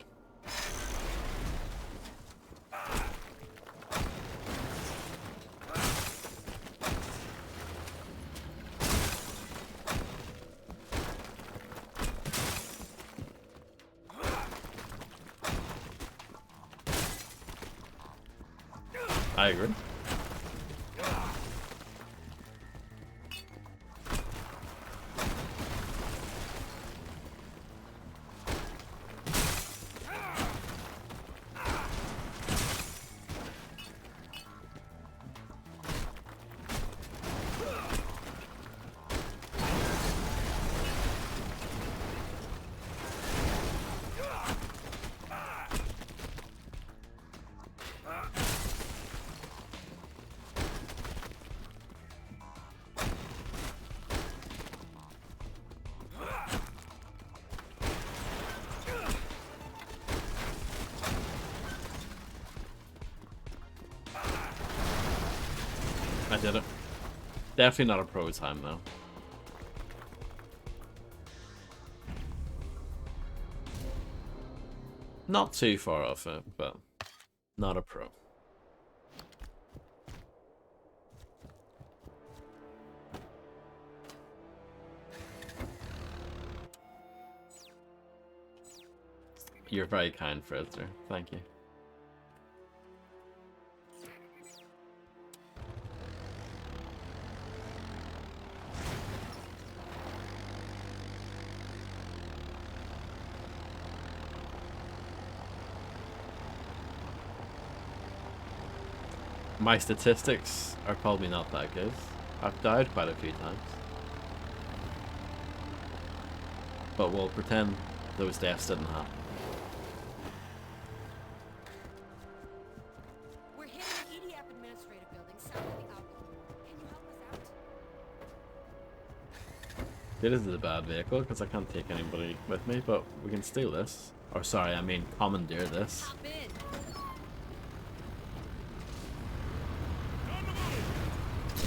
I agree. I did it. Definitely not a pro time though. Not too far off it, but not a pro. You're very kind, Fraser. Thank you. My statistics are probably not that good. I've died quite a few times. But we'll pretend those deaths didn't happen. We're hitting an EDF administrative building south of the outlet. Can you help us out? This is a bad vehicle because I can't take anybody with me, but we can steal this. Or sorry, I mean commandeer this. Hop in.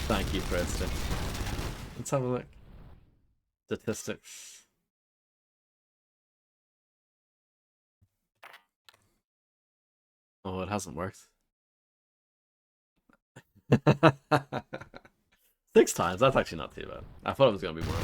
Thank you, Preston. Let's have a look. Statistics. Oh, it hasn't worked. 6 times, that's actually not too bad. I thought it was going to be more.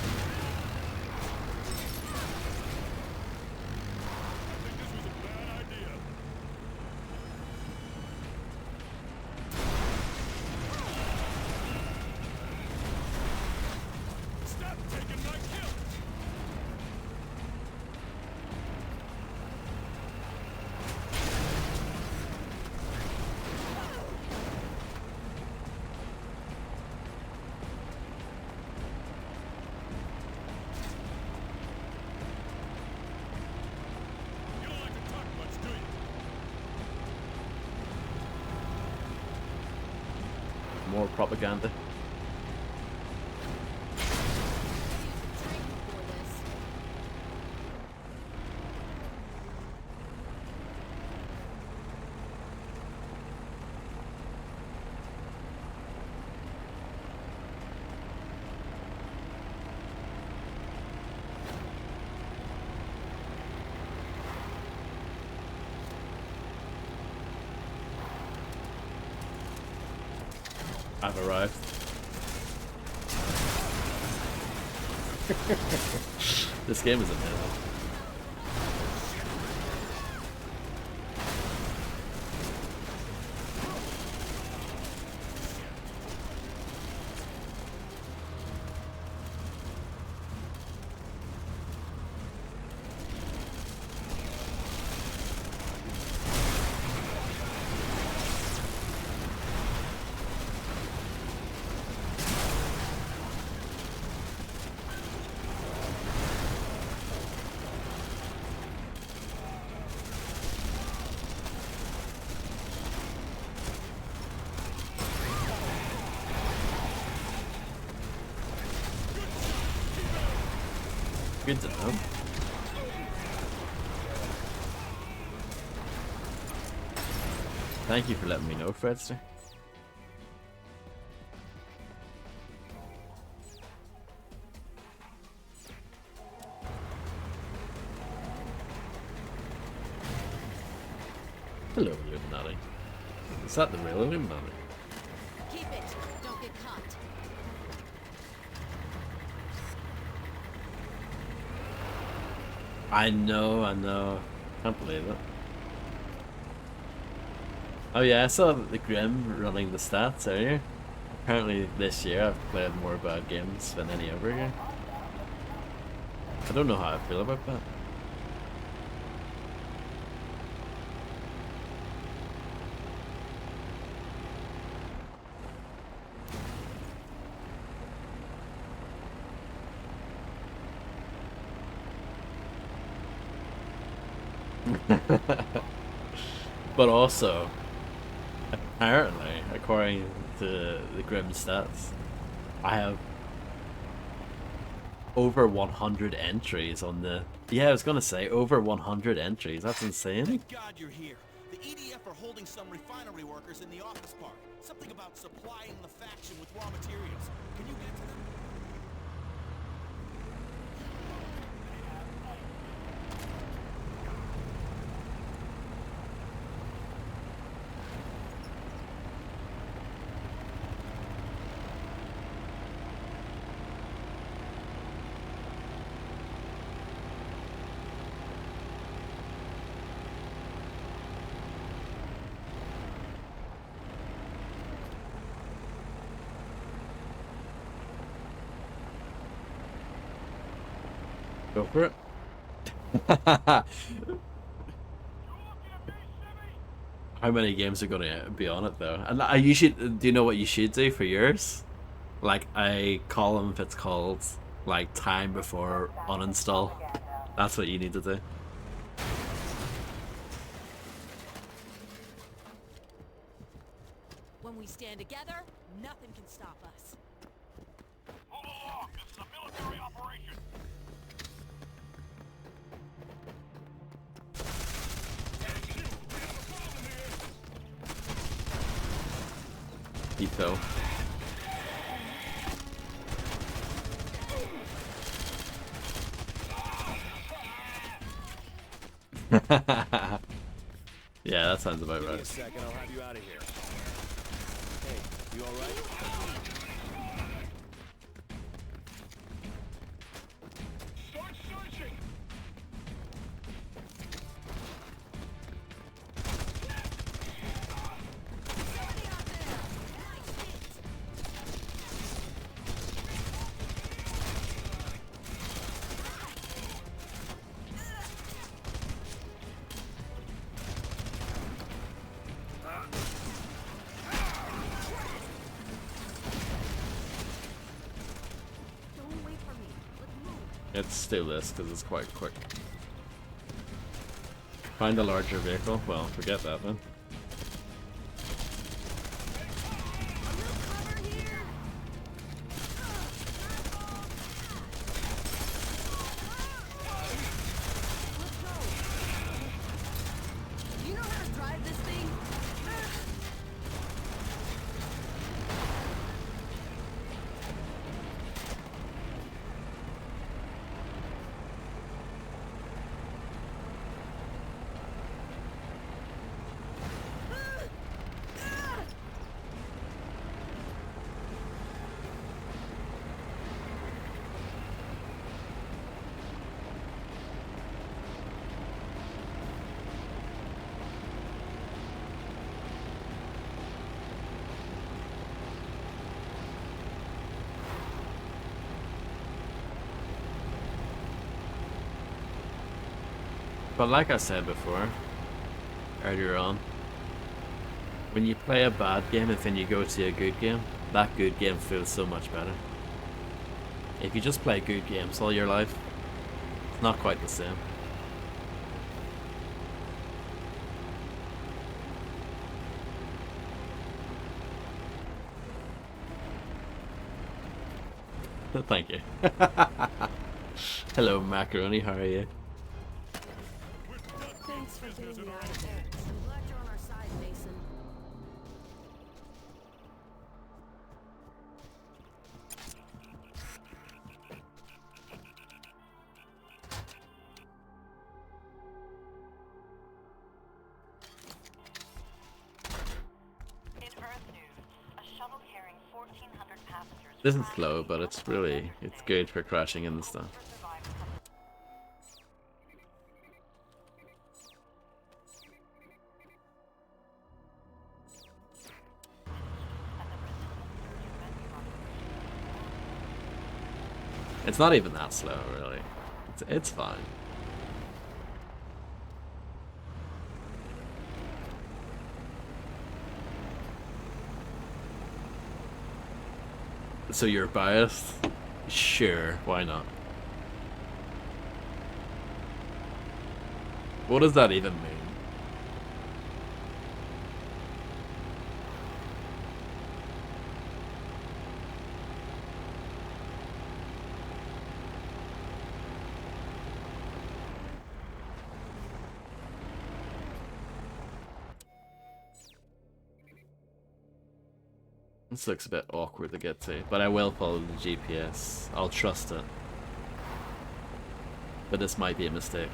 More propaganda. I've arrived. This game is amazing. Good to know. Thank you for letting me know, Fredster. Hello, Illuminati. Is that the real Illuminati? Keep it. Don't get caught. I know. Can't believe it. Oh yeah, I saw the Grim running the stats earlier. Apparently this year I've played more bad games than any other year. I don't know how I feel about that. But also, apparently, according to the Grim stats, I have over 100 entries on the... Yeah, I was gonna say, over 100 entries. That's insane. Thank God you're here. The EDF are holding some refinery workers in the office park. Something about supplying the faction station with raw materials. Can you get to them? Go for it. How many games are going to be on it though? And you should. Do you know what you should do for yours? Like a column if it's called like time before uninstall. That's what you need to do. When we stand together, nothing can stop us. Move along. This is a military operation. He fell. Yeah, that sounds about Give me a right. second, I'll have you out of here. Hey, you alright? Start searching. Let's do this because it's quite quick. Find a larger vehicle. Well, forget that then. Do you know how to drive this thing? But like I said before, earlier on, when you play a bad game and then you go to a good game, that good game feels so much better. If you just play good games all your life, it's not quite the same. Thank you. Hello, Macaroni, how are you? Thanks for getting me out of there. I'm glad you're on our side, Mason. In Earth news, a shuttle carrying 1,400 passengers. This is slow, but it's good for crashing into stuff. It's not even that slow, really. It's fine. So you're biased? Sure, why not? What does that even mean? This looks a bit awkward to get to, but I will follow the GPS. I'll trust it. But this might be a mistake.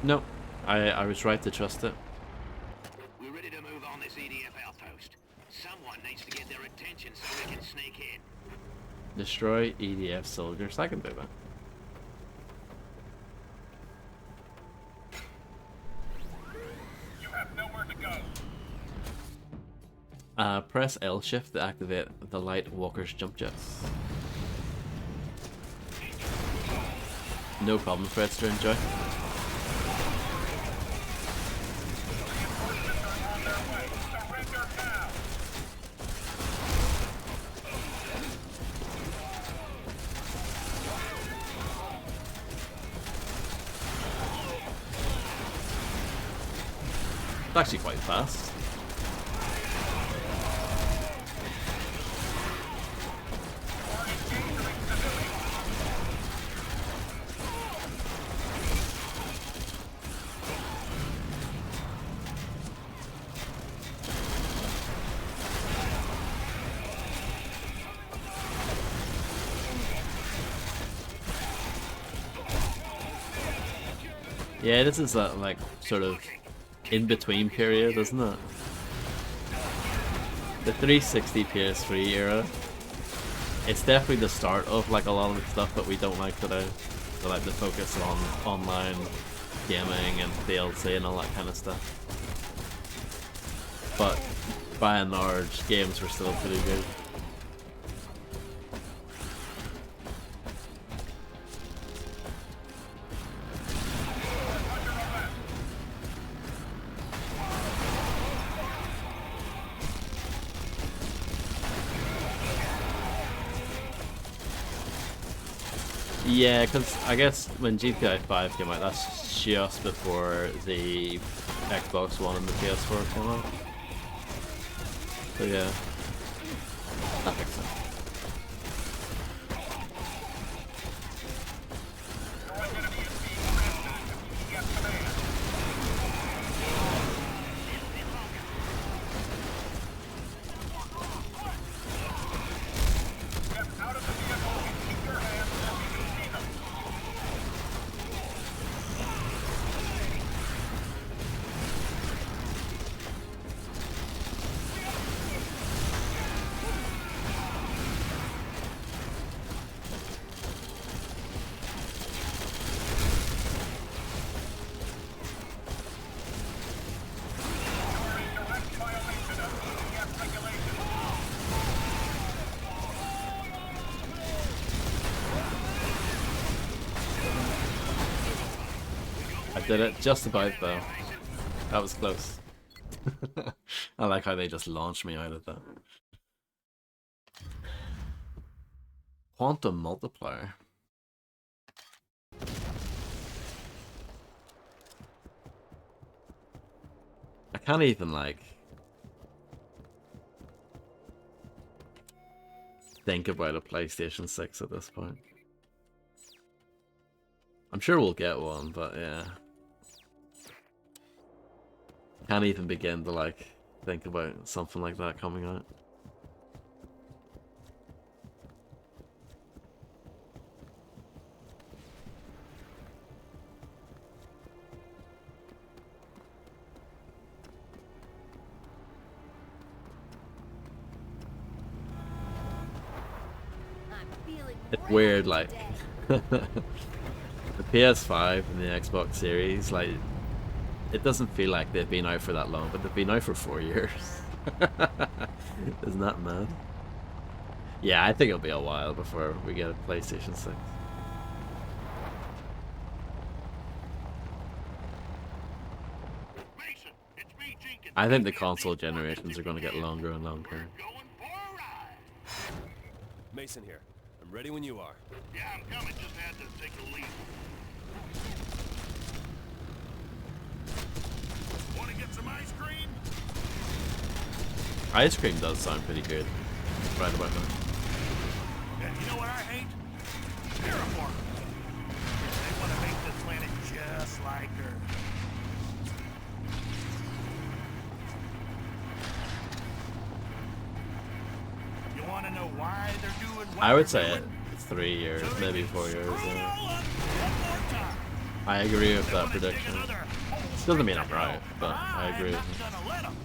No, I was right to trust it. We're ready to move on this EDF outpost. Someone needs to get their attention so we can sneak in. Destroy EDF soldiers. I can do that. You have nowhere to go. Press L shift to activate the light walker's jump jets. No problem, Fredster, enjoy. It's actually quite fast. Yeah, this is that like sort of in-between period, isn't it? The 360 PS3 era. It's definitely the start of like a lot of the stuff that we don't like today. So like the focus on online gaming and DLC and all that kind of stuff. But by and large, games were still pretty good. Yeah, because I guess when GTA 5 came out, that's just before the Xbox One and the PS4 came out. So yeah, that makes sense. Did it just about though. That was close. I like how they just launched me out of that. Quantum multiplier. I can't even like think about a PlayStation 6 at this point. I'm sure we'll get one, but yeah. Can't even begin to like think about something like that coming out. It's weird, like the PS5 and the Xbox Series, like it doesn't feel like they've been out for that long, but they've been out for 4 years. Isn't that mad? Yeah, I think it'll be a while before we get a PlayStation 6. I think the console generations are going to get longer and longer. Mason here. I'm ready when you are. Yeah, I'm coming. Just had to take a leak. Want to get some ice cream? Ice cream does sound pretty good right about now. You know what I hate? Terraformers. They want to make this planet just like Earth. You want to know why they're doing what I would they're say doing? 3 years, maybe 4 years. Screw it Yeah. all up one more time. I agree with that prediction. Doesn't mean I'm right, but I agree with it. Gonna let 'em.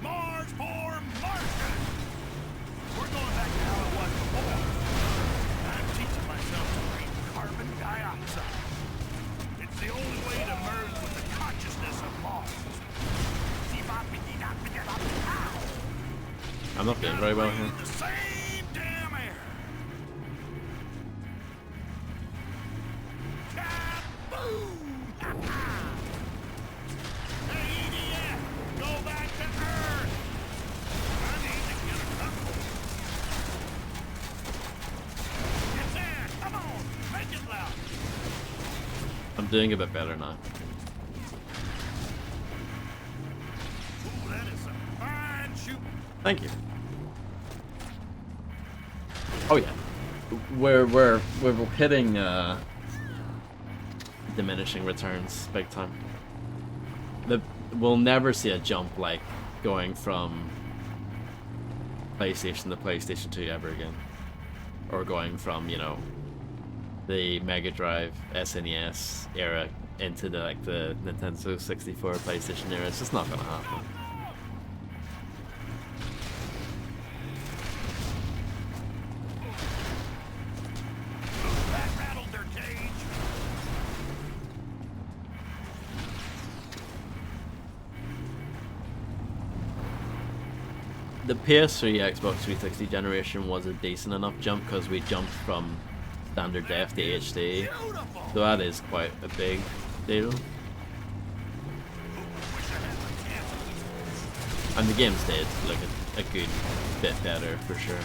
Mars for Martians. We're going back to how it was before. I'm teaching myself to breathe carbon dioxide. It's the only way to merge with the consciousness of Mars. I'm not doing very well here. The same damn air. Kaboom! Hey, EDF, go back to Earth. I need to get a couple. Get there, come on, make it loud. I'm doing a bit better now. Ooh, that is some fine shooting. Thank you. Oh yeah, we're hitting diminishing returns big time. We'll never see a jump like going from PlayStation to PlayStation 2 ever again, or going from, you know, the Mega Drive SNES era into the Nintendo 64 PlayStation era. It's just not gonna happen. That rattled their cage. The PS3 Xbox 360 generation was a decent enough jump because we jumped from standard def to HD, so that is quite a big deal. And the games did look a good bit better for sure.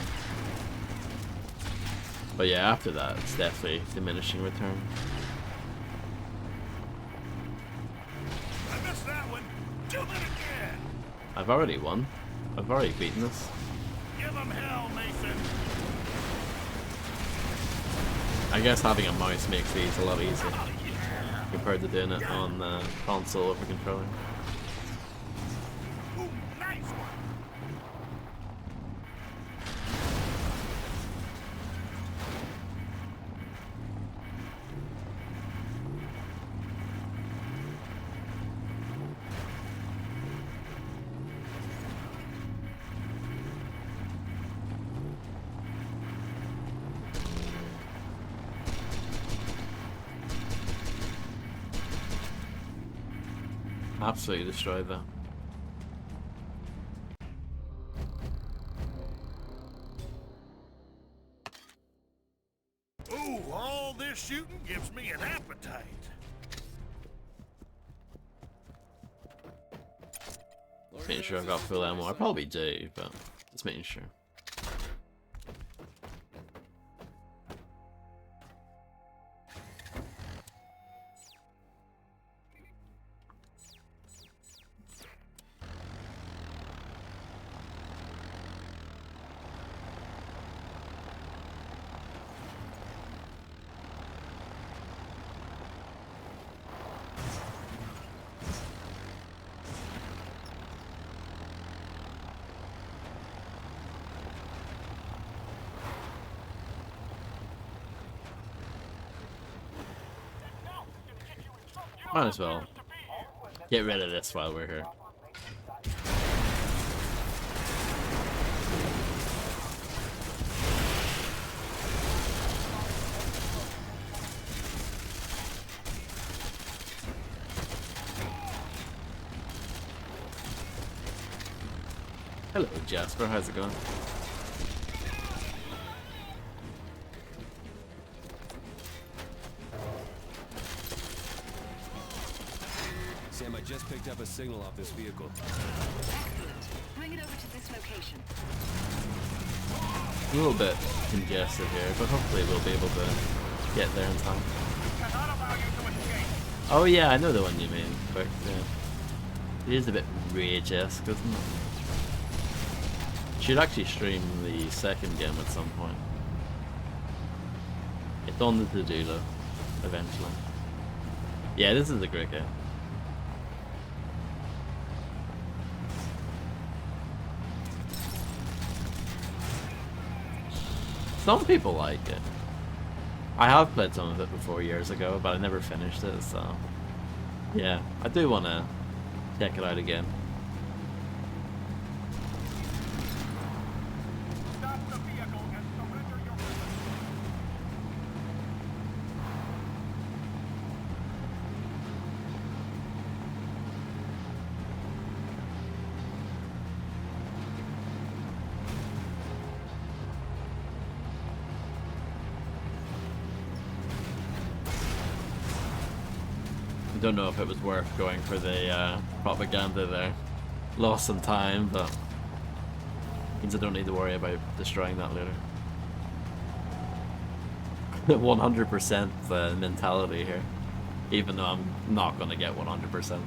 But yeah, after that, it's definitely diminishing return. I missed that one. Do it again. I've already won. I've already beaten this. Give them hell, Mason. I guess having a mouse makes these a lot easier compared to doing it on the console over controller. Ooh, nice one. Absolutely destroyed that. Ooh, all this shooting gives me an appetite. Just making sure I've got full ammo. I probably do, but just making sure. Might as well get rid of this while we're here. Hello, Jasper. How's it going? Sam, I just picked up a signal off this vehicle. Excellent. Bring it over to this location. A little bit congested here, but hopefully we'll be able to get there in time. Oh yeah, I know the one you mean, but it is a bit rage-esque, isn't it? Should actually stream the second game at some point. It's on the to-do list, eventually. Yeah, this is a great game. Some people like it. I have played some of it before years ago, but I never finished it, so... Yeah, I do want to check it out again. Don't know if it was worth going for the propaganda there. Lost some time, but means I don't need to worry about destroying that later. 100% mentality here, even though I'm not gonna get 100%.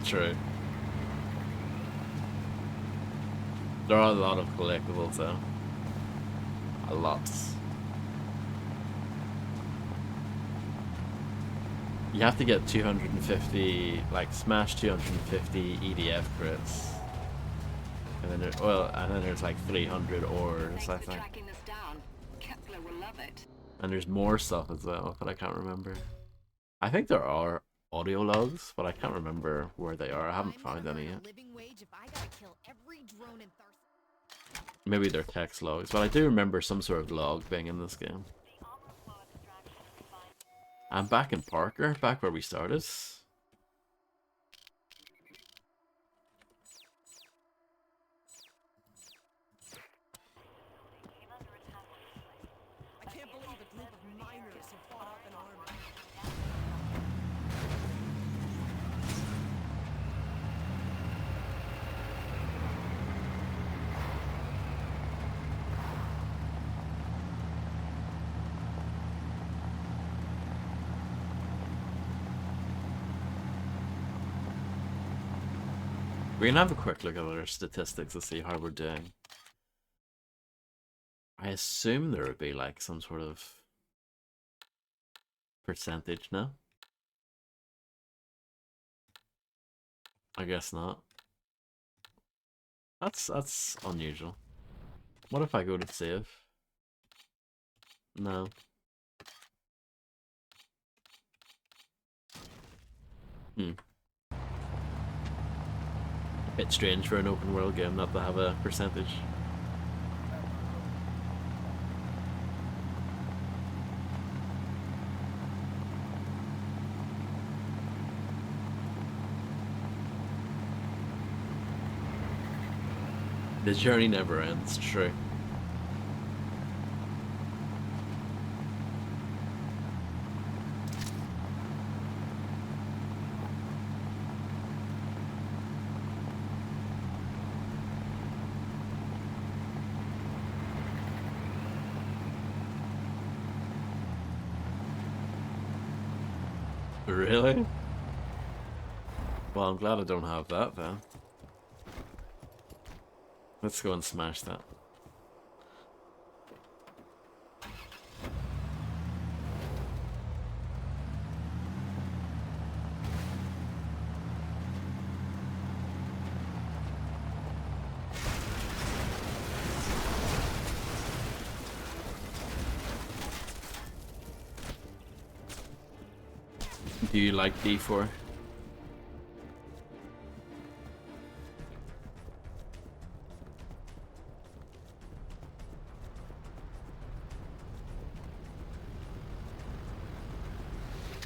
True. There are a lot of collectibles though. A lot. You have to get 250, like smash 250 EDF crits. And then there's like 300 ores, I think. And there's more stuff as well, but I can't remember. I think there are audio logs, but I can't remember where they are. I haven't found any yet. Maybe they're text logs, but I do remember some sort of log being in this game. I'm back in Parker, back where we started. I can't believe a group of miners have fought off an army. We're gonna have a quick look at our statistics to see how we're doing. I assume there would be like some sort of percentage now. I guess not. That's unusual. What if I go to save? No. A bit strange for an open world game not to have a percentage. The journey never ends, true. Really? Well, I'm glad I don't have that then. Let's go and smash that. Do you like D4?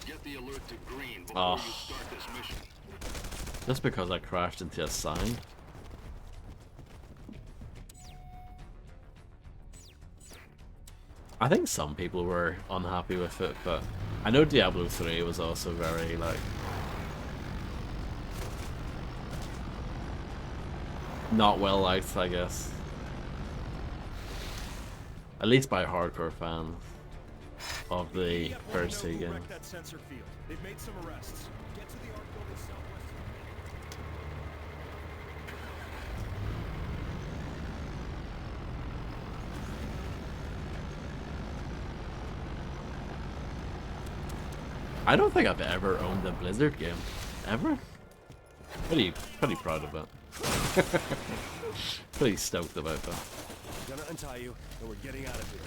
Get the alert to green before you start this mission. Just because I crashed into a sign. I think some people were unhappy with it, but I know Diablo 3 was also very, like, not well liked, I guess. At least by hardcore fans. of the EDF first wanna two know who games. wrecked that sensor field. They've made some arrests. Get to the art building southwest. I don't think I've ever owned a Blizzard game. Ever? Pretty proud of it. Pretty stoked about that. Gonna untie you, and we're getting out of here.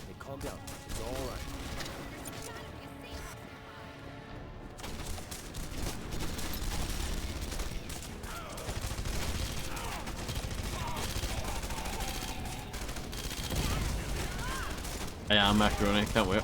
Hey, calm down. It's all right. Yeah, I'm macaroni. Can't wait.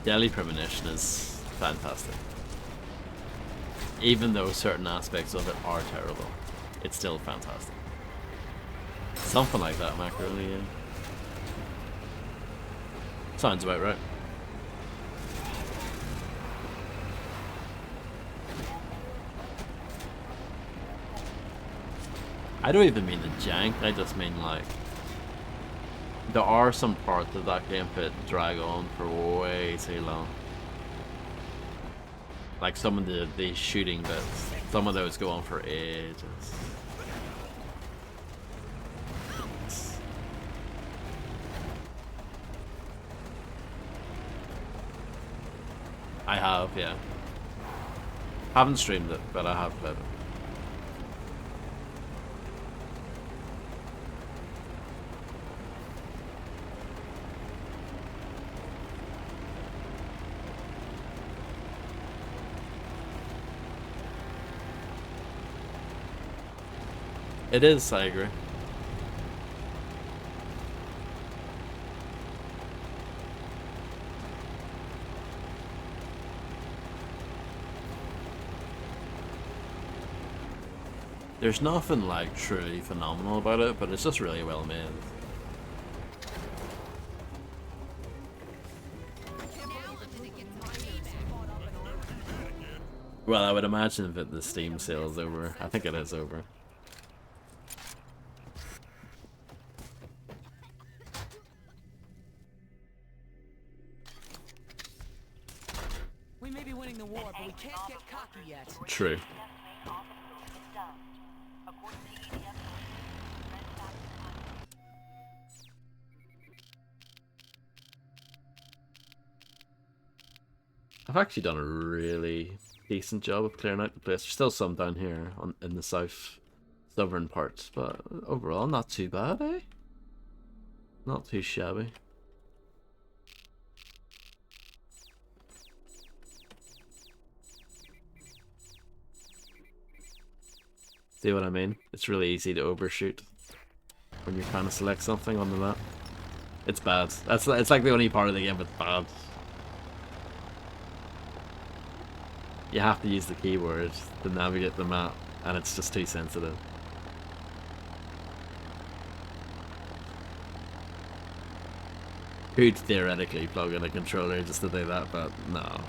Deadly Premonition is fantastic. Even though certain aspects of it are terrible, it's still fantastic. Something like that, macaroni. Yeah. Sounds about right. I don't even mean the jank, I just mean like there are some parts of that game that drag on for way too long. Like some of the shooting bits, some of those go on for ages. I have, yeah. Haven't streamed it, but I have played it. It is, I agree. There's nothing like truly phenomenal about it, but it's just really well made. Well, I would imagine that the Steam sale is over. I think it is over. We may be winning the war, but we can't get cocky yet. True. I've actually done a really decent job of clearing out the place. There's still some down here in the southern parts, but overall not too bad, eh? Not too shabby. See what I mean? It's really easy to overshoot when you're trying to select something on the map. It's bad. It's like the only part of the game that's bad. You have to use the keyboard to navigate the map, and it's just too sensitive. Could theoretically plug in a controller just to do that, but no.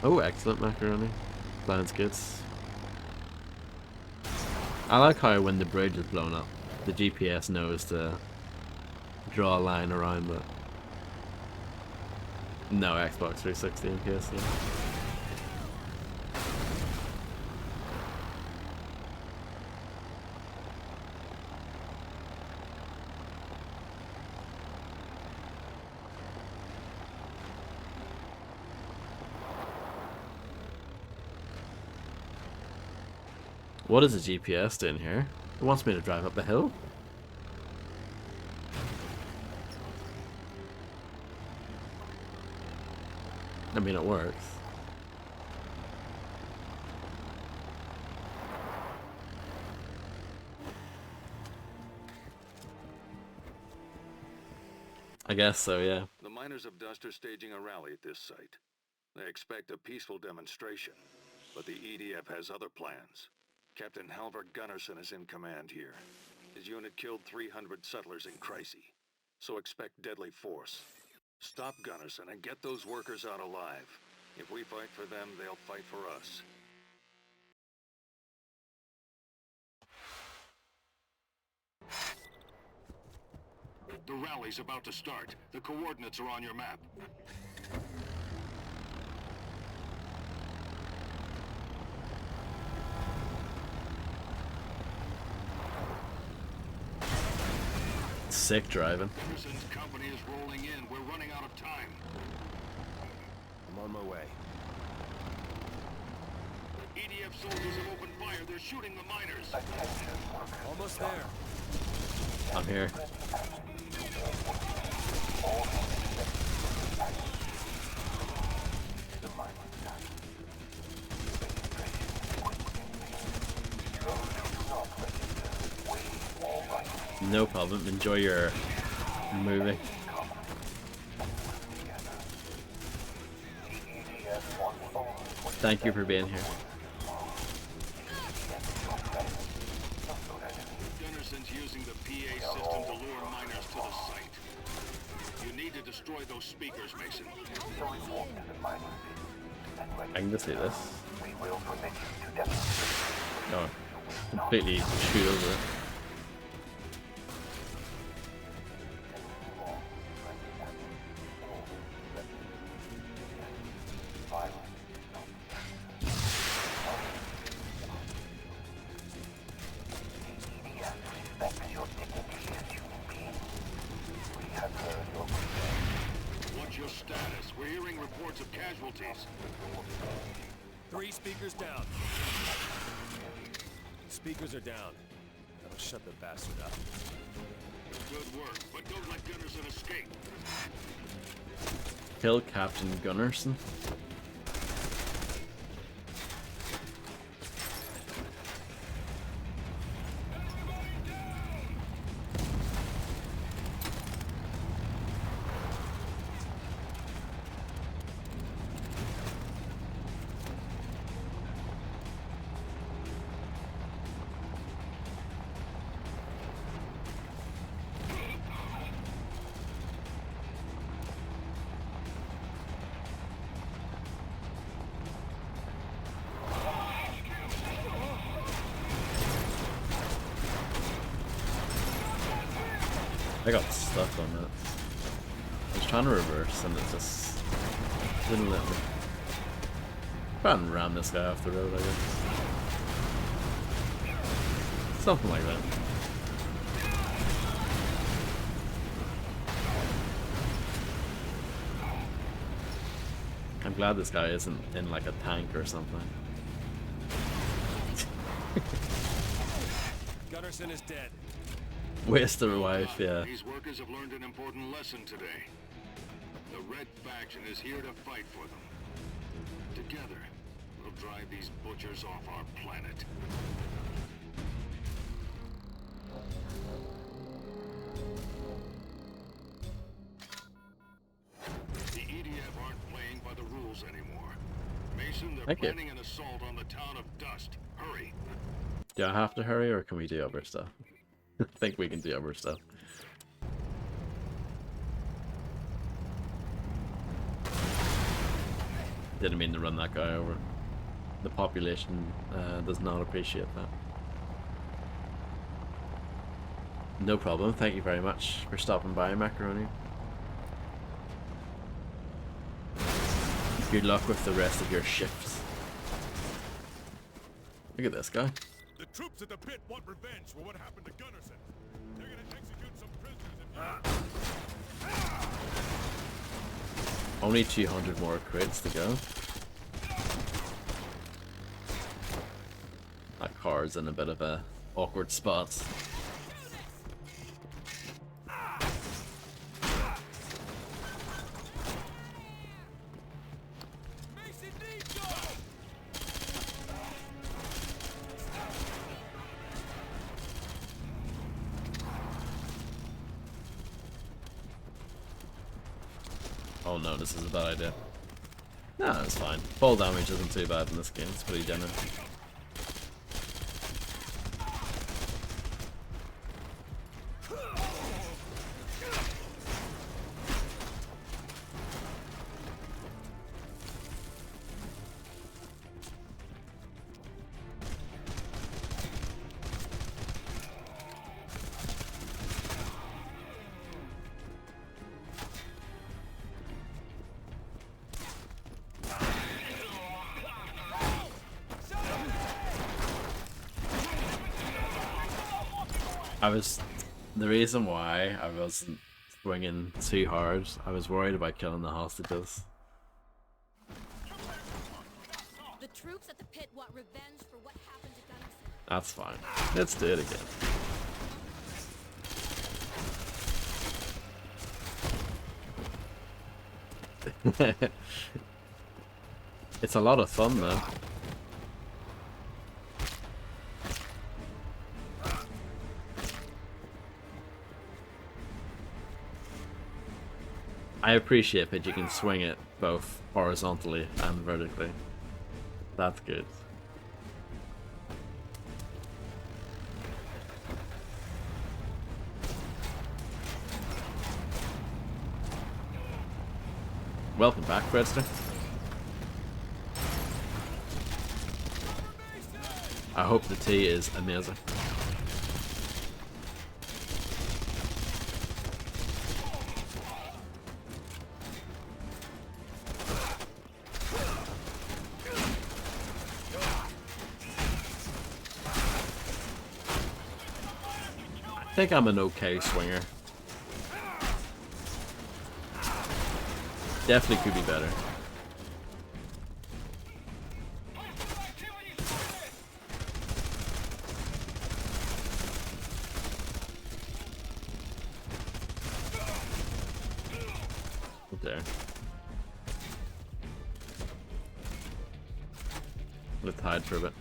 Oh, excellent macaroni. Sounds good. I like how when the bridge is blown up, the GPS knows to draw a line around it. No Xbox 360 and PS3. What is a GPS doing here? It wants me to drive up a hill? I mean, it works. I guess so, yeah. The miners of Dust are staging a rally at this site. They expect a peaceful demonstration, but the EDF has other plans. Captain Halvard Gunnarsson is in command here. His unit killed 300 settlers in Chrysi, so expect deadly force. Stop Gunnarsson and get those workers out alive. If we fight for them, they'll fight for us. The rally's about to start. The coordinates are on your map. Sick driving. Henderson's company is rolling in. We're running out of time. I'm on my way. EDF soldiers have opened fire. They're shooting the miners. Almost there. I'm here. No problem. Enjoy your movie. Thank you for being here. Gunnarsson's using the PA system to lure miners to the site. You need to destroy those speakers, Mason. I can just see this. No, completely shoot over it. What's your status? We're hearing reports of casualties. 3 speakers down. Speakers are down. That'll shut the bastard up. Good work, but don't let Gunnarsson escape. Kill Captain Gunnarsson. I got stuck on it. I was trying to reverse and it just didn't let me. Try and ram this guy off the road, I guess. Something like that. I'm glad this guy isn't in like a tank or something. Gunnarsson is dead. Waste the revive, yeah. These workers have learned an important lesson today. The Red Faction is here to fight for them. Together, we'll drive these butchers off our planet. The EDF aren't playing by the rules anymore. Mason, they're planning an assault on the town of Dust. Hurry. Do I have to hurry or can we do other stuff? I think we can do other stuff. Didn't mean to run that guy over. The population does not appreciate that. No problem. Thank you very much for stopping by, Macaroni. Good luck with the rest of your shifts. Look at this guy. The troops at the pit want revenge for what happened to Gunnarsson. They're gonna execute some prisoners if Only 200 more crates to go. That car's in a bit of a awkward spot. Oh no, this is a bad idea. No, it's fine. Fall damage isn't too bad in this game. It's pretty generous. The reason why I wasn't swinging too hard, I was worried about killing the hostages. The troops at the pit want revenge for what happened to Gunnison. That's fine. Let's do it again. It's a lot of fun though. I appreciate that you can swing it both horizontally and vertically. That's good. Welcome back, Fredster. I hope the tea is amazing. I think I'm an okay swinger. Definitely could be better. There. Let's hide for a bit.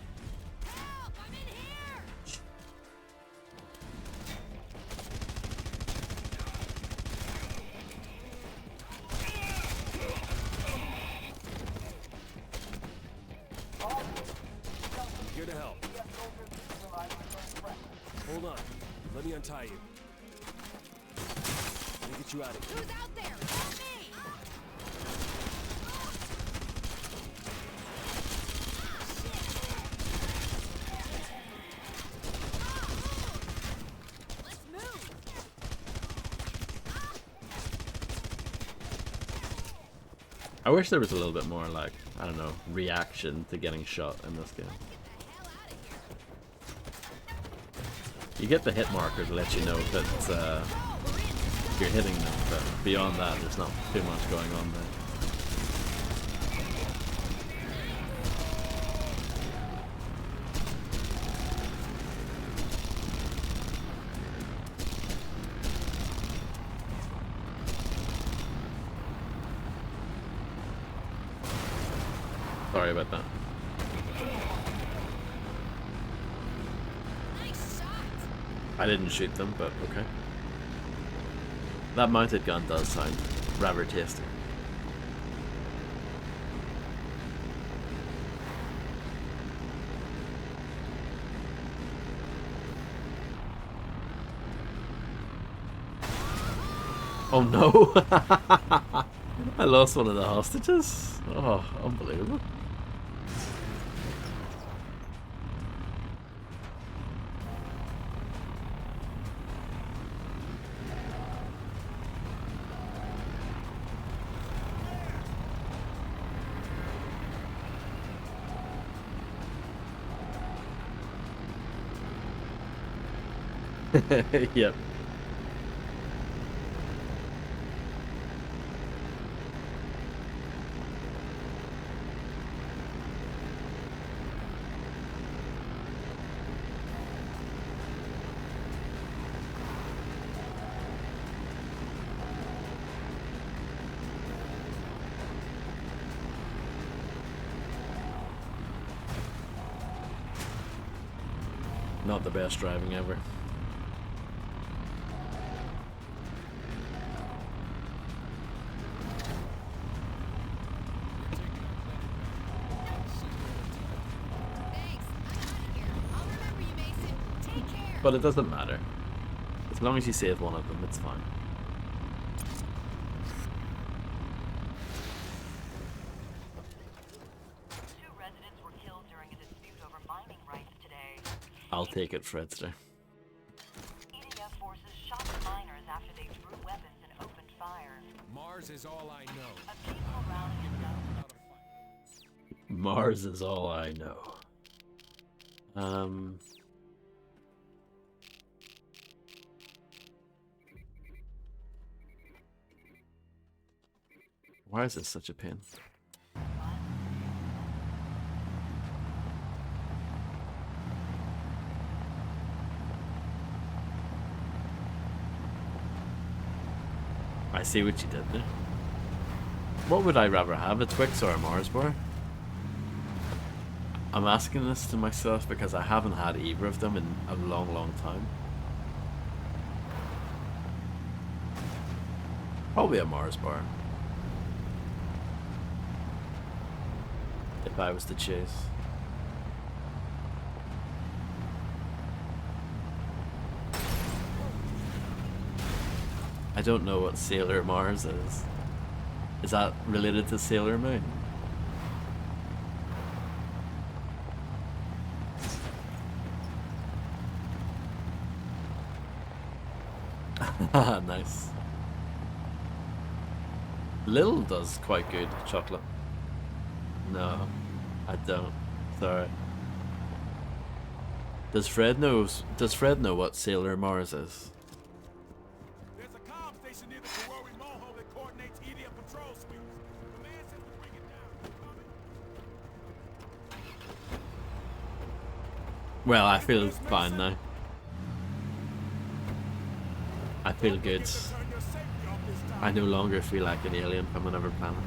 Here to help. Hold on. Let me untie you. Let me get you out of here. Who's out there? Help me! Let's move! I wish there was a little bit more, like, I don't know, reaction to getting shot in this game. You get the hit marker to let you know that you're hitting them, but beyond that, there's not too much going on there. Sorry about that. I didn't shoot them, but okay. That mounted gun does sound rather tasty. Oh no! I lost one of the hostages. Oh, unbelievable. Yep. Not the best driving ever. but it doesn't matter. As long as you save one of them, it's fine. Two residents were killed during a dispute over mining rights today. I'll take it, Fredster. EDF forces shot the miners after they drew weapons and opened fire. Mars is all I know. A peaceful rally is done. Mars is all I know. Why is this such a pain? I see what you did there. What would I rather have, a Twix or a Mars bar? I'm asking this to myself because I haven't had either of them in a long, long time. Probably a Mars bar. If I was to choose. I don't know what Sailor Mars is. Is that related to Sailor Moon? Nice. Lil does quite good chocolate. No, I don't. Sorry. Does Fred know what Sailor Mars is? There's a comm station near the Guerrilla moho that coordinates EDF patrol sweeps. The man says to bring it down. You coming? Well, I feel fine now. I feel good. I no longer feel like an alien from another planet.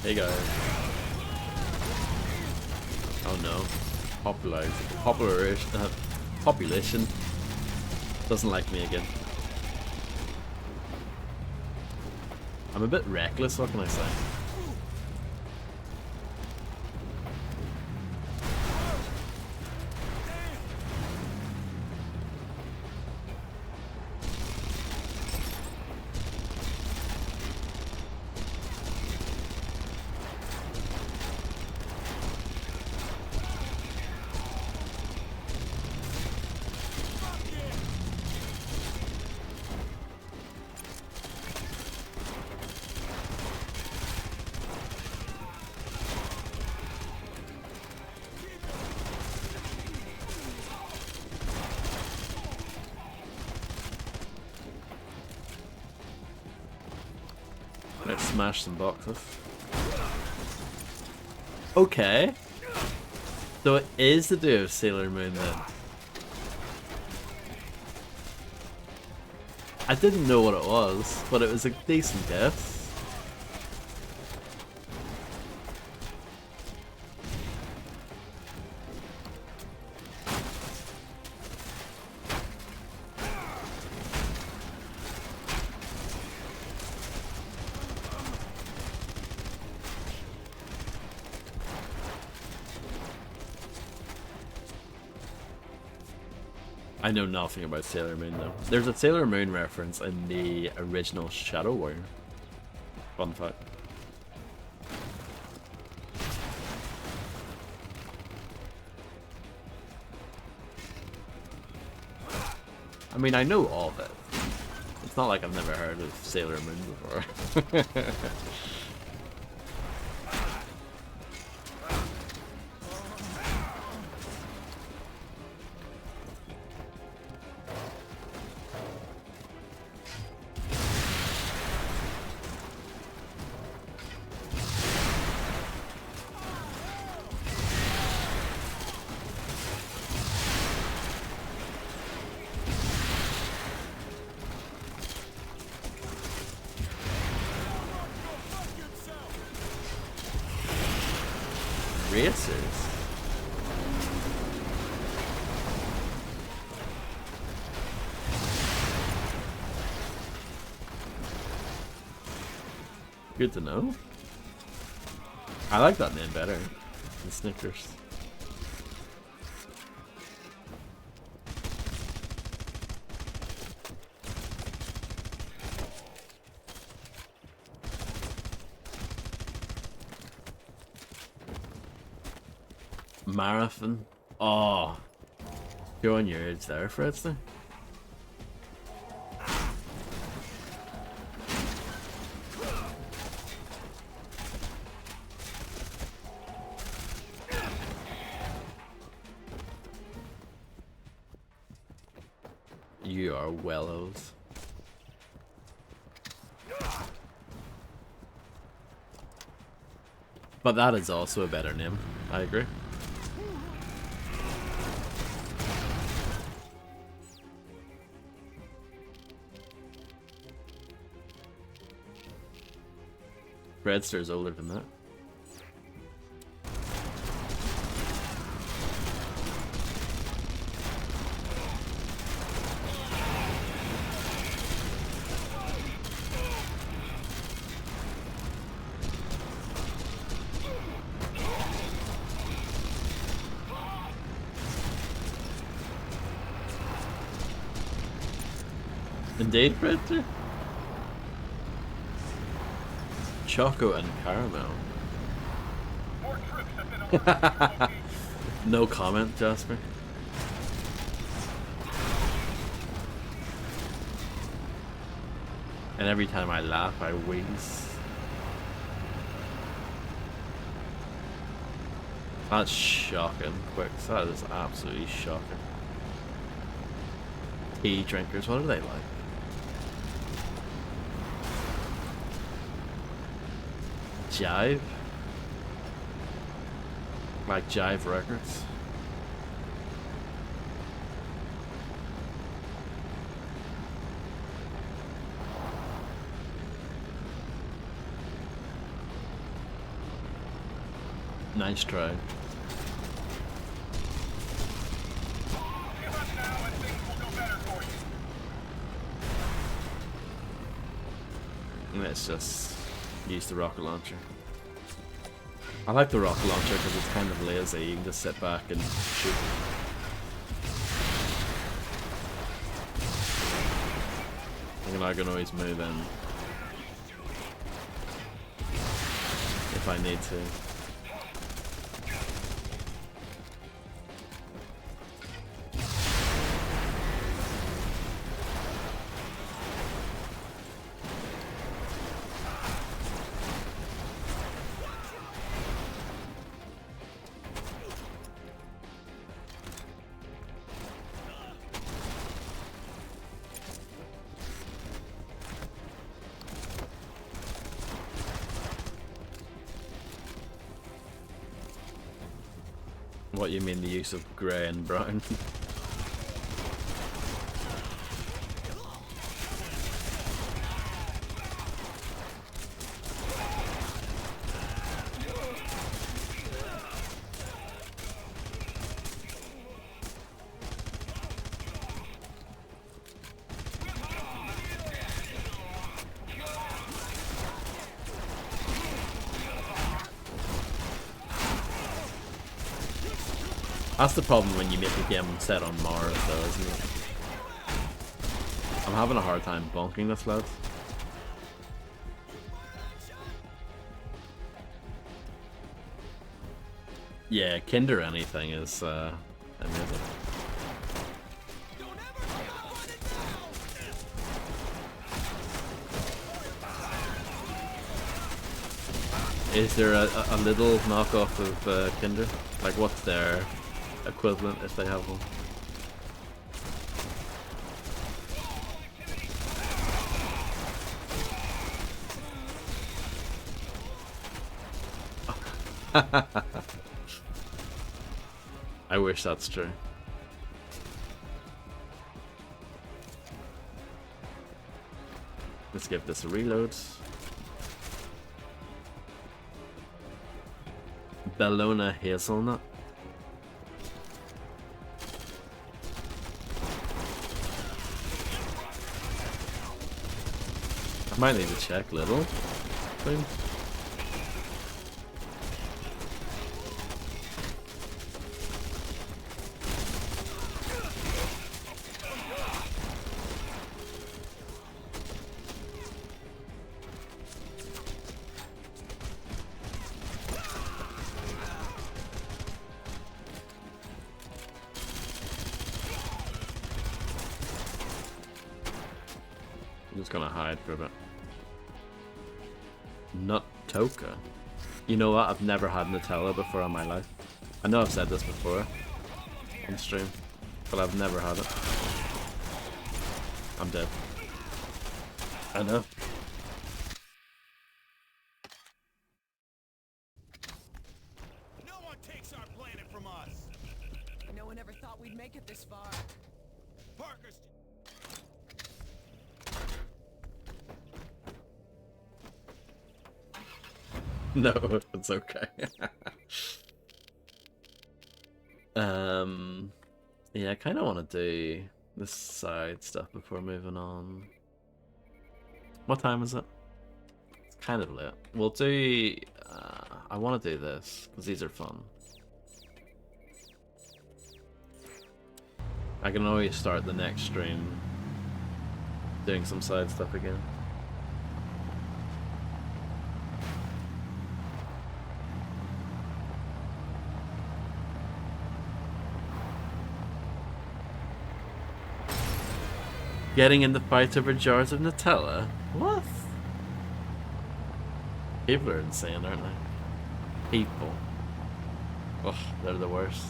Hey guys. Oh no. Population doesn't like me again. I'm a bit reckless, what can I say? Let's smash some boxes. Okay. So it is to do with Sailor Moon then. I didn't know what it was, but it was a decent guess. I know nothing about Sailor Moon though. There's a Sailor Moon reference in the original Shadow Warrior. Fun fact. I mean, I know all of it. It's not like I've never heard of Sailor Moon before. Racers. Good to know. I like that name better than Snickers. Marathon. Oh, you're on your edge there, Fredster. You are Wellows. But that is also a better name. I agree. Redster is older than that. Indeed, Redster. Choco and caramel. No comment, Jasper. And every time I laugh, I wheeze. That's shocking, Quicks. That is absolutely shocking. Tea drinkers, what are they like? Jive? Like Jive Records? Nice try. Let's just use the rocket launcher. I like the rocket launcher because it's kind of lazy. You can just sit back and shoot. And I can always move in if I need to. What you mean the use of grey and brown? That's the problem when you make a game set on Mars though, isn't it? I'm having a hard time bonking this, lads. Yeah, Kinder anything is amazing. Is there a little knockoff of Kinder? Like what's their equivalent if they have one? I wish that's true. Let's give this a reload. Bellona hazelnut. I might need to check little. Thing. I'm just gonna hide for a bit. Nut Toka. You know what? I've never had Nutella before in my life. I know I've said this before on stream, but I've never had it. I'm dead. I know. No one takes our planet from us. No one ever thought we'd make it this far. Parker's. No, it's okay. Yeah, I kind of want to do this side stuff before moving on. What time is it? It's kind of late. We'll do... I want to do this, because these are fun. I can always start the next stream doing some side stuff again. Getting in the fight over jars of Nutella? What? People are insane, aren't they? People. Ugh, they're the worst.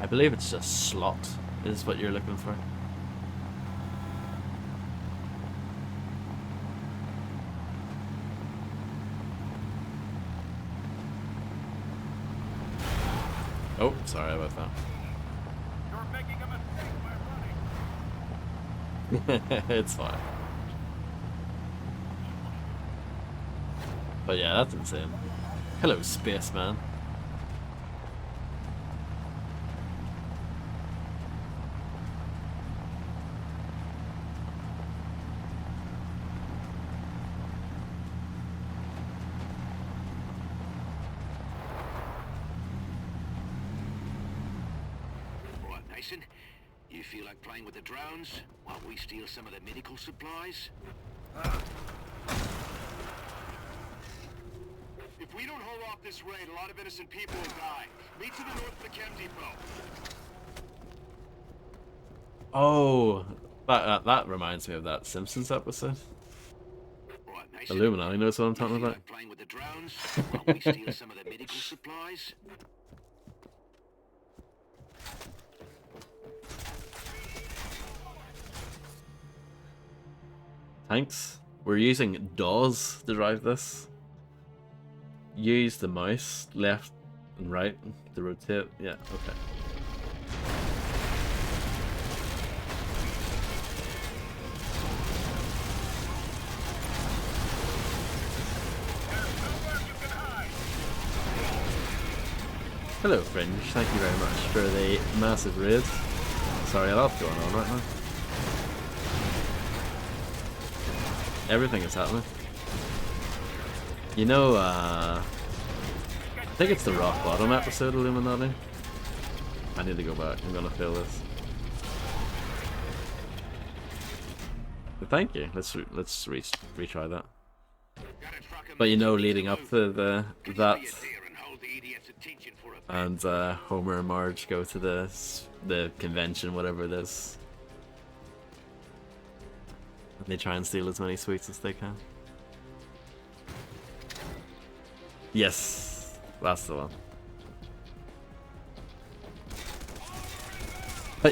I believe it's just slot is what you're looking for. Oh, sorry about that. You're making a mistake by running. It's fine. But yeah, that's insane. Hello, spaceman. Mason, you feel like playing with the drones while we steal some of the medical supplies? If we don't hold off this raid, a lot of innocent people will die. Meet to the north of the chem depot. Oh, that reminds me of that Simpsons episode. Right, Mason, Illuminati knows what I'm talking about. like playing with the drones while we steal some of the medical supplies? Thanks. We're using DAWs to drive this. Use the mouse left and right to rotate. Yeah, okay. Hello, Fringe. Thank you very much for the massive raid. Sorry, a lot's going on right now. Everything is happening. You know, I think it's the Rock Bottom episode, Illuminati. I need to go back. I'm gonna fill this. But thank you. Let's retry that. But you know, leading up to that, and Homer and Marge go to the convention, whatever it is. And they try and steal as many sweets as they can. Yes, that's the one.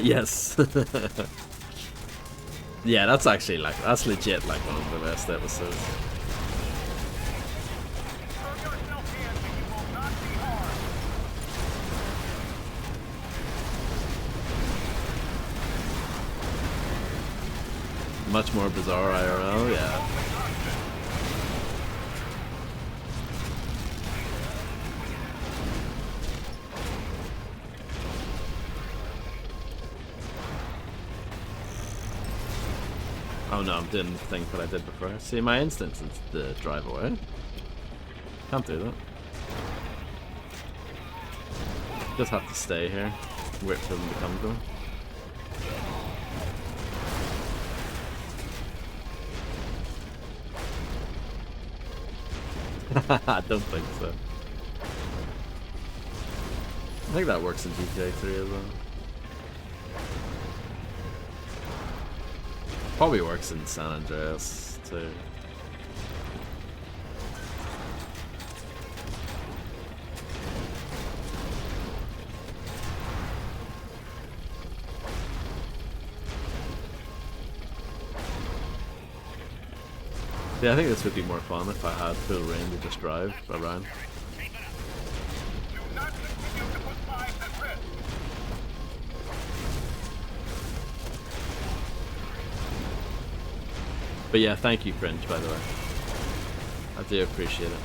Yes. Yeah, that's actually like, that's legit like one of the best episodes. much more bizarre IRL, yeah. Oh no, I'm doing the thing that I did before. See, my instinct is to drive away. Can't do that. Just have to stay here. Wait for them to come to me. I don't think so. I think that works in GTA 3 as well. Probably works in San Andreas too. Yeah, I think this would be more fun if I had full range to just drive around. But yeah, thank you, Fringe, by the way. I do appreciate it.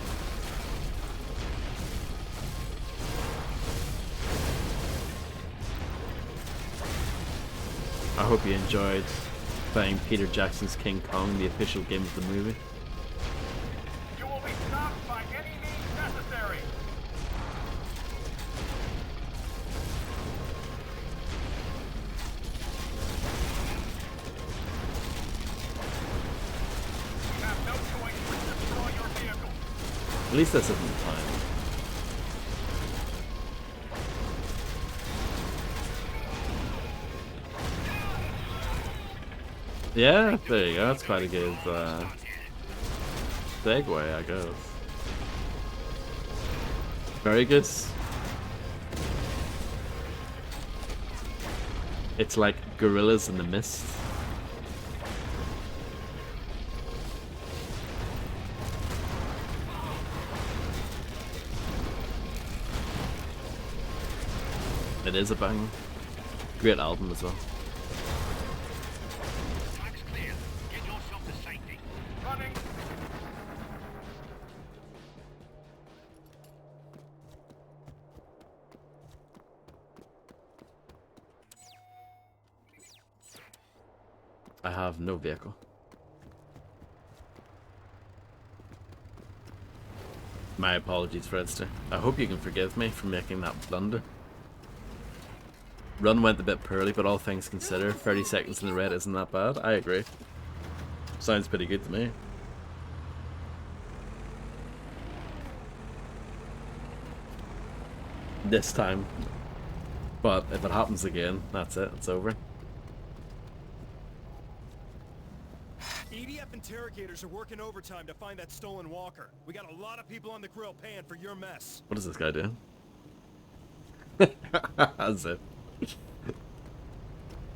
I hope you enjoyed playing Peter Jackson's King Kong, the official game of the movie. You will be stopped by any means necessary. You have no choice but to destroy your vehicle. At least this isn't the time. Yeah, there you go. That's quite a good segue, I guess. Very good. It's like gorillas in the mist. It is a bang. Great album as well. I have no vehicle. My apologies, Fredster. I hope you can forgive me for making that blunder. Run went a bit poorly, but all things considered, 30 seconds in the red isn't that bad. I agree. Sounds pretty good to me. This time. But if it happens again, that's it. It's over. EDF interrogators are working overtime to find that stolen walker. We got a lot of people on the grill paying for your mess. What is this guy doing? That's it.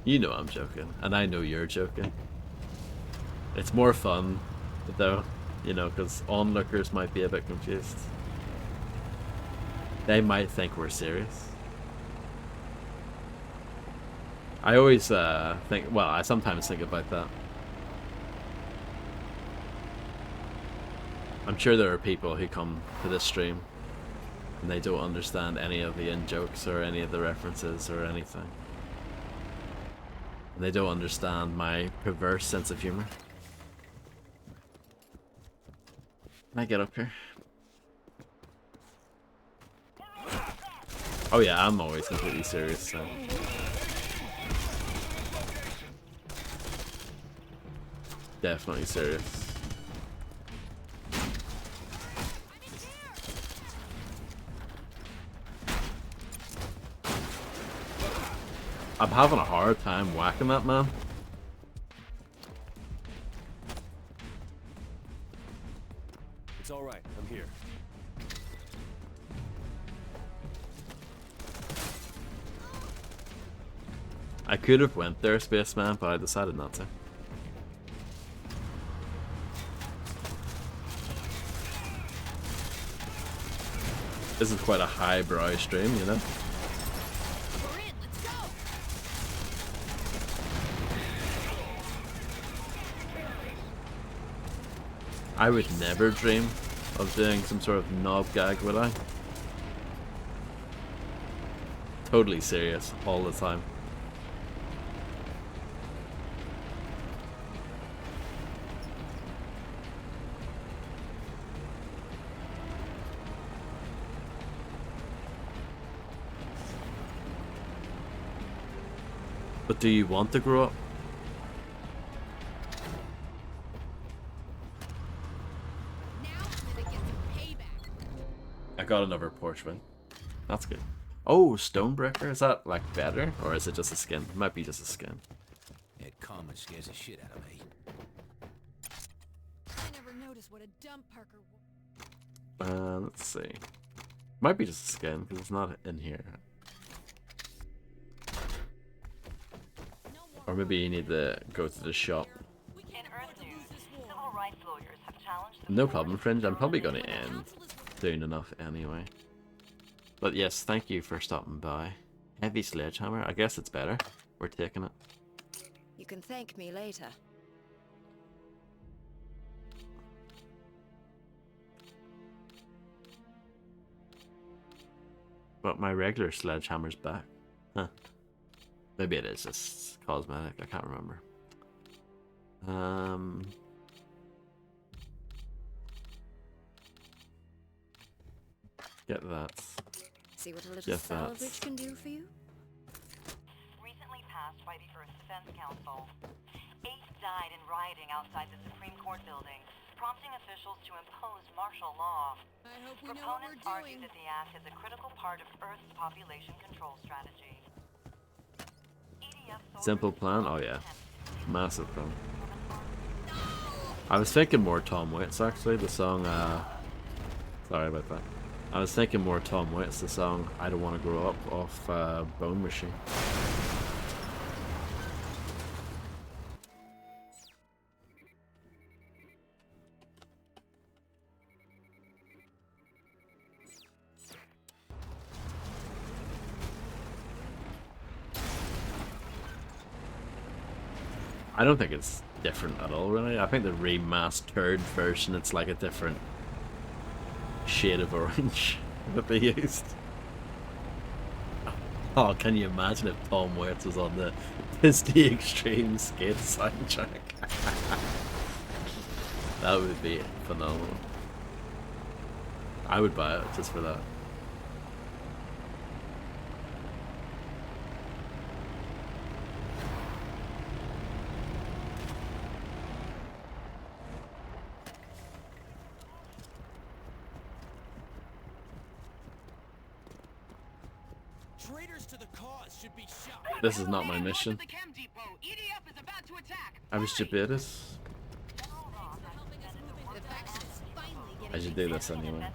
You know I'm joking, and I know you're joking. It's more fun, though, you know, because onlookers might be a bit confused. They might think we're serious. I always think, well, I sometimes think about that. I'm sure there are people who come to this stream and they don't understand any of the in-jokes or any of the references or anything. And they don't understand my perverse sense of humor. Can I get up here? Oh yeah, I'm always completely serious, so. Definitely serious. I'm having a hard time whacking that man. It's all right. I'm here. I could have went there, Spaceman, but I decided not to. This is quite a highbrow stream, you know? I would never dream of doing some sort of knob gag, would I? Totally serious all the time. But do you want to grow up? I got another Porsche win. That's good. Oh, Stonebreaker, is that like better? Or is it just a skin? It might be just a skin. That comment scares the shit out of me. I never noticed what a dump Parker was. Let's see. Might be just a skin, because it's not in here. Or maybe you need to go to the shop. In Earth news, civil rights lawyers have challenged No problem, Fringe. I'm probably going to end soon enough anyway. But yes, thank you for stopping by. Heavy sledgehammer. I guess it's better. We're taking it. You can thank me later. But my regular sledgehammer's back. Huh. Maybe it is just cosmetic. I can't remember. Get that. See what a little Get that. salvage can do for you? recently passed by the Earth Defense Council. 8 died in rioting outside the Supreme Court building, prompting officials to impose martial law. I hope we know what we're Proponents argue doing. that the act is a critical part of Earth's population control strategy. Simple plan? Oh yeah. Massive plan. I was thinking more Tom Waits actually, the song sorry about that. I was thinking more Tom Waits, the song I Don't Want to Grow Up off Bone Machine. I don't think it's different at all, really. I think the remastered version, it's like a different shade of orange that they used. Oh, can you imagine if Tom Waits was on the Disney Extreme Skate soundtrack? That would be phenomenal. I would buy it just for that. Traitors to the cause should be shot. This is not my mission. I was Jabitis. I should do this anyway.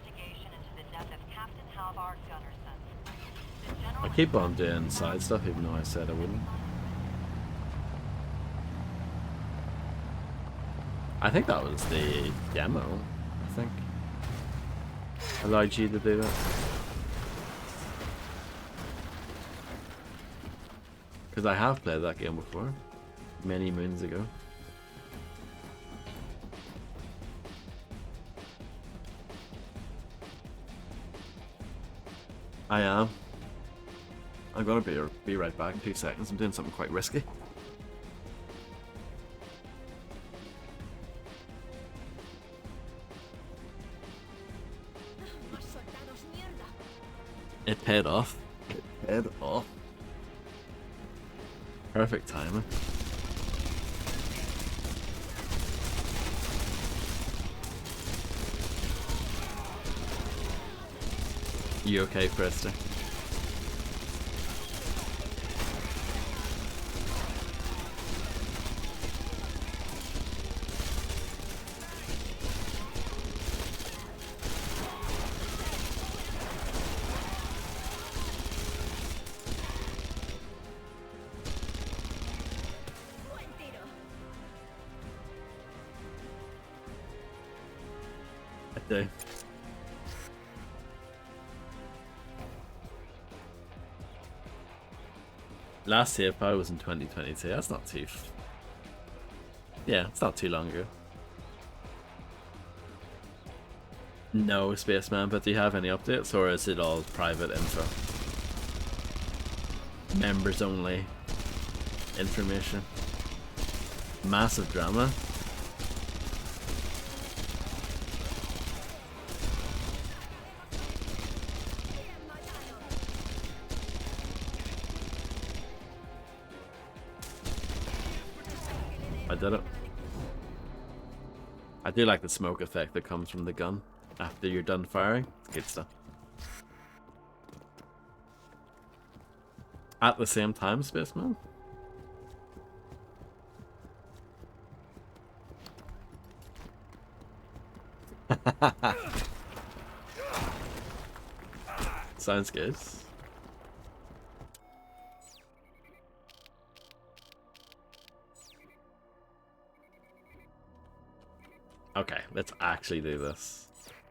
I keep on doing side stuff even though I said I wouldn't. I think that was the demo, I think. Allowed you to do that. Because I have played that game before, many moons ago. I am. I'm gonna be right back in 2 seconds. I'm doing something quite risky. It paid off. It paid off. Perfect timing. You okay, Prester? I do. Last save file was in 2022. That's not too. Yeah, it's not too long ago. No, Spaceman, but do you have any updates, or is it all private info? Members only information. Massive drama. I did it. I do like the smoke effect that comes from the gun after you're done firing. It's good stuff. At the same time, Spaceman? Sounds good. Okay, let's actually do this,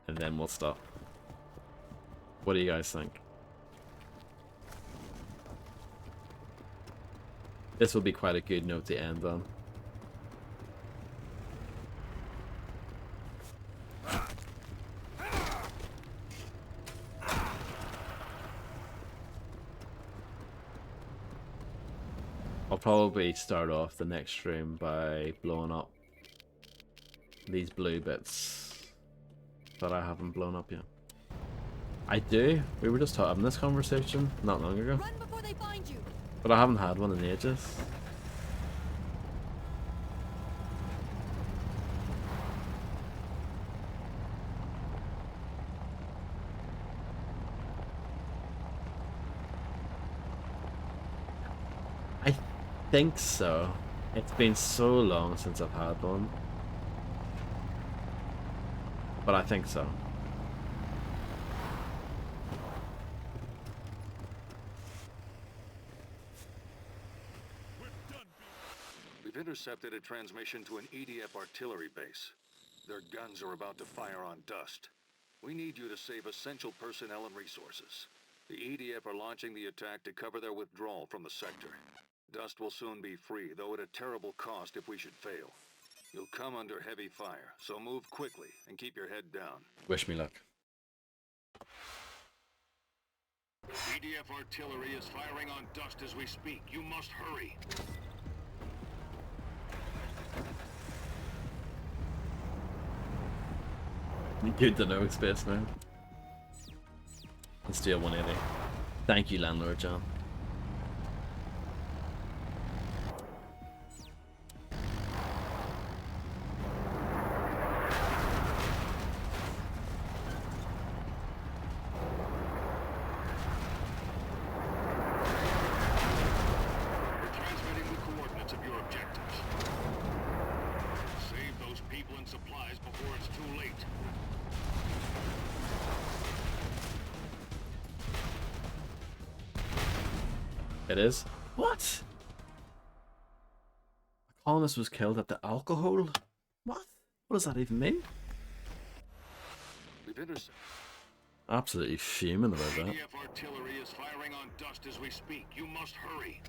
and then we'll stop. What do you guys think? This will be quite a good note to end on. I'll probably start off the next stream by blowing up these blue bits that I haven't blown up yet. I do. We were just having this conversation not long ago. Run before they find you. But I haven't had one in ages. I think so. It's been so long since I've had one. But I think so. We've intercepted a transmission to an EDF artillery base. Their guns are about to fire on Dust. We need you to save essential personnel and resources. The EDF are launching the attack to cover their withdrawal from the sector. Dust will soon be free, though at a terrible cost if we should fail. You'll come under heavy fire, so move quickly and keep your head down. Wish me luck. EDF artillery is firing on Dust as we speak. You must hurry. Good to know, Spaceman. Let's do a 180. Thank you, Landlord John. We're transmitting the coordinates of your objectives. Save those people and supplies before it's too late. It is? What? A colonist was killed at the alcohol? What? What does that even mean? We've intercepted. Absolutely fuming about that. EDF artillery is firing on Dust as we speak. You must hurry.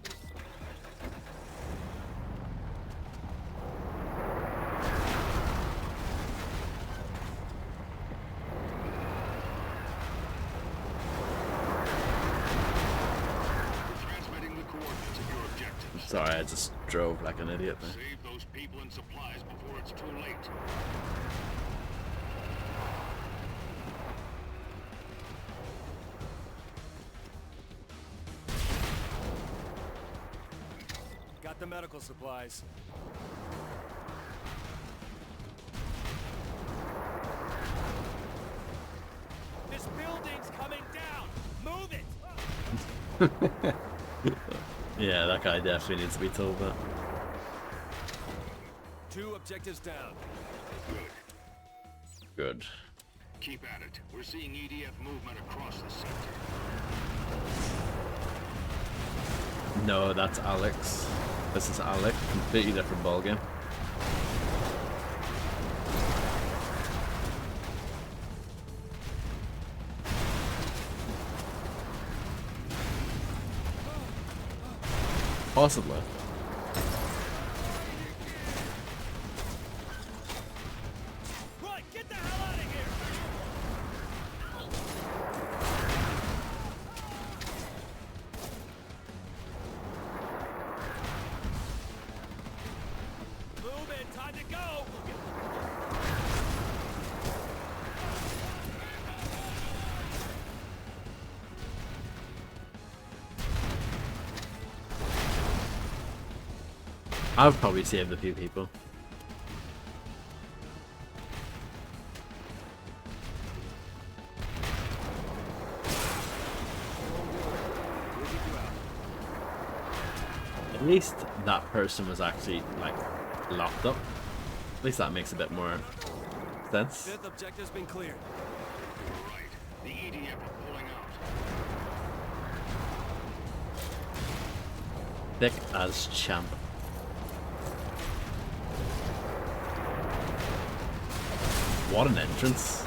We're transmitting the coordinates of your objectives. Sorry, I just drove like an idiot there. Save those people and supplies before it's too late. Got the medical supplies. This building's coming down! Move it! Yeah, that guy definitely needs to be told that. 2 objectives down. Good. Keep at it. We're seeing EDF movement across the sector. No, that's Alex. This is Alec. Completely different ballgame. Possibly. Right, get the hell out of here! go! I've probably saved a few people. At least that person was actually, like, locked up. At least that makes a bit more sense. Fifth objective's been cleared. Right. The EDF are pulling out. Thick as champ. What an entrance.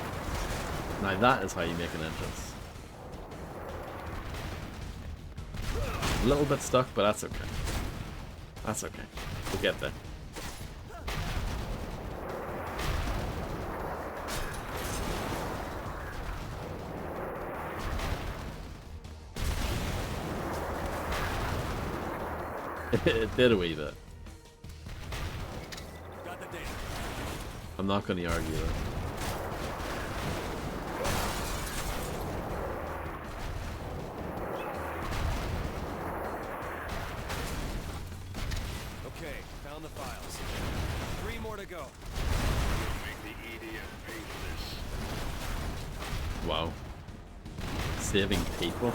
Now that is how you make an entrance. A little bit stuck, but that's okay. That's okay. We'll get there. It did a wee bit. I'm not going to argue that. Okay, found the files. 3 more to go. Make the EDF pay for this. Wow. Saving people.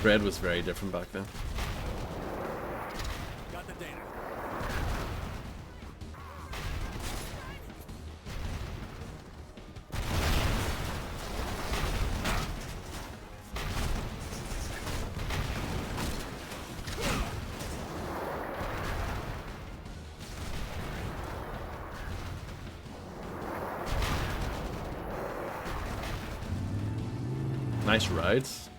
Bread was very different back then. Got the data. Nice rides.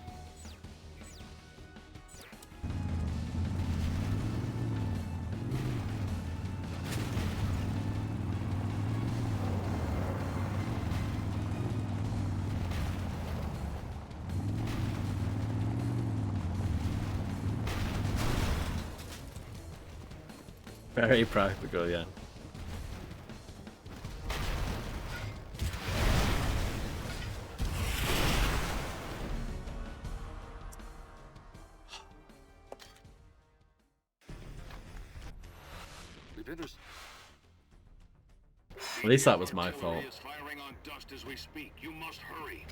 Very practical, yeah. At least that was my fault. Is firing on dust as we speak. You must hurry.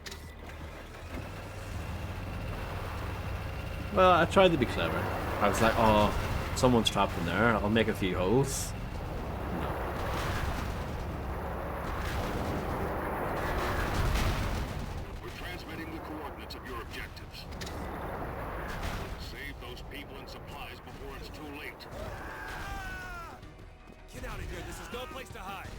Well, I tried to be clever. I was like, oh, someone's trapped in there. I'll make a few holes. No. We're transmitting the coordinates of your objectives. Save those people and supplies before it's too late. Get out of here. This is no place to hide.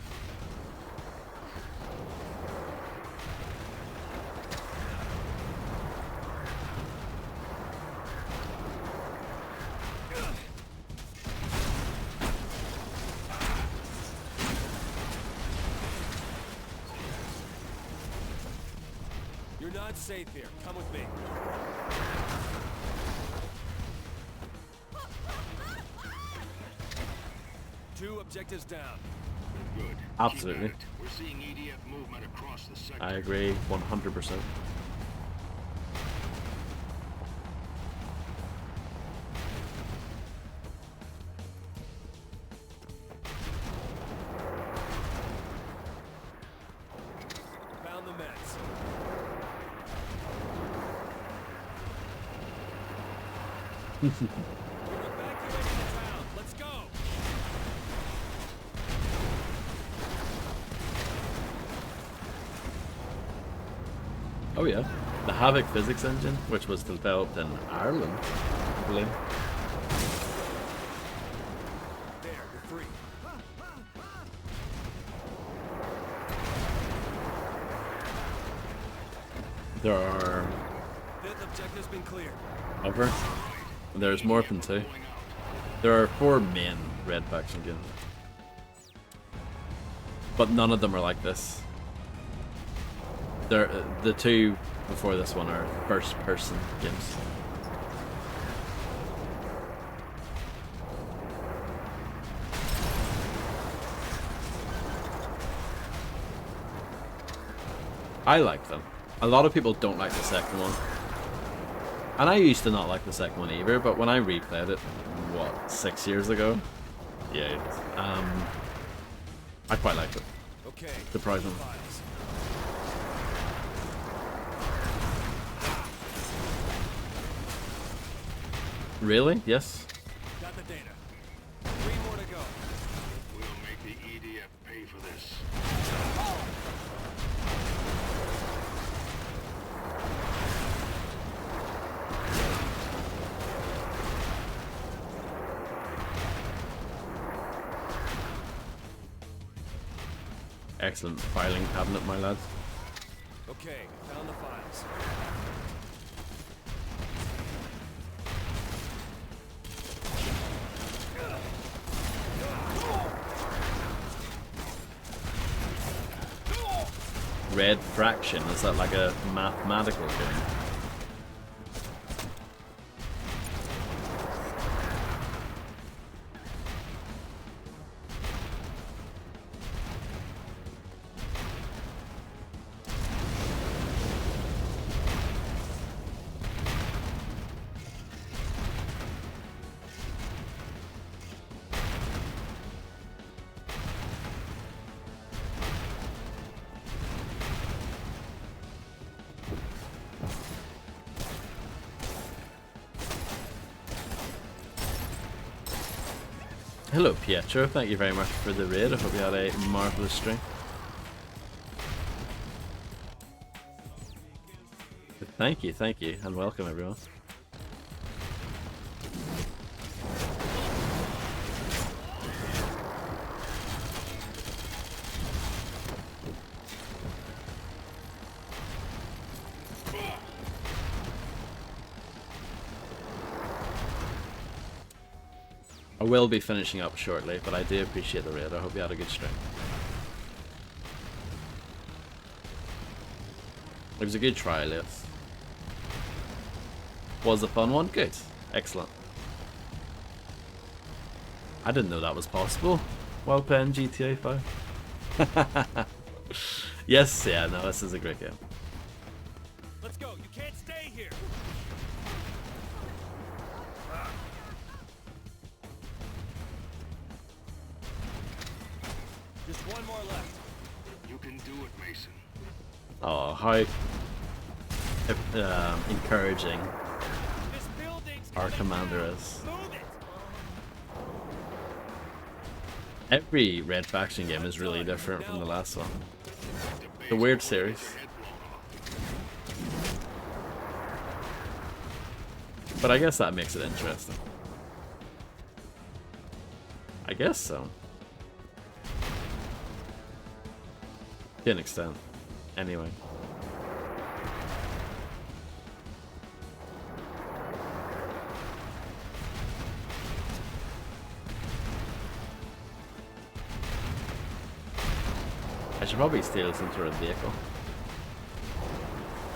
You're not safe here. Come with me. Two objectives down. Good. Absolutely. We're seeing EDF movement across the sector. I agree 100%. Found the meds. We're evacuating the town. Let's go. Oh yeah, the Havoc physics engine, which was developed in Ireland, I believe. There, you're free. There are Fifth objective's been cleared. over. There's more than 2. There are 4 main Red Faction games, but none of them are like this. They're, the 2 before this one are first-person games. I like them. A lot of people don't like the second one. And I used to not like the second one either, but when I replayed it, what, 6 years ago? Yeah, I quite liked it. Okay. Surprisingly. Really? Yes. Got the data. 3 more to go. We'll make the EDF pay for this. Excellent filing cabinet, my lads. Okay, found the files. Red fraction, is that like a mathematical game? Hello Pietro, thank you very much for the raid. I hope you had a marvellous stream. Thank you, and welcome everyone. I will be finishing up shortly, but I do appreciate the raid. I hope you had a good stream. It was a good trial, yes. Was a fun one? Good. Excellent. I didn't know that was possible while playing GTA 5. Yes, yeah, no, this is a great game. Let's go. You can't stay here. Just one more left. You can do it, Mason. Oh, how encouraging our commander is. Every Red Faction game is really different from the last one. It's a weird series. But I guess that makes it interesting. I guess so. To an extent. Anyway. I should probably steal some sort of vehicle.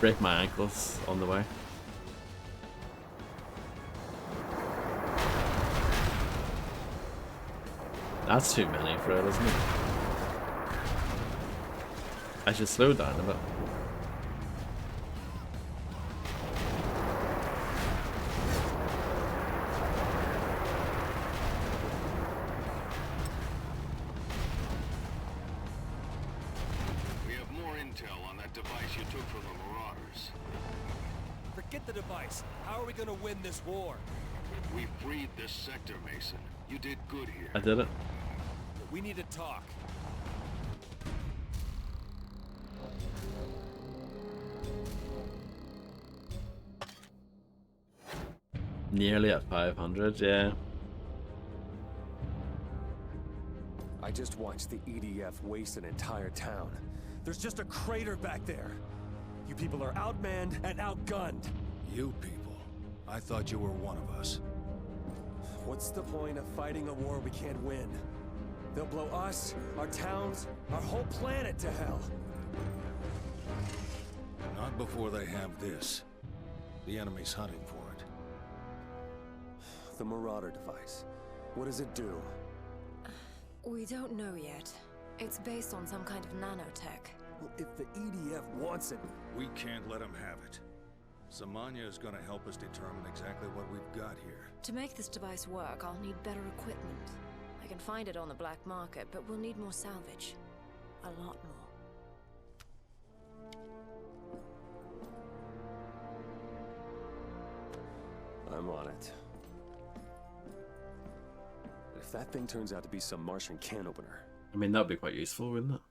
Break my ankles on the way. That's too many for it, isn't it? I should slow down a bit. We have more intel on that device you took from the Marauders. Forget the device. How are we gonna win this war? We freed this sector, Mason. You did good here. I did it. We need to talk. Nearly at 500, yeah. I just watched the EDF waste an entire town. There's just a crater back there. You people are outmanned and outgunned. You people? I thought you were one of us. What's the point of fighting a war we can't win? They'll blow us, our towns, our whole planet to hell. Not before they have this. The enemy's hunting for it. The Marauder device. What does it do? We don't know yet. It's based on some kind of nanotech. Well, if the EDF wants it... We can't let them have it. Samanya is gonna help us determine exactly what we've got here. To make this device work, I'll need better equipment. I can find it on the black market, but we'll need more salvage. A lot more. I'm on it. If that thing turns out to be some Martian can opener... I mean, that'd be quite useful, wouldn't it?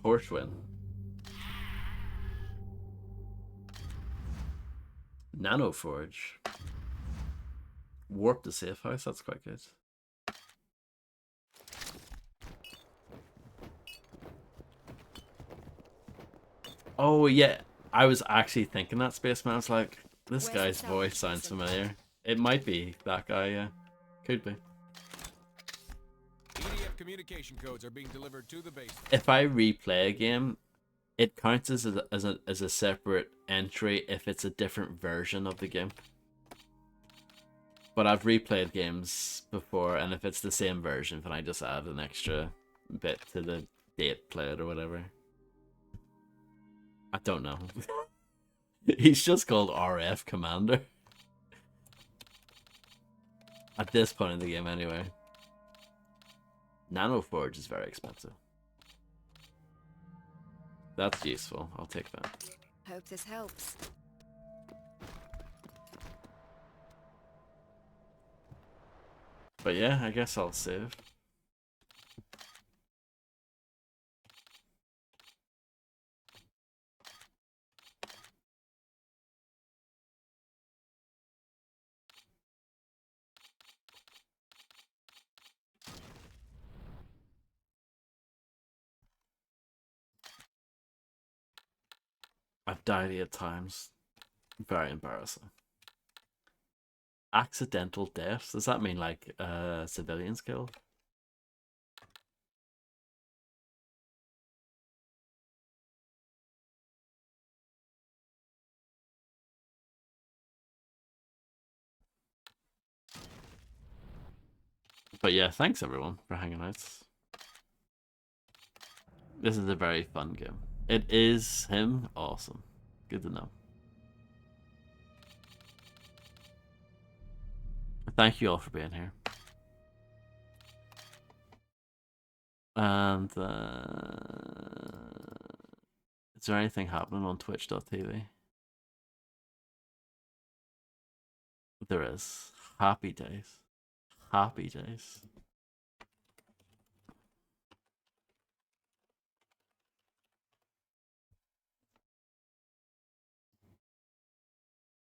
Horsewin. Nanoforge. Warp the safe house, that's quite good. Oh yeah, I was actually thinking that, Spaceman. I was like, this guy's voice sounds familiar. It might be that guy, yeah. Could be. EDF communication codes are being delivered to the base. If I replay a game, it counts as a separate entry if it's a different version of the game. But I've replayed games before, and if it's the same version, then I just add an extra bit to the date played or whatever. I don't know. He's just called RF Commander. At this point in the game, anyway. Nanoforge is very expensive. That's useful. I'll take that. Hope this helps. But yeah, I guess I'll save. I've died 8 times. Very embarrassing. Accidental deaths? Does that mean like civilians killed? But yeah, thanks everyone for hanging out. This is a very fun game. It is him. Awesome. Good to know. Thank you all for being here. And is there anything happening on twitch.tv? There is. Happy days. Happy days.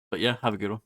But yeah, have a good one.